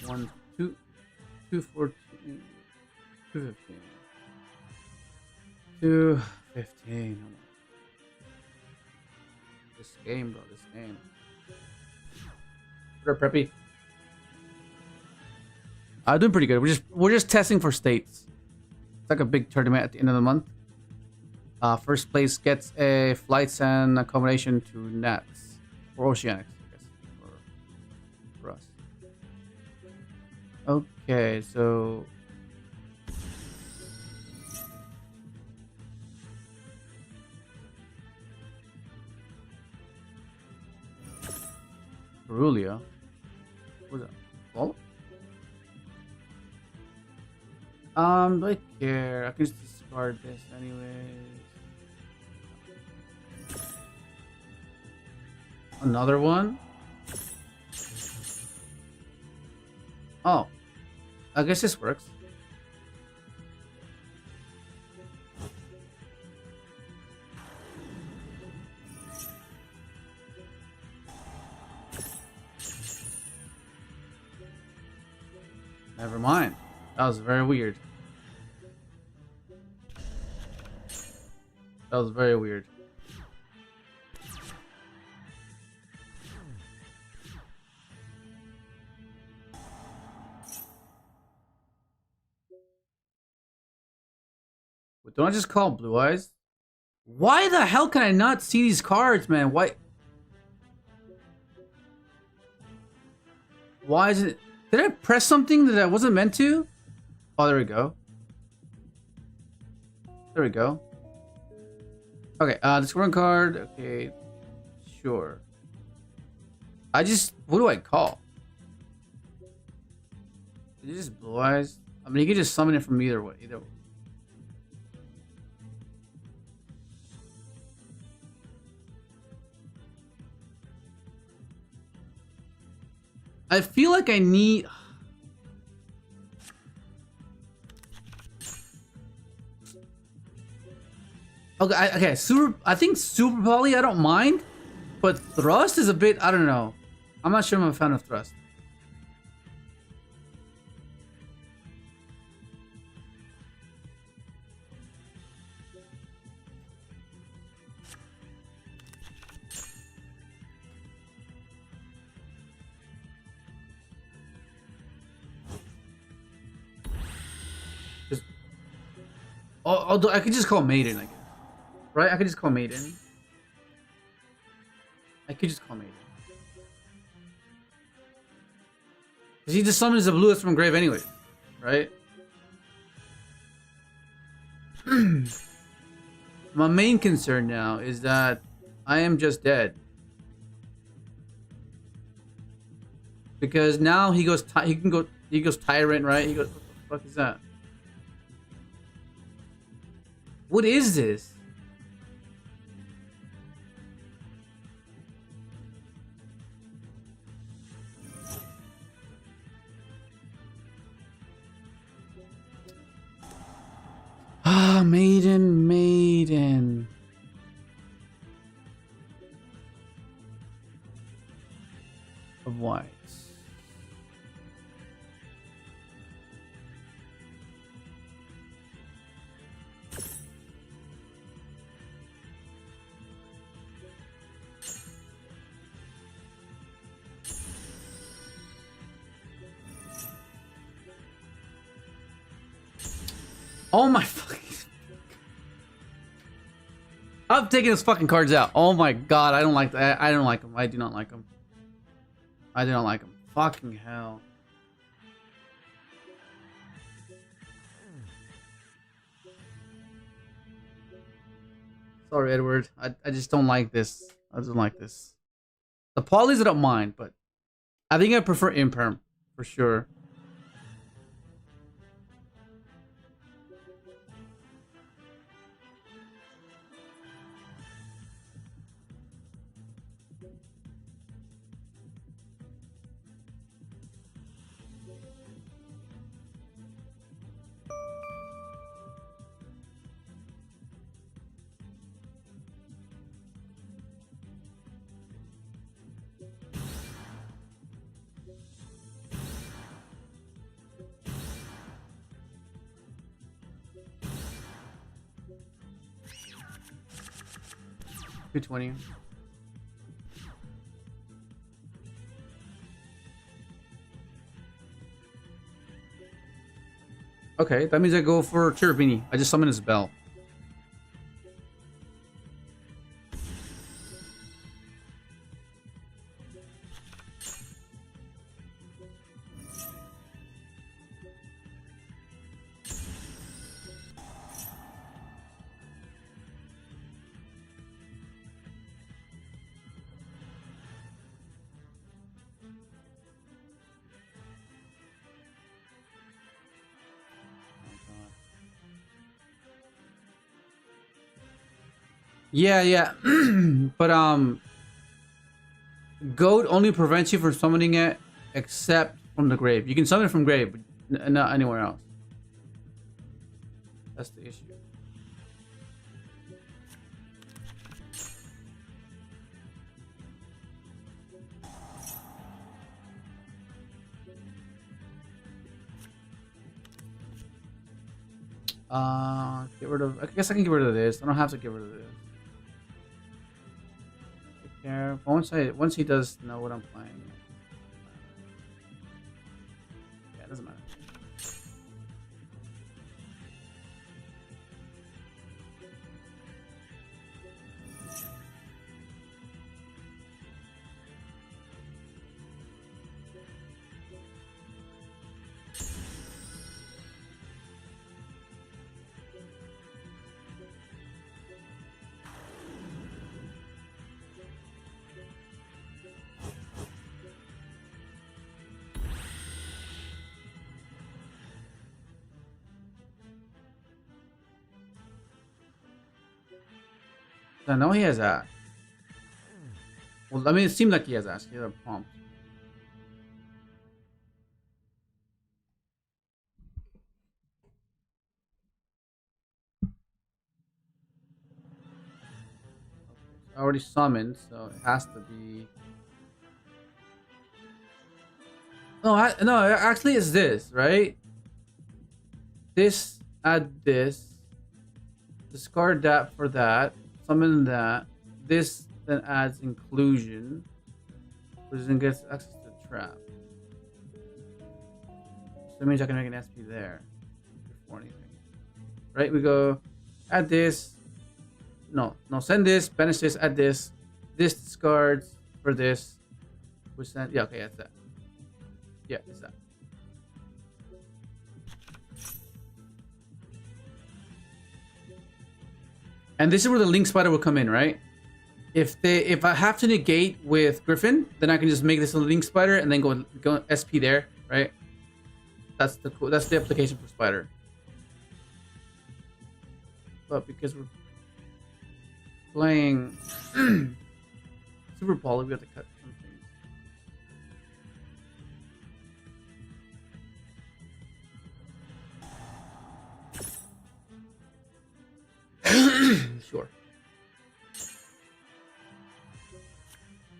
One, two, 214, 215, 215. This game, bro. This game. What up, Preppy? Doing pretty good. We're just testing for states. It's like a big tournament at the end of the month. First place gets a flights and accommodation to Nats or Oceanics, I guess, for us. Okay, so Cerulia. What's that? Oh? Do I care? I can just discard this anyways. Another one? Oh. I guess this works. Never mind. That was very weird. That was very weird. But don't I just call Blue Eyes? Why the hell can I not see these cards, man? Why is it... Did I press something that I wasn't meant to? Oh, there we go. There we go. Okay, this one card. Okay, sure. What do I call? Is it just Blue Eyes? I mean, you could just summon it from either way. Either way. I feel like I need... Okay, I think Super Poly, I don't mind. But Thrust is a bit... I don't know. I'm not sure I'm a fan of Thrust. Although I could just call Maiden, I guess. Right? I could just call Maiden. Because he just summons the bluest from grave anyway. Right? My main concern now is that I am just dead. Because now he goes Tyrant, right? He goes, what the fuck is that? What is this? Ah, Maiden. Of whites. Oh my fucking... I'm taking his fucking cards out. Oh my god, I don't like that. I don't like him. I do not like him. I do not like him. Fucking hell. Sorry, Edward. I just don't like this. I just don't like this. The polys I don't mind, but I think I prefer Imperm for sure. 220. Okay, that means I go for Cherubini. I just summon his bell. Yeah, yeah. But goat only prevents you from summoning it except from the grave. You can summon it from grave, but not anywhere else. That's the issue. Get rid of. I guess I can get rid of this. I don't have to get rid of this. Take care. Once he does know what I'm playing. Yeah, it doesn't matter. I know he has that. Well, I mean, it seemed like he has that. He has a prompt. I already summoned, so it has to be. No, no. Actually, it's this, right? This, add this. Discard that for that. Summon that. This then adds inclusion, which then gets access to the trap. So that means I can make an SP there before anything. Right? We go add this. No, send this, banish this, add this. This discards for this. Which then, yeah, okay, that's that. Yeah, it's that. And this is where the Link Spider will come in, right? If I have to negate with Griffin, then I can just make this a Link Spider and then go SP there, right? That's the application for Spider. But because we're playing Super Poly, we have to cut some things. Sure.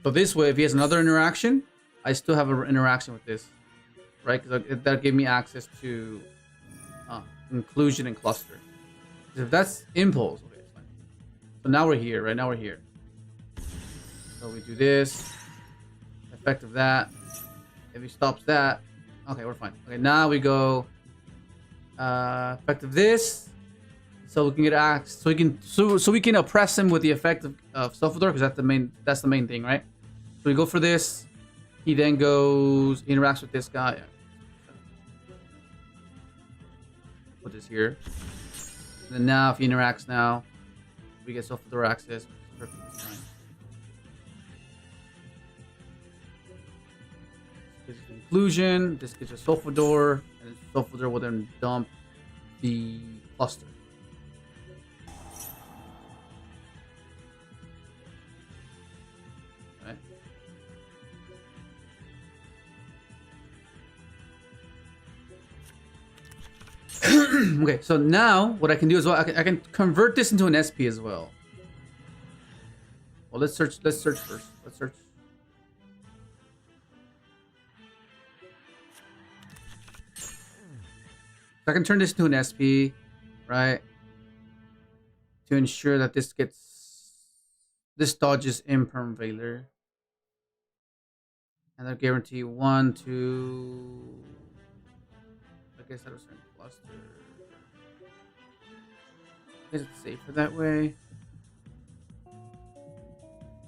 So this way, if he has another interaction, I still have an interaction with this, right? Because that gave me access to inclusion and cluster. If that's impulse, okay, it's fine. So now we're here, right? Now we're here. So we do this, effect of that. If he stops that, okay, we're fine. Okay, now we go effect of this. So we can get access. So we can oppress him with the effect of Self-Adore, because that's the main thing, right? So we go for this. He then goes, interacts with this guy. Put this here. And then now if he interacts now, we get Self-Adore access. Perfectly fine. This is inclusion. This gets a Self-Adore, and Self-Adore will then dump the cluster. Okay, so now what I can do as well, I can convert this into an SP as well. Well, let's search first. Let's search. So I can turn this into an SP, right? To ensure that this this dodges Imperm Veiler. And they'll guarantee 1, 2. I guess that was certain cluster. I guess it's safer that way.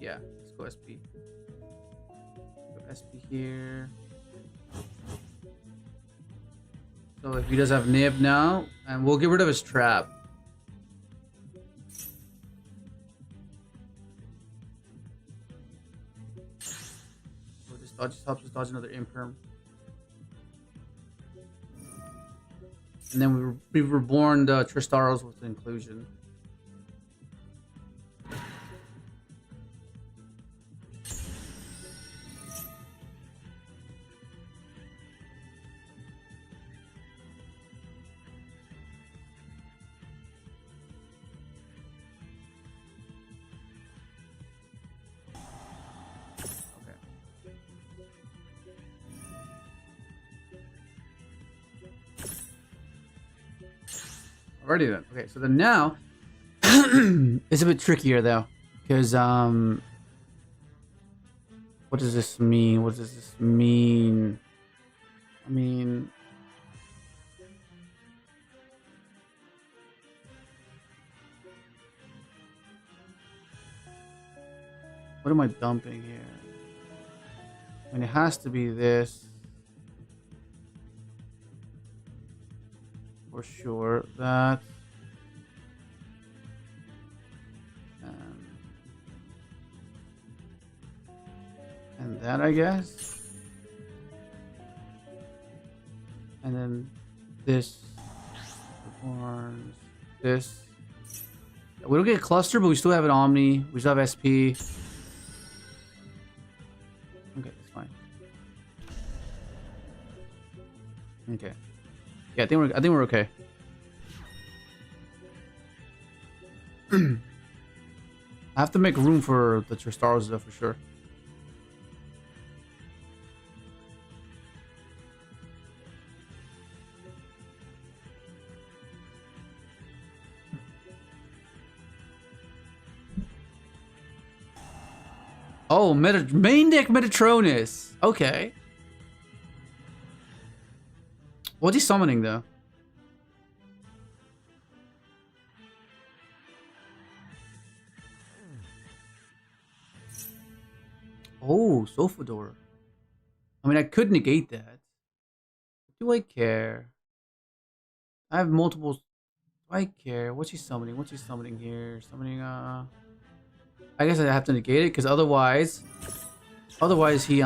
Yeah, let's go SP. Go SP here. So if he does have Nib now, and we'll get rid of his trap. So this dodge helps us dodge another Imperm. And then we reborn the Tristaros with the inclusion. Already then. Okay, so then now it's a bit trickier though, because what does this mean? What does this mean? I mean, what am I dumping here? I mean, it has to be this. For sure, that and that, I guess, and then this, this. We don't get a cluster, but we still have an Omni. We still have SP. Okay, that's fine. Okay. Yeah, I think we're okay. I have to make room for the Tristaros though, for sure. Oh, main deck Metatronus. Okay. What's he summoning though? Oh, Sofador. I mean, I could negate that. Do I care? I have multiple. Do I care? What's he summoning? What's he summoning here? Summoning, I guess I have to negate it, because otherwise he,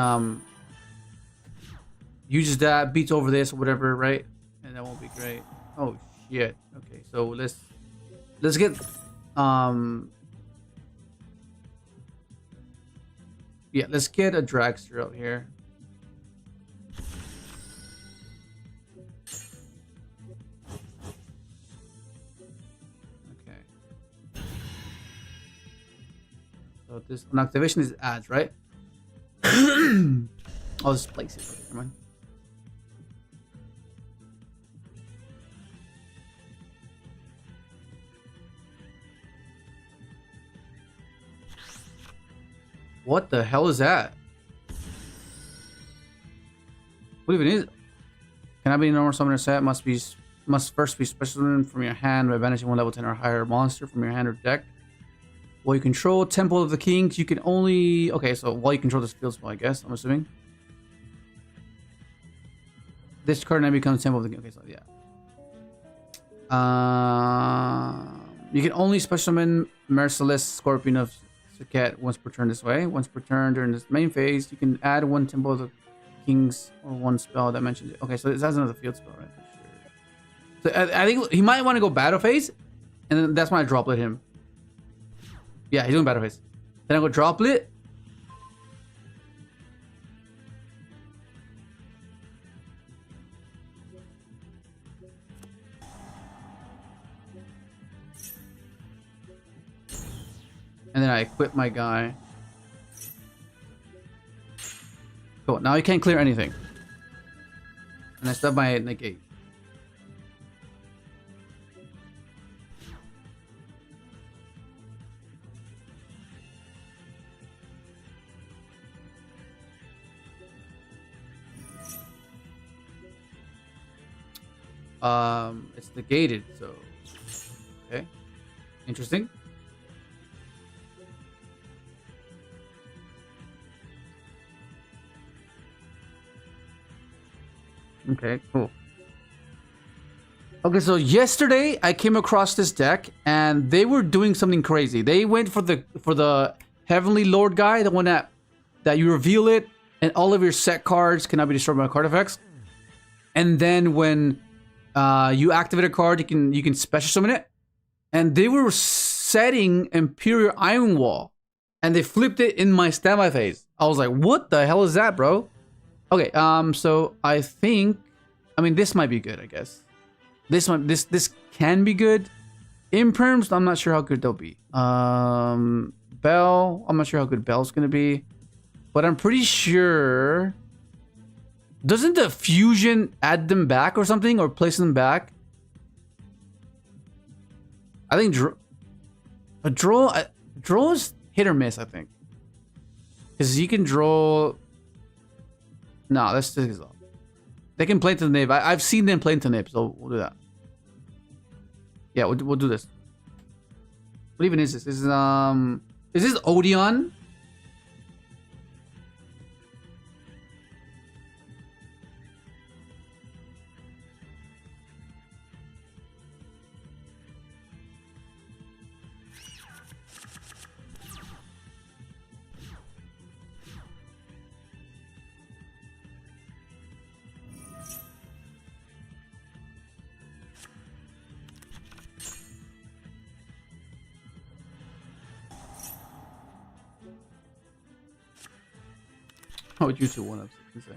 uses that, beats over this or whatever, right? And that won't be great. Oh shit. Okay, so let's get yeah, let's get a dragster out here. Okay. So this an activation is ads, right? I'll just place it. Never mind. What the hell is that? What even is it? Cannot be a normal summoner set. Must first be special summoned from your hand by banishing one level 10 or higher monster from your hand or deck. While you control Temple of the Kings, you can only... Okay, so while you control this field spell, I guess, I'm assuming. This card now becomes Temple of the Kings. Okay, so yeah. You can only special summon Merciless Scorpion of Suket once per turn this way. Once per turn during this main phase, you can add one Temple of the Kings or one spell that mentions it. Okay, so this has another field spell, right? For sure. So I think he might want to go battle phase, and then that's when I droplet him. Yeah, he's doing battle phase. Then I go droplet. And then I equip my guy. Cool. Now he can't clear anything. And I stub my negate. It's negated, so okay. Interesting. Okay, cool. Okay, so yesterday I came across this deck and they were doing something crazy. They went for the Heavenly Lord guy, the one that you reveal it and all of your set cards cannot be destroyed by card effects. And then when you activate a card, you can special summon it. And they were setting Imperial Iron Wall and they flipped it in my standby phase. I was like, what the hell is that, bro? Okay, so I think, I mean, this might be good, I guess. This can be good. Imperms, I'm not sure how good they'll be. Bell, I'm not sure how good Bell's gonna be, but I'm pretty sure. Doesn't the fusion add them back or something, or place them back? I think draw is hit or miss. I think because you can draw. No, that's just off. They can play to the nib. I've seen them play to nib, so we'll do that. Yeah, we'll do this. What even is this? Is this Odion? How would you two one up? Insane.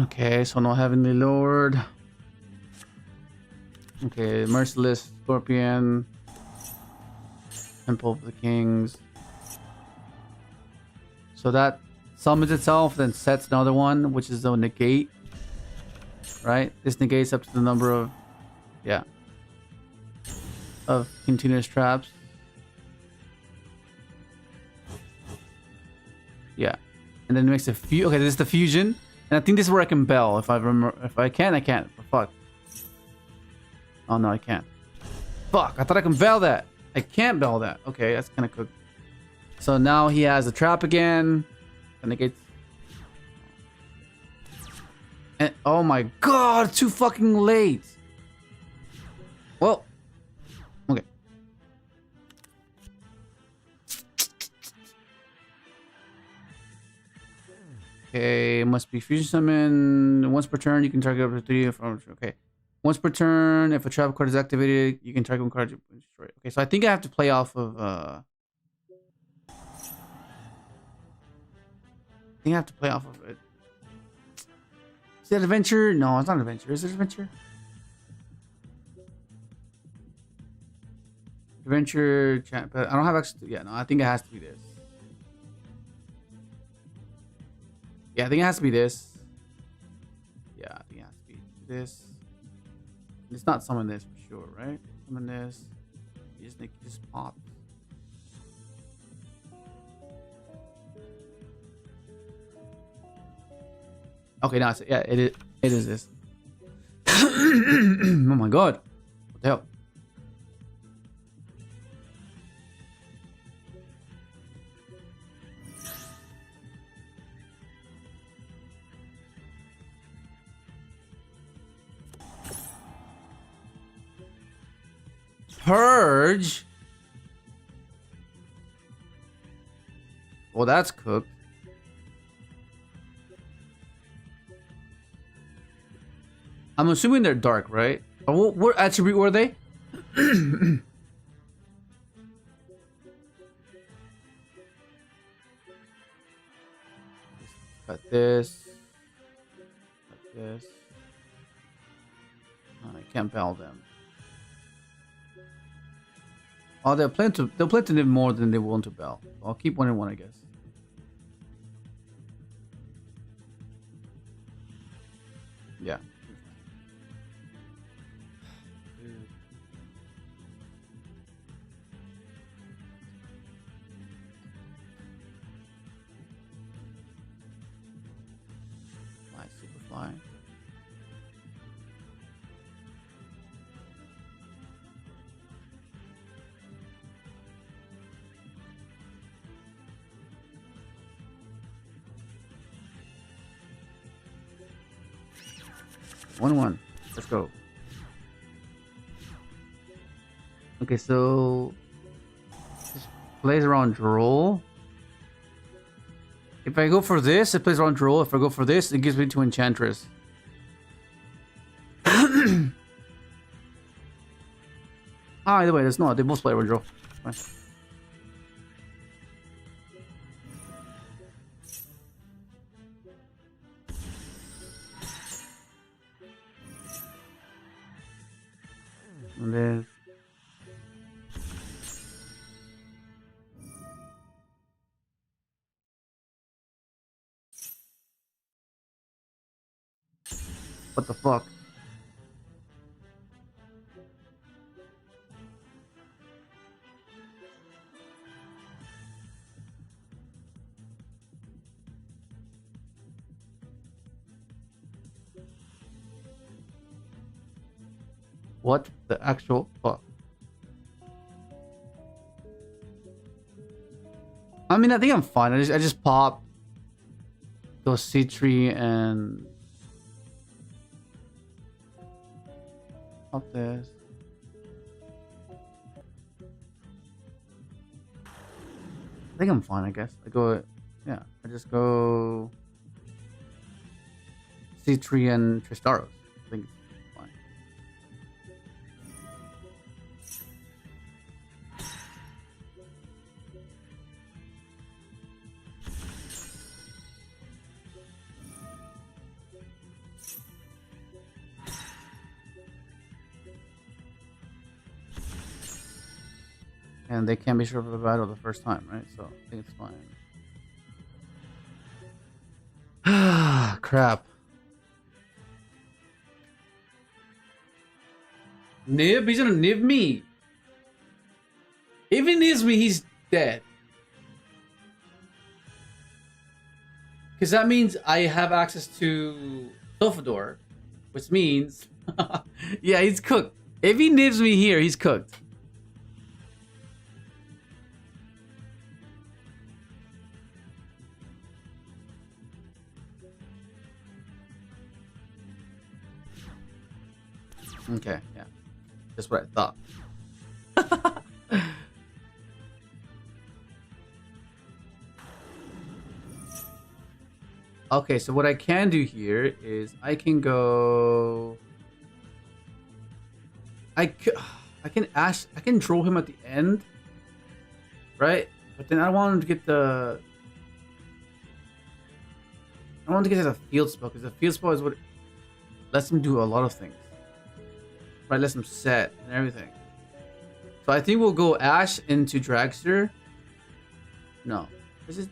Okay, so no Heavenly Lord. Okay, Merciless, Scorpion, Temple of the Kings. So that summons itself, then sets another one, which is the negate. Right? This negates up to the number of, yeah, of continuous traps. Yeah. And then it makes a few. Okay, this is the fusion. And I think this is where I can bell. If I remember, if I can, I can't. Fuck. Oh no, I can't. Fuck, I thought I can bell that. I can't bell that. Okay, that's kind of cooked. So now he has a trap again. And it gets... And oh my god, too fucking late. Well, okay. Okay, must be fusion summon. Once per turn, you can target up to 3 from. Okay. Once per turn, if a trap card is activated, you can target one card to destroy it. Okay, so I think I have to play off of I think I have to play off of it. Is that adventure? No, it's not adventure. Is it adventure? Adventure, but I don't have access to. Yeah, no, I think it has to be this. Yeah, I think it has to be this. Yeah, I think it has to be this. It's not summon this for sure, right? Summon this. You just make this pop. Okay, now yeah, it is this. Oh my god. What the hell? Purge. Well, that's cooked. I'm assuming they're dark, right? What attribute were they? Got this. Got this. Oh, I can't bell them. Oh, they'll plan to live more than they want to bell. I'll keep 1 and 1, I guess. Yeah. Fly, super fly. One. Let's go. Okay, so this plays around roll. If I go for this, it plays around roll. If I go for this, it gives me to Enchantress. Either way, there's not. They both play around roll. Fine. And then what the fuck? What the actual fuck? I mean, I think I'm fine. I just pop those C3 and pop this. I think I'm fine. I guess I go. Yeah, I just go C3 and Tristaros. I think it's fine. And they can't be sure of the battle the first time, right? So I think it's fine. Ah, crap. Nib? He's gonna nib me. If he nibs me, he's dead. Because that means I have access to Sofador, which means, yeah, he's cooked. If he nibs me here, he's cooked. Okay, yeah. That's what I thought. Okay, so what I can do here is I can go... I can draw him at the end, right? But then I want him to get the... I want to get the field spell, because the field spell is what lets him do a lot of things. Right, lets him set and everything. So I think we'll go Ash into Dragster. No. This is...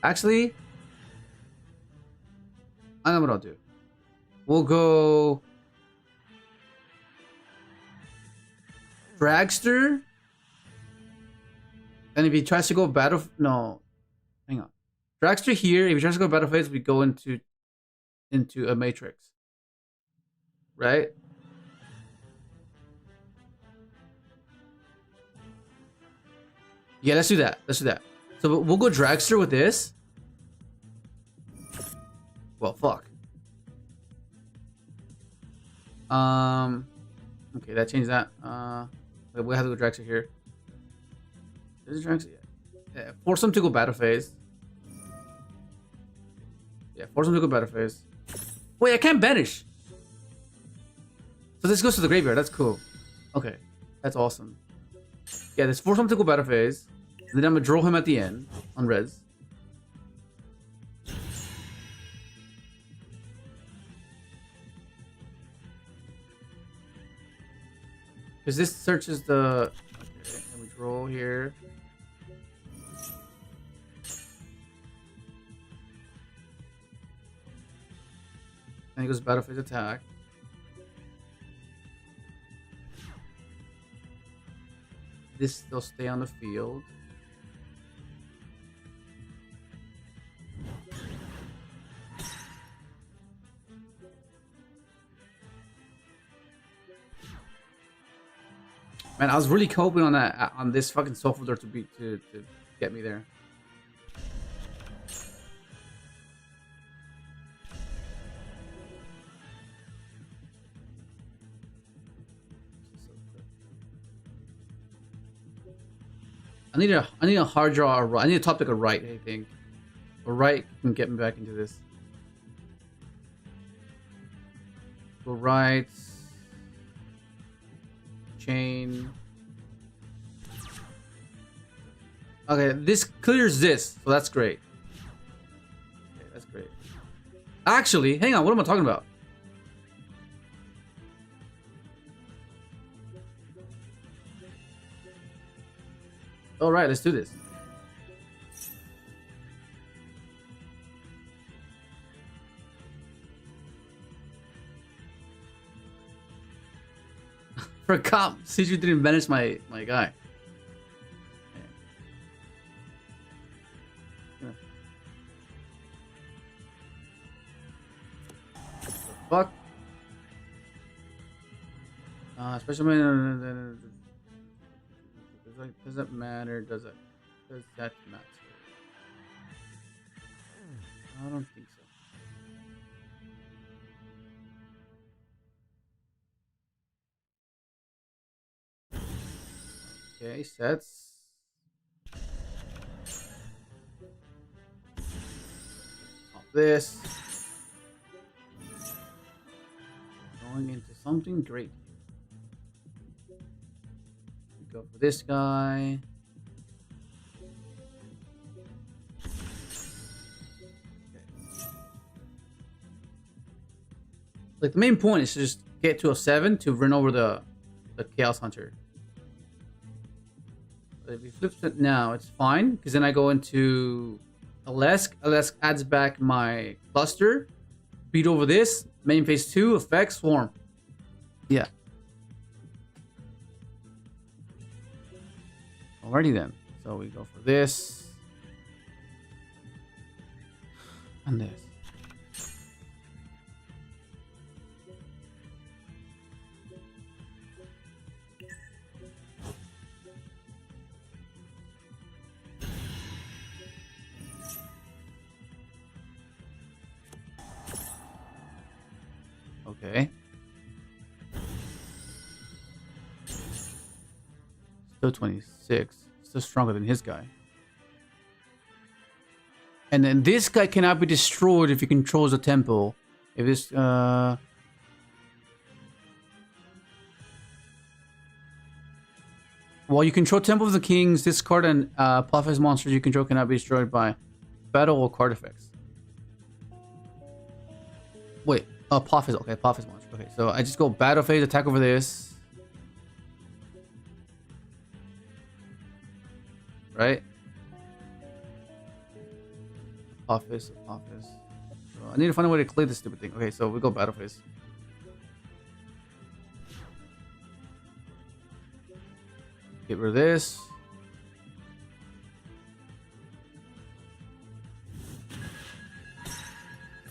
Actually, I know what I'll do. We'll go Dragster. And if he tries to go battle... No. Hang on. Dragster here. If he tries to go battle phase, we go into a matrix. Right? Yeah, let's do that. Let's do that. So we'll go Dragster with this. Well, fuck. Okay, that changed that. We have to go Dragster here. Is it Dragster? Yeah. Force him to go battle phase. Yeah, force him to go battle phase. Wait, I can't banish. So this goes to the graveyard. That's cool. Okay, that's awesome. Yeah, this force him to go battle phase. And then I'm gonna draw him at the end on res. Because this searches the... Okay, let me roll here. And it goes battlefield attack. This still stay on the field. Man, I was really hoping on that on this fucking sofa door to get me there. I need a hard draw or right. I need a top deck a right, I think. A right can get me back into this. Go right. Chain. Okay, this clears this, so that's great. Okay, that's great. Actually, hang on, what am I talking about? All right, let's do this. For a cop, since you didn't banish my guy. Okay. Fuck. Especially when does that matter? Does that matter? I don't think so. Okay, sets. Pop this. Going into something great. Go for this guy. Okay. Like the main point is to just get to a 7 to run over the Chaos Hunter. But if he flips it now, it's fine because then I go into Alesk. Alesk adds back my cluster. Beat over this. Main phase 2 effect swarm. Yeah. Alrighty then. So we go for this. And this. Okay. Still 26. Still stronger than his guy. And then this guy cannot be destroyed if he controls the temple. If this well, you control Temple of the Kings, this card and Apophis monsters you control cannot be destroyed by battle or card effects. Wait, Apophis, okay, Apophis monster. Okay, so I just go battle phase, attack over this. Right? Apophis. So I need to find a way to clear this stupid thing. Okay, so we go battle phase. Get rid of this.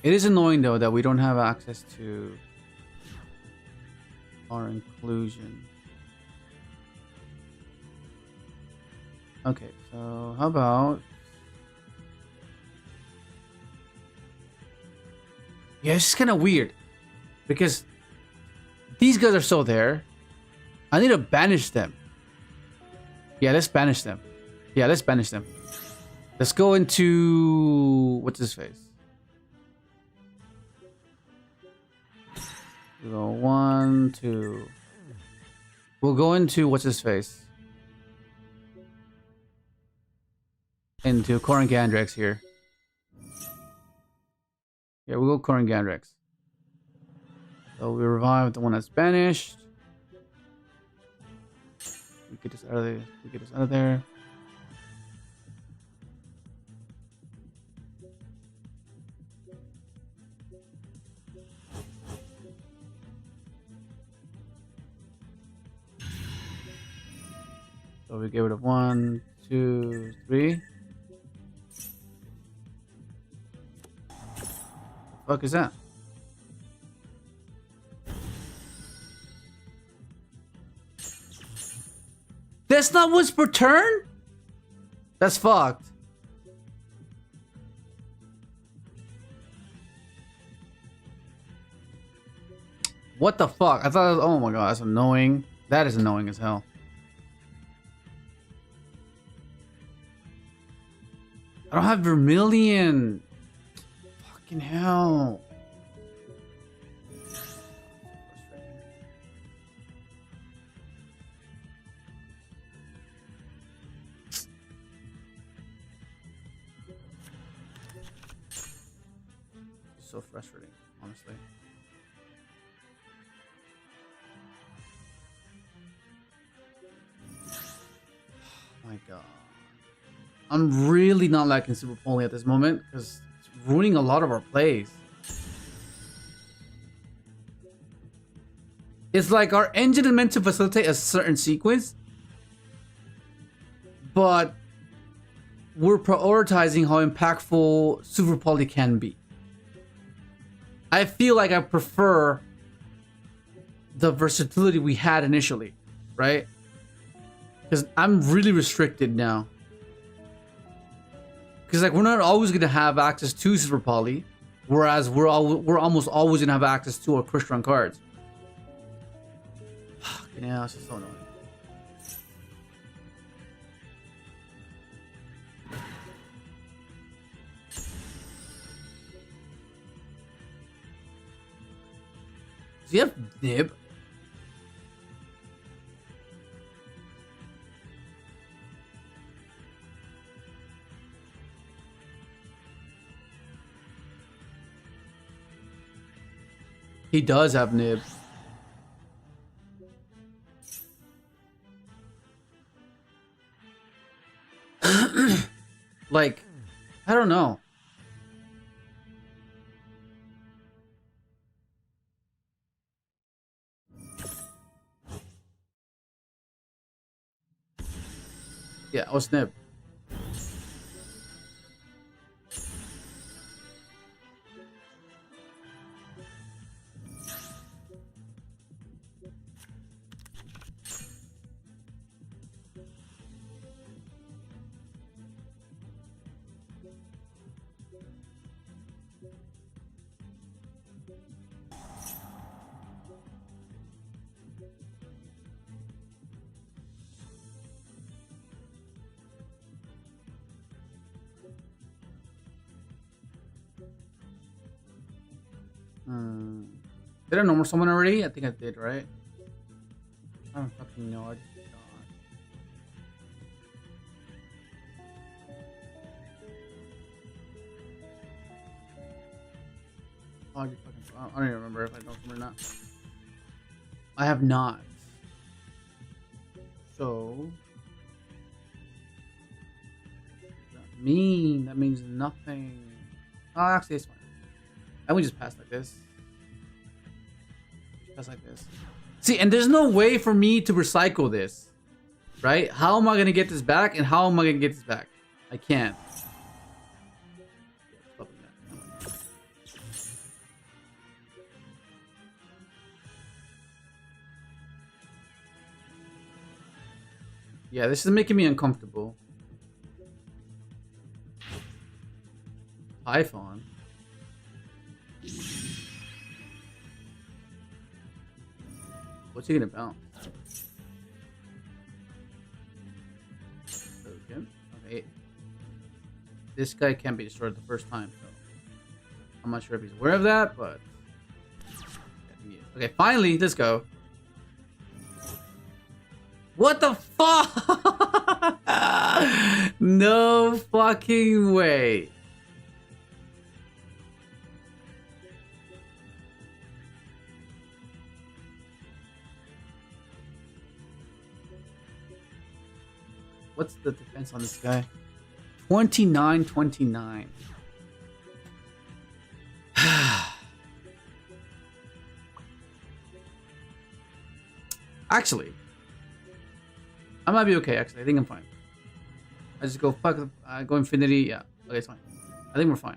It is annoying though that we don't have access to our inclusion. Okay, so how about... Yeah, it's just kind of weird. Because these guys are still there. I need to banish them. Yeah, let's banish them. Yeah, let's banish them. Let's go into... What's his face? We'll go 1, 2. We'll go into... What's his face? Into Korin Gandrex here. Yeah, we'll go Korin Gandrex. So we revive the one that's banished. We get this out of there. We get this out of there. So we get rid of 1, 2, 3. The fuck is that? That's not once per turn? That's fucked. What the fuck? I thought it was, oh my god, that's annoying. That is annoying as hell. I don't have vermilion. Fucking hell. So frustrating, honestly. My god. I'm really not liking Super Poly at this moment because it's ruining a lot of our plays. It's like our engine is meant to facilitate a certain sequence, but we're prioritizing how impactful Super Poly can be. I feel like I prefer the versatility we had initially, right? Because I'm really restricted now. Because like we're not always gonna have access to Super Poly, whereas we're almost always gonna have access to our Crystron cards. Yeah, it's just so annoying. Does he have nib? He does have nib. Like, I don't know. Yeah, I was nib. Did I normal someone already? I think I did, right? I don't fucking know. I just forgot. Oh, you fucking, I don't even remember if I know them or not. I have not. So, that means nothing. Oh, actually, it's fine. And we just pass like this. Pass like this. See, and there's no way for me to recycle this, right? How am I gonna get this back? And how am I gonna get this back? I can't. Yeah, this is making me uncomfortable. Python. What's he gonna bounce? Okay. Okay. This guy can't be destroyed the first time, so I'm not sure if he's aware of that, but okay, finally, let's go. What the fuck? No fucking way. What's the defense on this guy? 29-29. Actually, I might be okay. Actually, I think I'm fine. I just go fuck. Go infinity. Yeah. Okay, it's fine. I think we're fine.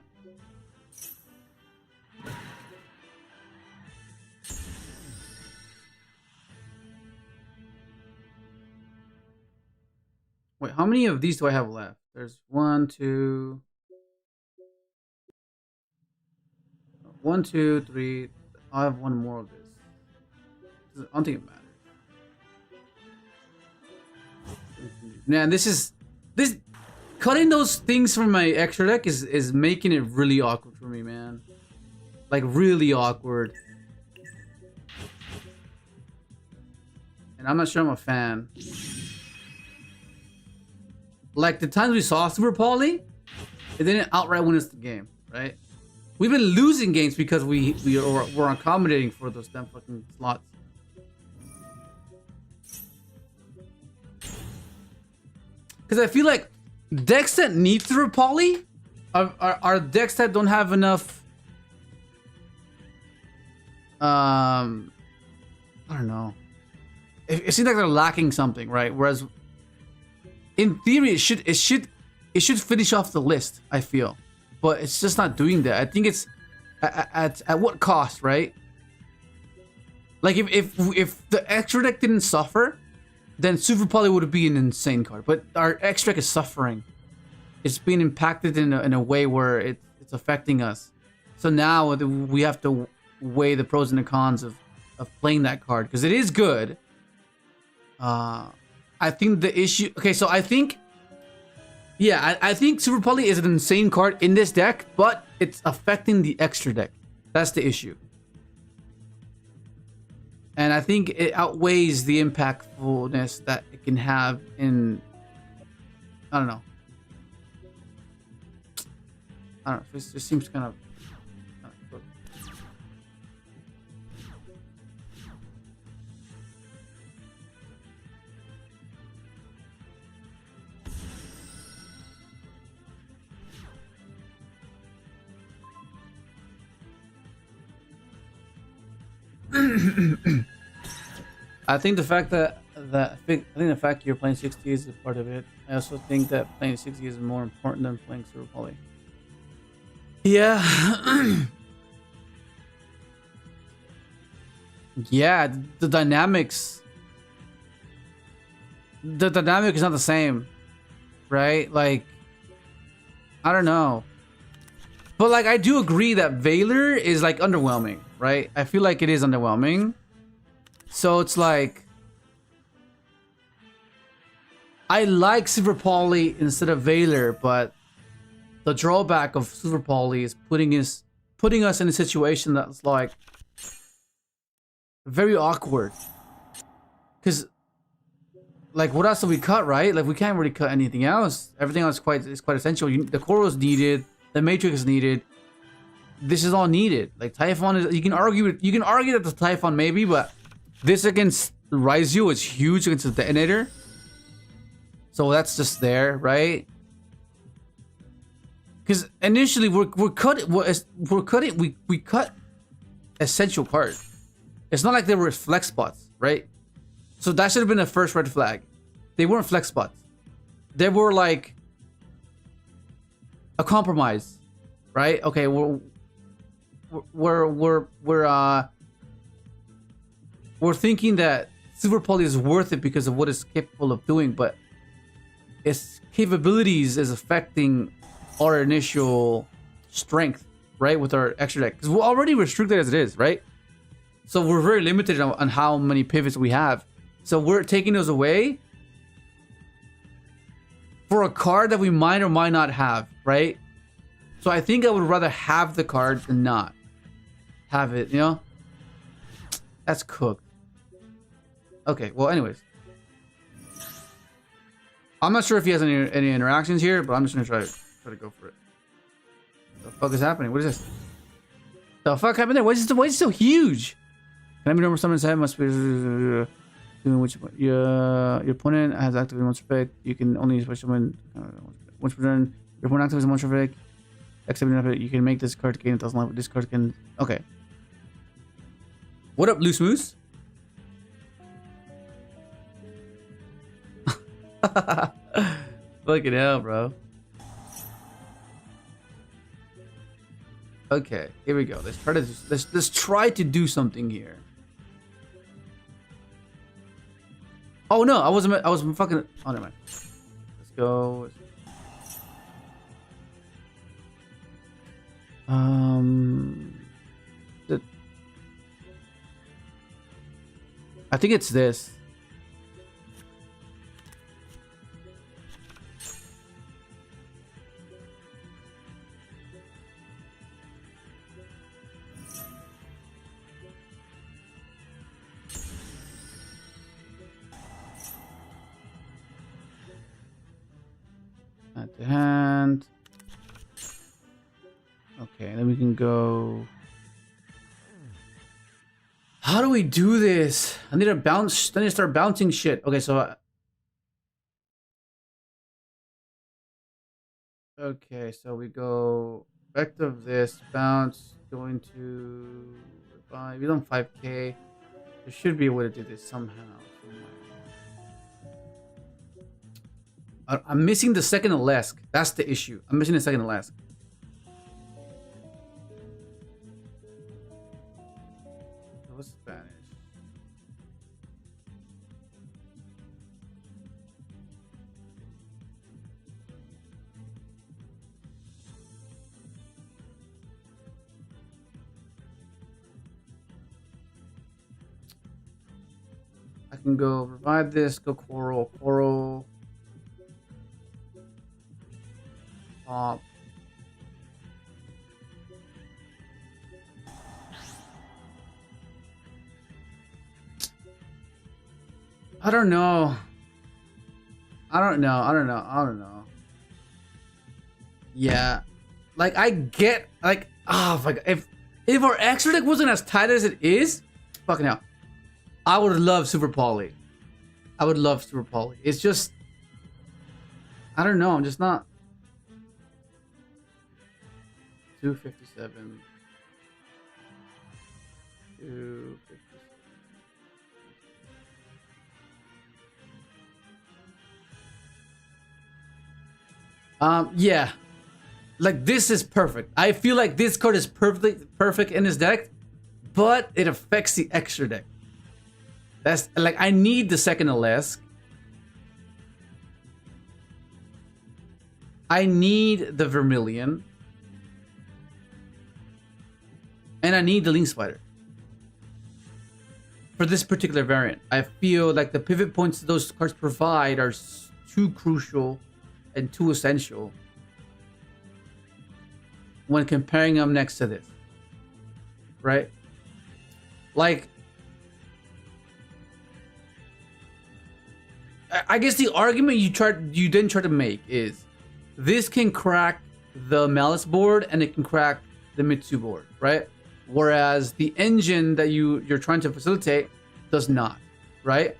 Wait, how many of these do I have left? There's 1, 2, 1, 2, 3. I have one more of this. I don't think it matters. Man, this cutting those things from my extra deck is making it really awkward for me, man. Like really awkward. And I'm not sure I'm a fan. Like the times we saw Super Poly, it didn't outright win us the game, right? We've been losing games because we're accommodating for those damn fucking slots. Because I feel like decks that need Super Poly are decks that don't have enough. I don't know. It seems like they're lacking something, right? Whereas in theory, it should finish off the list. I feel, but it's just not doing that. I think it's at what cost, right? Like if the extra deck didn't suffer, then Super Poly would be an insane card. But our extra deck is suffering. It's being impacted in a way where it's affecting us. So now we have to weigh the pros and the cons of playing that card because it is good. I think the issue... Okay, so I think... Yeah, I think Super Poly is an insane card in this deck, but it's affecting the extra deck. That's the issue. And I think it outweighs the impactfulness that it can have in... I don't know. It just seems kind of... I think the fact that you're playing 60 is a part of it. I also think that playing 60 is more important than playing Super Poly. Yeah. Yeah, the dynamics. The dynamic is not the same, right? Like, I don't know. But like, I do agree that Valor is like underwhelming, right? I feel like it is underwhelming. So it's like, I like Super Poly instead of Valor, but the drawback of Super Poly is putting us in a situation that's like very awkward. Because like, what else do we cut, right? Like, we can't really cut anything else. Everything else is quite essential. The core is needed. The Matrix is needed. This is all needed. Like Typhon is. You can argue that the Typhon maybe, but this against Ryzeal is huge against the detonator. So that's just there, right? Because initially we cut essential cards. It's not like they were flex spots, right? So that should have been the first red flag. They weren't flex spots. They were like a compromise, right? Okay, we're thinking that Super Poly is worth it because of what it's capable of doing, but its capabilities is affecting our initial strength, right? With our extra deck, because we're already restricted as it is, right? So we're very limited on how many pivots we have. So we're taking those away for a card that we might or might not have, right? So I think I would rather have the card than not have it, you know? That's cooked. Okay, well, anyways. I'm not sure if he has any interactions here, but I'm just gonna try to go for it. What the fuck is happening? What is this? The fuck happened there? Why is it so huge? Can I be number summon 7 must be... Doing which your opponent has activated monster effect. You can only use special when once per turn. Your opponent activates a monster effect. Activating effect, you can make this card gain 1,000 life. This card can. Okay. What up, Loose Moose? Fucking hell, bro. Okay, here we go. Let's try to do something here. Oh no, I was fucking. Oh, never mind. Let's go. I think it's this. At the hand. Okay, then we can go. How do we do this? I need to bounce. I need to start bouncing shit. Okay, so. Okay, so we go effect of this bounce going to 5. We don't 5k. There should be a way to do this somehow. I'm missing the second Alesk. That's the issue. I'm missing the second Alesk. What's Spanish? I can go revive this, go coral. Pop. I don't know. Yeah. Like, I get, like, if our extra deck wasn't as tight as it is, fucking hell, I would love Super Poly. I would love Super Poly. It's just, I don't know, I'm just not. 257. 257. Yeah. Like, this is perfect. I feel like this card is perfect in his deck, but it affects the extra deck. That's like, I need the second Alesk. I need the Vermilion. And I need the Link Spider. For this particular variant, I feel like the pivot points that those cards provide are too crucial and too essential when comparing them next to this. Right? Like, I guess the argument you then try to make is this can crack the Malice board and it can crack the Mitsu board, right? Whereas the engine that you're trying to facilitate does not, right?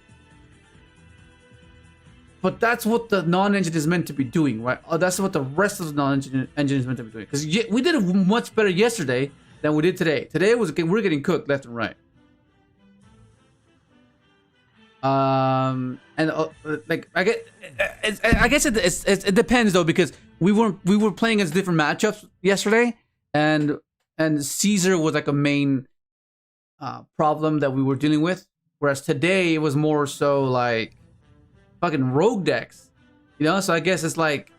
But that's what the non-engine is meant to be doing, right? That's what the rest of the non-engine is meant to be doing. Because we did it much better yesterday than we did today. Today we're getting cooked left and right. Like I guess it depends though, because we were playing against different matchups yesterday, and Caesar was like a main problem that we were dealing with, whereas today it was more so like fucking rogue decks, you know. So I guess it's like,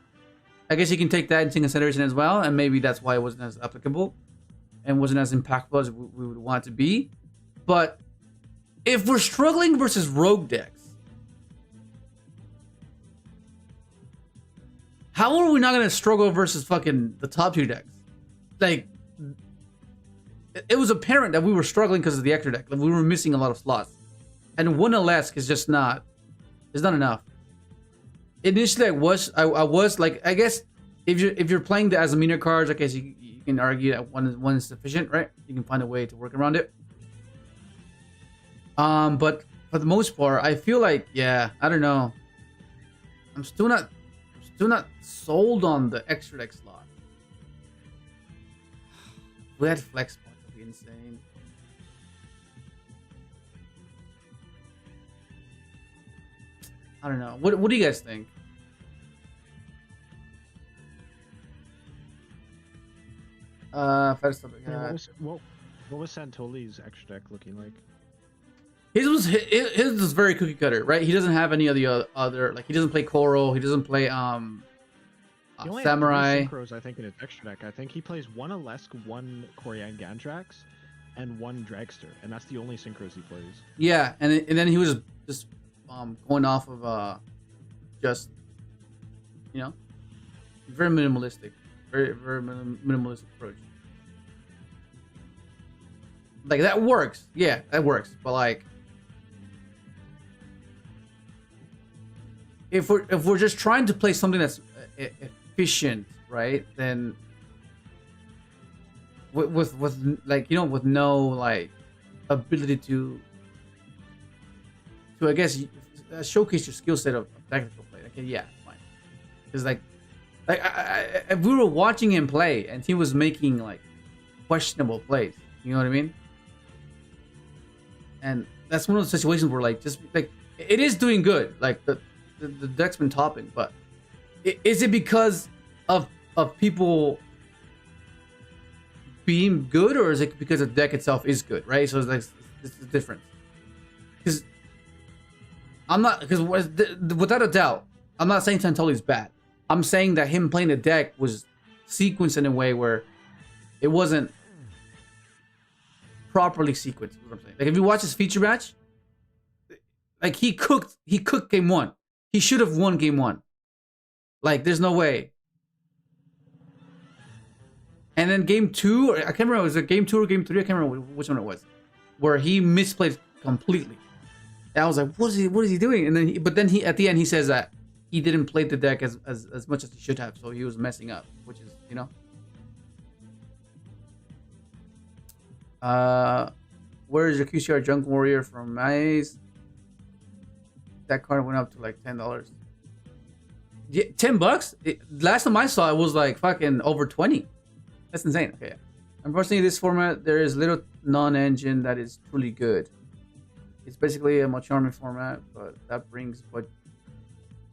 I guess you can take that into consideration as well, and maybe that's why it wasn't as applicable and wasn't as impactful as we would want it to be. But if we're struggling versus rogue decks, how are we not gonna struggle versus fucking the top tier decks? Like, it was apparent that we were struggling because of the extra deck. Like, we were missing a lot of slots, and one Alesk is just not. It's not enough. Initially, I was like, I guess if you're playing the Azamina cards, I guess you can argue that one is sufficient, right? You can find a way to work around it. But for the most part, I feel like, yeah, I don't know. I'm still not sold on the extra deck slot. We had flex spots, would be insane. I don't know. What do you guys think? First of all, what was Santoli's extra deck looking like? his was very cookie cutter, right? He doesn't have any of the other, like, he doesn't play Koro, he doesn't play He only Samurai. has 3 synchros, I think, in his extra deck. I think he plays 1 Alesk, 1 Korean Gantrax, and 1 Dragster, and that's the only synchros he plays. Yeah, and then he was just going off of just, you know, very minimalistic, very minimalistic approach. Like, that works, yeah, that works, but like, if we're just trying to play something that's efficient, right? Then with like, you know, with no like ability to I guess showcase your skill set of technical play. Okay, yeah, fine. Because like if we were watching him play and he was making like questionable plays, you know what I mean? And that's one of the situations where like, just like, it is doing good. Like the deck's been topping, but is it because of people being good, or is it because the deck itself is good, right? So it's like, it's the difference. Because without a doubt, I'm not saying Santoli's bad. I'm saying that him playing the deck was sequenced in a way where it wasn't properly sequenced. Is what I'm saying. Like, if you watch his feature match, like, he cooked game 1. He should have won game 1. Like, there's no way. And then game 2, I can't remember, was it game 2 or game 3? I can't remember which one it was, where he misplayed completely. And I was like, what is he doing? And then but then at the end he says that he didn't play the deck as much as he should have, so he was messing up, which is, you know. Where is your QCR Junk Warrior from Maze? That card went up to like $10. Yeah, $10? Last time I saw it was like fucking over 20. That's insane. Okay. Unfortunately, this format, there is little non-engine that is truly good. It's basically a Mochami format, but that brings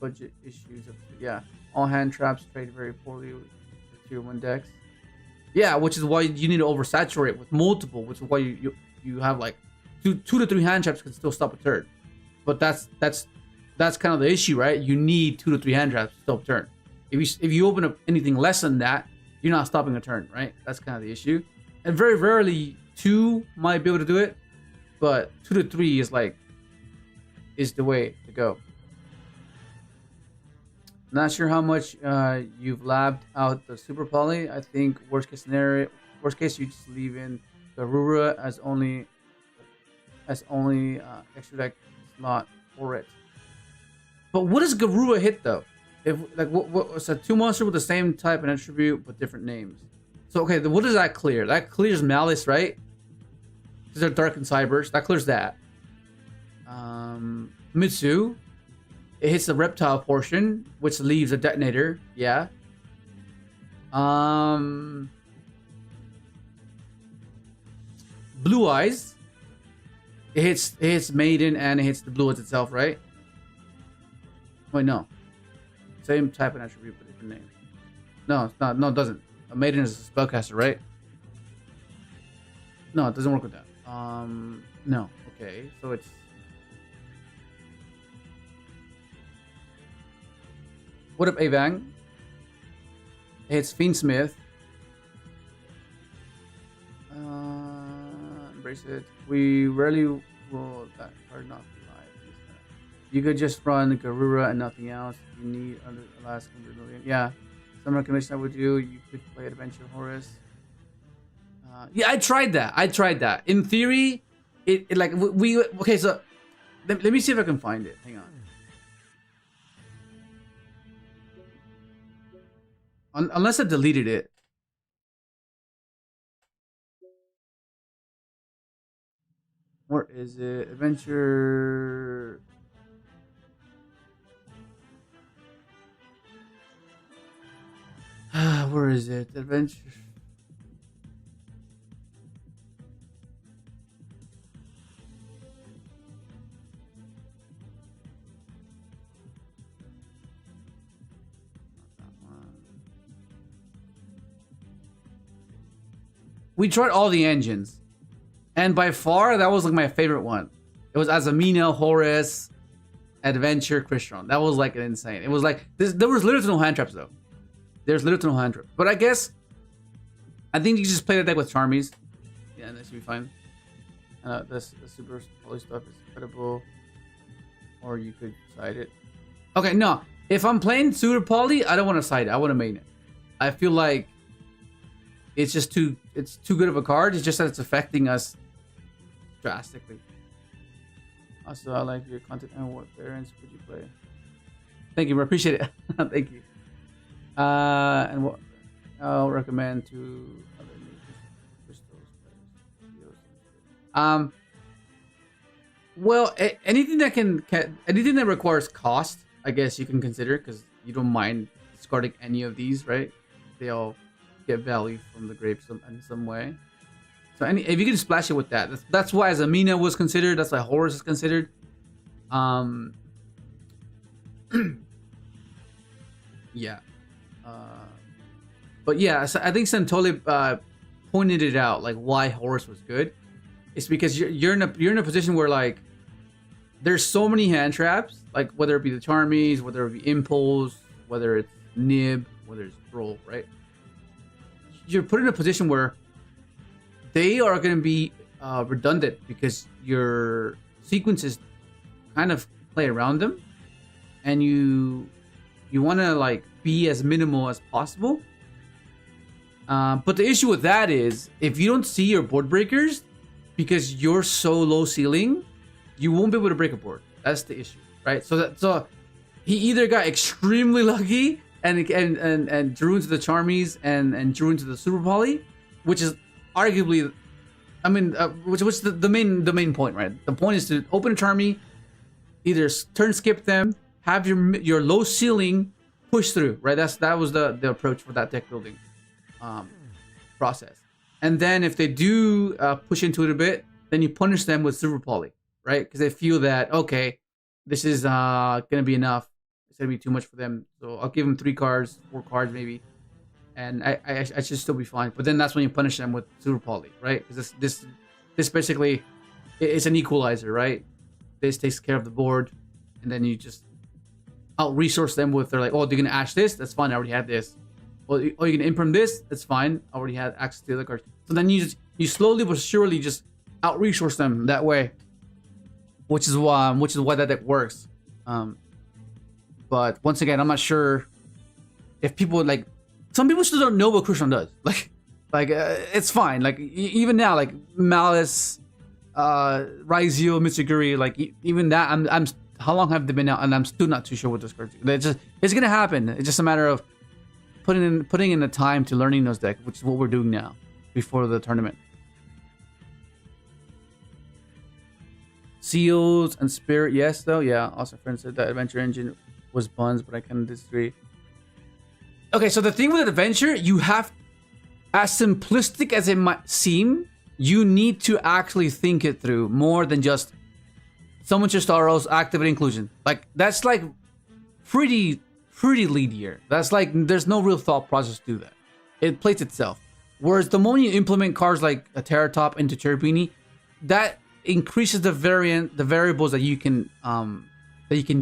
budget issues. Yeah, all hand traps trade very poorly with tier 1 decks. Yeah, which is why you need to oversaturate with multiple, which is why you have like two to 3 hand traps can still stop a turn. But that's kind of the issue, right? You need 2 to 3 hand traps to stop a turn. If you open up anything less than that, you're not stopping a turn, right? That's kind of the issue. And very rarely 2 might be able to do it, but 2 to 3 is the way to go. Not sure how much you've labbed out the super poly. I think worst case you just leave in Garura as only extra deck slot for it. But what does Garura hit though? If like what's a 2 monster with the same type and attribute but different names? So okay, what does that clear? That clears Malice, right? Because they're Dark and Cybers. That clears that. Mitsu. It hits the reptile portion, which leaves a detonator. Yeah. Blue Eyes. It hits Maiden and it hits the Blue Eyes itself, right? Wait, no. Same type and attribute, but different name. No, it's not. No, it doesn't. A Maiden is a spellcaster, right? No, it doesn't work with that. No. Okay, so it's. What up, Avang? It's Fiendsmith. Embrace it. We rarely will that card not be live. You could just run Garura and nothing else. You need under the last 100 million. Yeah. Some recommendation I would do. You could play Adventure Horus. Yeah, I tried that. In theory, it like we okay. So let me see if I can find it. Hang on. Unless I deleted it. Where is it? Adventure. Where is it? Adventure. We tried all the engines, and by far that was like my favorite one. It was Azamina, Horus, Adventure, Crystron. That was like insane. It was like there was literally no hand traps though. There's literally no hand traps. But I guess I think you just play the deck with Charmies. Yeah, that should be fine. The super poly stuff is incredible. Or you could side it. Okay, no. If I'm playing super poly, I don't want to side it. I want to main it. I feel like it's just too good of a card. It's just that it's affecting us drastically. Also, I like your content and what variants would you play? Thank you, I appreciate it. Thank you. And what I'll recommend to other new crystals players. Well, anything that requires cost, I guess you can consider, because you don't mind discarding any of these, right? They all get value from the grapes in some way. So if you can splash it with that, that's why Azamina was considered. That's why Horus is considered. Yeah. But yeah, so I think Santoli pointed it out, like why Horus was good. It's because you're in a position where like there's so many hand traps, like whether it be the Charmies, whether it be Impulse, whether it's Nib, whether it's Roll, right? You're put in a position where they are going to be redundant because your sequences kind of play around them, and you want to like be as minimal as possible. But the issue with that is if you don't see your board breakers because you're so low ceiling, you won't be able to break a board. That's the issue, right? So he either got extremely lucky and drew into the Charmies and drew into the Super Poly, which is arguably, I mean, which was the main point, right? The point is to open a Charmy, either turn skip them, have your low ceiling push through, right? That was the approach for that deck building process. And then if they do push into it a bit, then you punish them with Super Poly, right? Because they feel that, okay, this is gonna be enough. It's gonna be too much for them, so I'll give them 3 cards, 4 cards maybe, and I should still be fine. But then that's when you punish them with Super Poly, right? Because this basically it's an equalizer, right? This takes care of the board, and then you just out resource them with, they're like, oh, they're gonna ash this, that's fine, I already had this. Oh, you're gonna imprint this, that's fine, I already had access to the other cards. So then you slowly but surely just out resource them that way, which is why that deck works. But once again, I'm not sure if people like, some people still don't know what Crystron does. Like it's fine. Like even now, like Malice, Ryzeal, Mitsu, like even that, I'm how long have they been out, and I'm still not too sure what those cards do. It's gonna happen. It's just a matter of putting in the time to learning those decks, which is what we're doing now before the tournament. Seals and Spirit, yes though, yeah. Also, friend said that Adventure Engine was buns, but I kind of disagree. Okay, so the thing with Adventure, you have, as simplistic as it might seem, you need to actually think it through more than just summon your Staros, activate inclusion. Like that's like pretty linear. That's like there's no real thought process to that. It plays itself. Whereas the moment you implement cards like a Terratop into Cherubini, that increases the variables that you can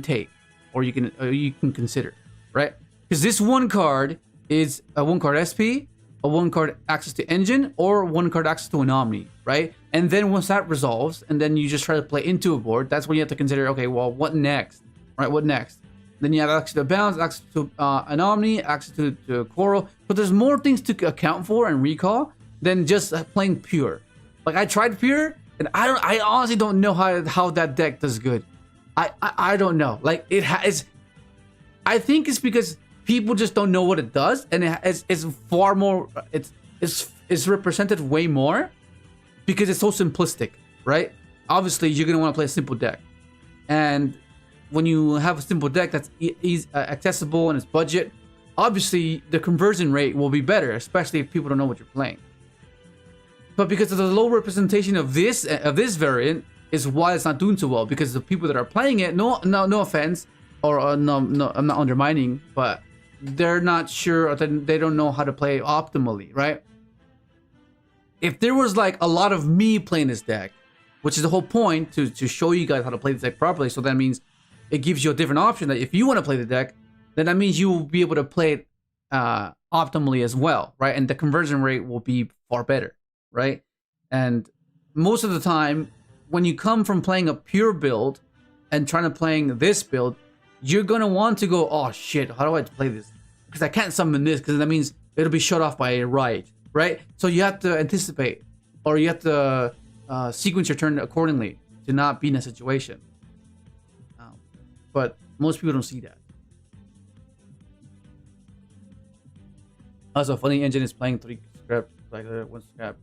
take or you can consider, right? Because this one card is a 1-card SP, a 1-card access to engine, or 1-card access to an Omni, right? And then once that resolves, and then you just try to play into a board, that's when you have to consider, okay, well, what next, right? What next? Then you have access to a Bounce, access to an Omni, access to a Coral. But there's more things to account for and recall than just playing Pure. Like I tried Pure, and I honestly don't know how that deck does good. I don't know. Like it has. I think it's because people just don't know what it does, and it's far more. It's represented way more because it's so simplistic, right? obviously you're gonna want to play a simple deck, and when you have a simple deck that's accessible and it's budget, obviously the conversion rate will be better, especially if people don't know what you're playing. But because of the low representation of this variant, is why it's not doing so well. Because the people that are playing it, no offense, or no, I'm not undermining, but they're not sure, or they don't know how to play optimally, right? If there was like a lot of me playing this deck, which is the whole point, to show you guys how to play this deck properly, so that means it gives you a different option that if you want to play the deck, then that means you will be able to play it optimally as well, right? And the conversion rate will be far better, right? And most of the time, when you come from playing a pure build and trying to playing this build, you're gonna want to go, oh shit, how do I play this? Because I can't summon this, because that means it'll be shut off by a right? So you have to anticipate, or you have to sequence your turn accordingly to not be in a situation. But most people don't see that. Also, funny engine is playing 3 scrap, like 1 scrap.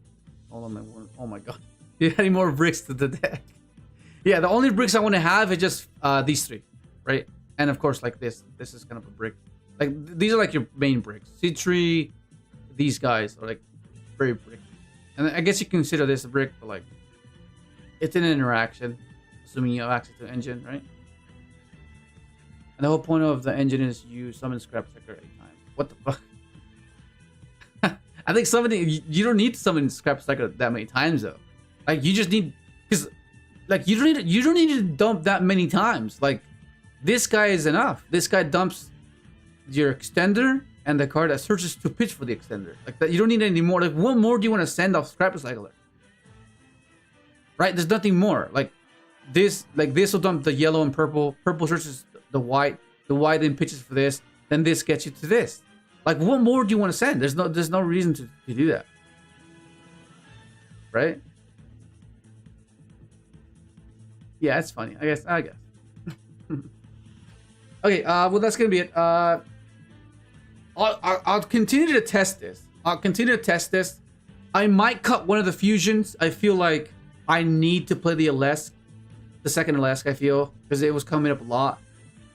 Hold on, man. Oh my god. You had any more bricks to the deck? Yeah, the only bricks I want to have is just these 3, right? And of course, like this. This is kind of a brick. Like these are like your main bricks. C3, these guys are like very brick. And I guess you consider this a brick, but like it's an interaction, assuming you have access to the engine, right? And the whole point of the engine is you summon scrap sticker 8 times. What the fuck? I think summoning, you don't need to summon scrap sticker that many times though. Like you just need, because like you don't need to dump that many times. Like this guy is enough. This guy dumps your extender and the card that searches to pitch for the extender. Like that, you don't need any more. Like what more do you want to send off scrap recycler? Right? There's nothing more. Like this will dump the yellow and purple. Purple searches the white. The white then pitches for this. Then this gets you to this. Like what more do you want to send? There's no reason to do that. Right? Yeah, it's funny. I guess. Okay, well that's gonna be it. I'll continue to test this. I might cut one of the fusions. I feel like I need to play the second Alaska, I feel, because it was coming up a lot.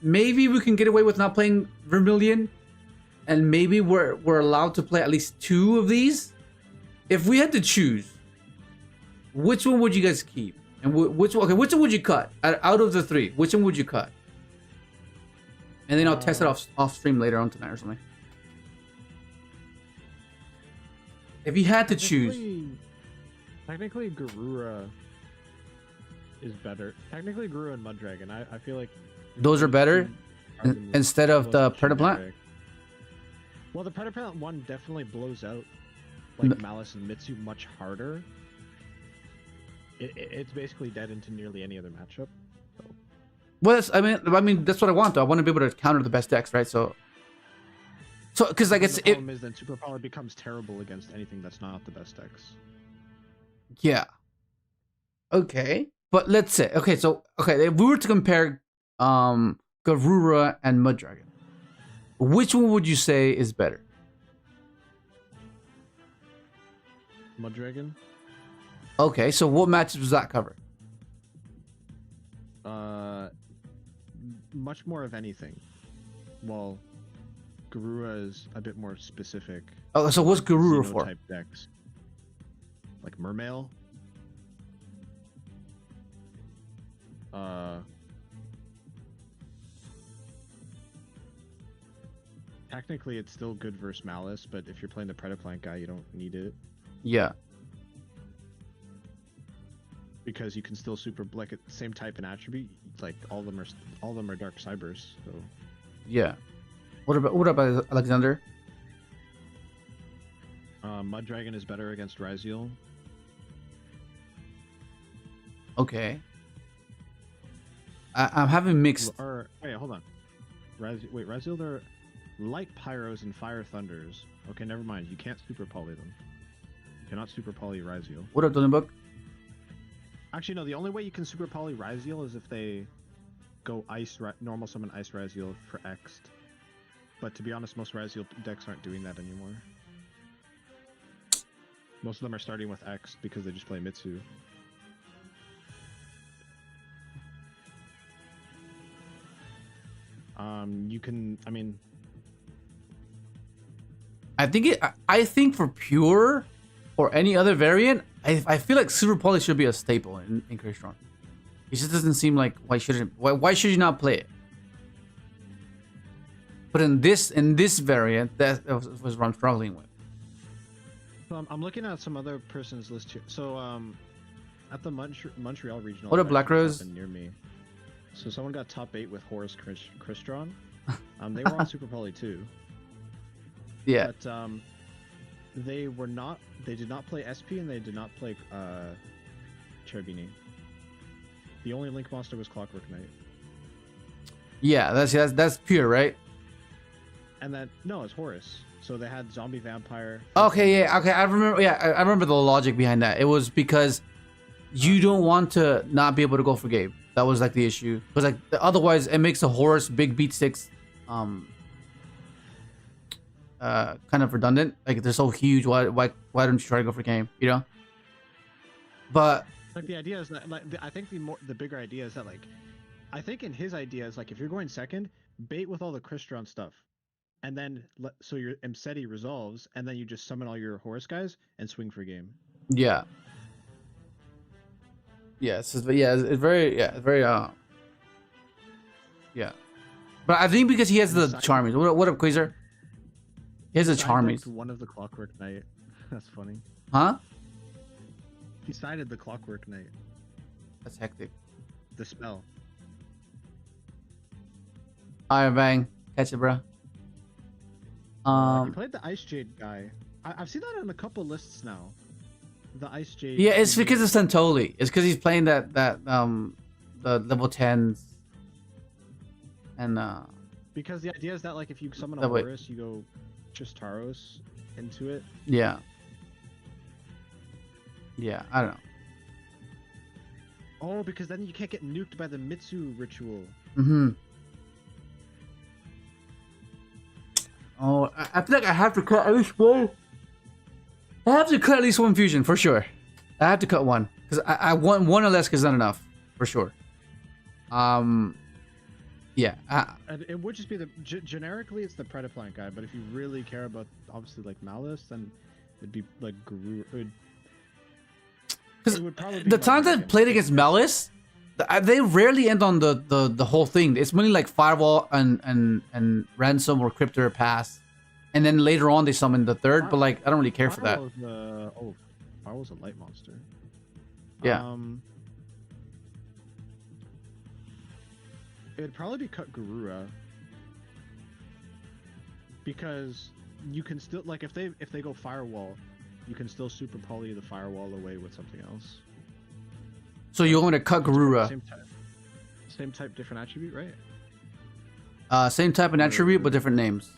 Maybe we can get away with not playing Vermilion, and maybe we're allowed to play at least 2 of these. If we had to choose, which one would you guys keep? And which one would you cut? Out of the 3, which one would you cut? And then I'll test it off stream later on tonight or something. If you had to choose. Technically, Garura is better. Technically, Garura and Muddragon. I feel like those are better instead of the Predaplant? Well, the Predaplant one definitely blows out like Malice and Mitsu much harder. It's basically dead into nearly any other matchup. So. Well, I mean, that's what I want. Though. I want to be able to counter the best decks, right? So because like the problem is then Super Poly becomes terrible against anything that's not the best decks. Yeah. Okay, but let's say if we were to compare Garura and Muddragon, which one would you say is better? Muddragon. Okay, so what matches does that cover? Much more of anything. Well, Garura is a bit more specific. Oh, so what's Garura for? Type decks. Like Mermail. Technically, it's still good versus Malice, but if you're playing the Predaplant guy, you don't need it. Yeah. Because you can still super like at the same type and attribute. Like all of them are Dark Cybers. So. Yeah. What about Alexander? Muddragon is better against Ryzeal. Okay. I'm having mixed. Wait, hold on. Ryzeal, they're Light Pyros and Fire Thunders. Okay, never mind. You can't super poly them. You cannot super poly Ryzeal. What up, Book? Actually, no. The only way you can super poly Ryzeal is if they go normal summon Ice Ryzeal for X'd. But to be honest, most Ryzeal decks aren't doing that anymore. Most of them are starting with X because they just play Mitsu. You can. I mean, I think for pure or any other variant, I feel like Super Poly should be a staple in Crystron. It just doesn't seem like why should you not play it? But in this variant, that was what I'm struggling with. so I'm looking at some other person's list here. So at the Montreal regional. What a Black Rose near me. So someone got top 8 with Horus Crystron. They were on Super Poly too. Yeah. But they were not. They did not play SP and they did not play Cherubini. The only Link monster was Clockwork Knight. Yeah, that's pure, right? And then no, it's Horus. So they had Zombie Vampire. Okay, yeah, okay. I remember. Yeah, I remember the logic behind that. It was because you don't want to not be able to go for Gabe. That was like the issue. Because like otherwise, it makes a Horus big beat sticks kind of redundant. Like they're so huge. Why don't you try to go for game? You know. But like the idea is that like I think the bigger idea is that like I think in his idea is like if you're going second, bait with all the Crystron stuff, and then so your Mseti resolves, and then you just summon all your Horus guys and swing for game. yeah. Yes, it's very yeah. But I think because he has the Charmies. What up, Quasar? He has the Charmies. One of the Clockwork Knight. That's funny. Huh? He sided the Clockwork Knight. That's hectic. The spell. Alright, bang. Catch it, bro. He played the Ice Jade guy. I've seen that on a couple lists now. The Ice Jade. Yeah, it's because of Santoli. It's because he's playing the level 10s. And because the idea is that like if you summon a Horus, you go Chistaros into it. Yeah. Yeah, I don't know. Oh, because then you can't get nuked by the Mitsu ritual. Mm-hmm. Oh, I feel like I have to cut at least one. I have to cut at least one fusion for sure. I have to cut one because I want one or less is not enough for sure. Yeah. And it would just be the generically it's the Predaplant guy, but if you really care about obviously like Malice, then it'd be like Guru. Because the times I've played against Malice, they rarely end on the whole thing. It's mainly like Firewall and Ransom or Cryptor Pass. And then later on they summon the third, but like I don't really care for that. Firewall's a light monster. Yeah. It'd probably be cut Garura. Because you can still like if they go Firewall, you can still super poly the Firewall away with something else. So you're going to cut Garura. Same type, different attribute, right? Same type and attribute, but different names.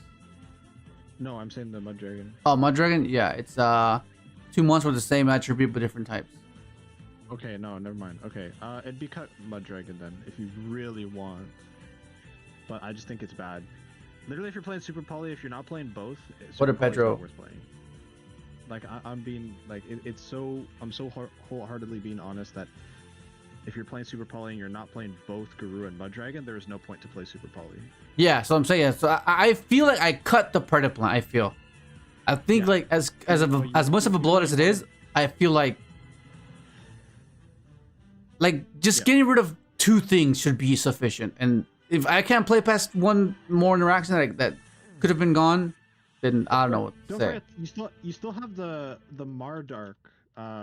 No, I'm saying the Mud Dragon. Oh, Mud Dragon? Yeah, it's 2 months with the same attribute, but different types. Okay, no, never mind. Okay, it'd be cut Mud Dragon then, if you really want. But I just think it's bad. Literally, if you're playing Super Poly, if you're not playing both, what a Pedro. Worth playing. Like I'm being like I'm so wholeheartedly being honest that if you're playing Super Poly and you're not playing both Guru and Mud Dragon, there is no point to play Super Poly. Yeah, so I'm saying so I feel like I cut the Predaplant. I think like as much of a blowout as it is, I feel like just getting rid of 2 things should be sufficient. And if I can't play past one more interaction that could have been gone, then I don't know what to say. Forget, you still have the Mardark,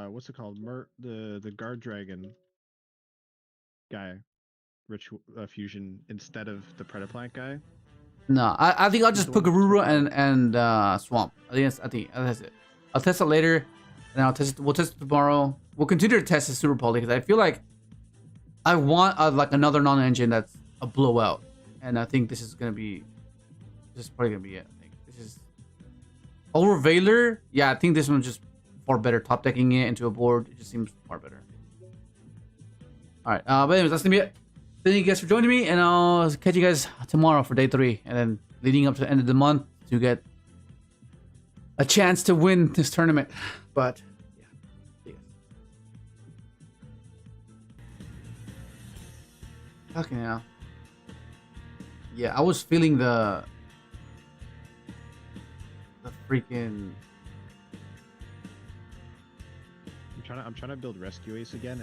what's it called? The Guard Dragon guy, ritual fusion instead of the Predaplant guy. No, I think I'll just put Garura and Swamp. I think that's it. I'll test it later, and we'll test it tomorrow. We'll continue to test the Super Poly because I feel like I want like another non-engine that's a blowout, and I think this is probably gonna be it. I think this is over Valor. Yeah, I think this one's just far better. Top decking it into a board, it just seems far better. All right, but anyways, that's gonna be it. Thank you guys for joining me, and I'll catch you guys tomorrow for day 3, and then leading up to the end of the month to get a chance to win this tournament. But yeah, see you guys. Okay, now. Yeah, I was feeling the freaking. I'm trying to build Rescue Ace again, and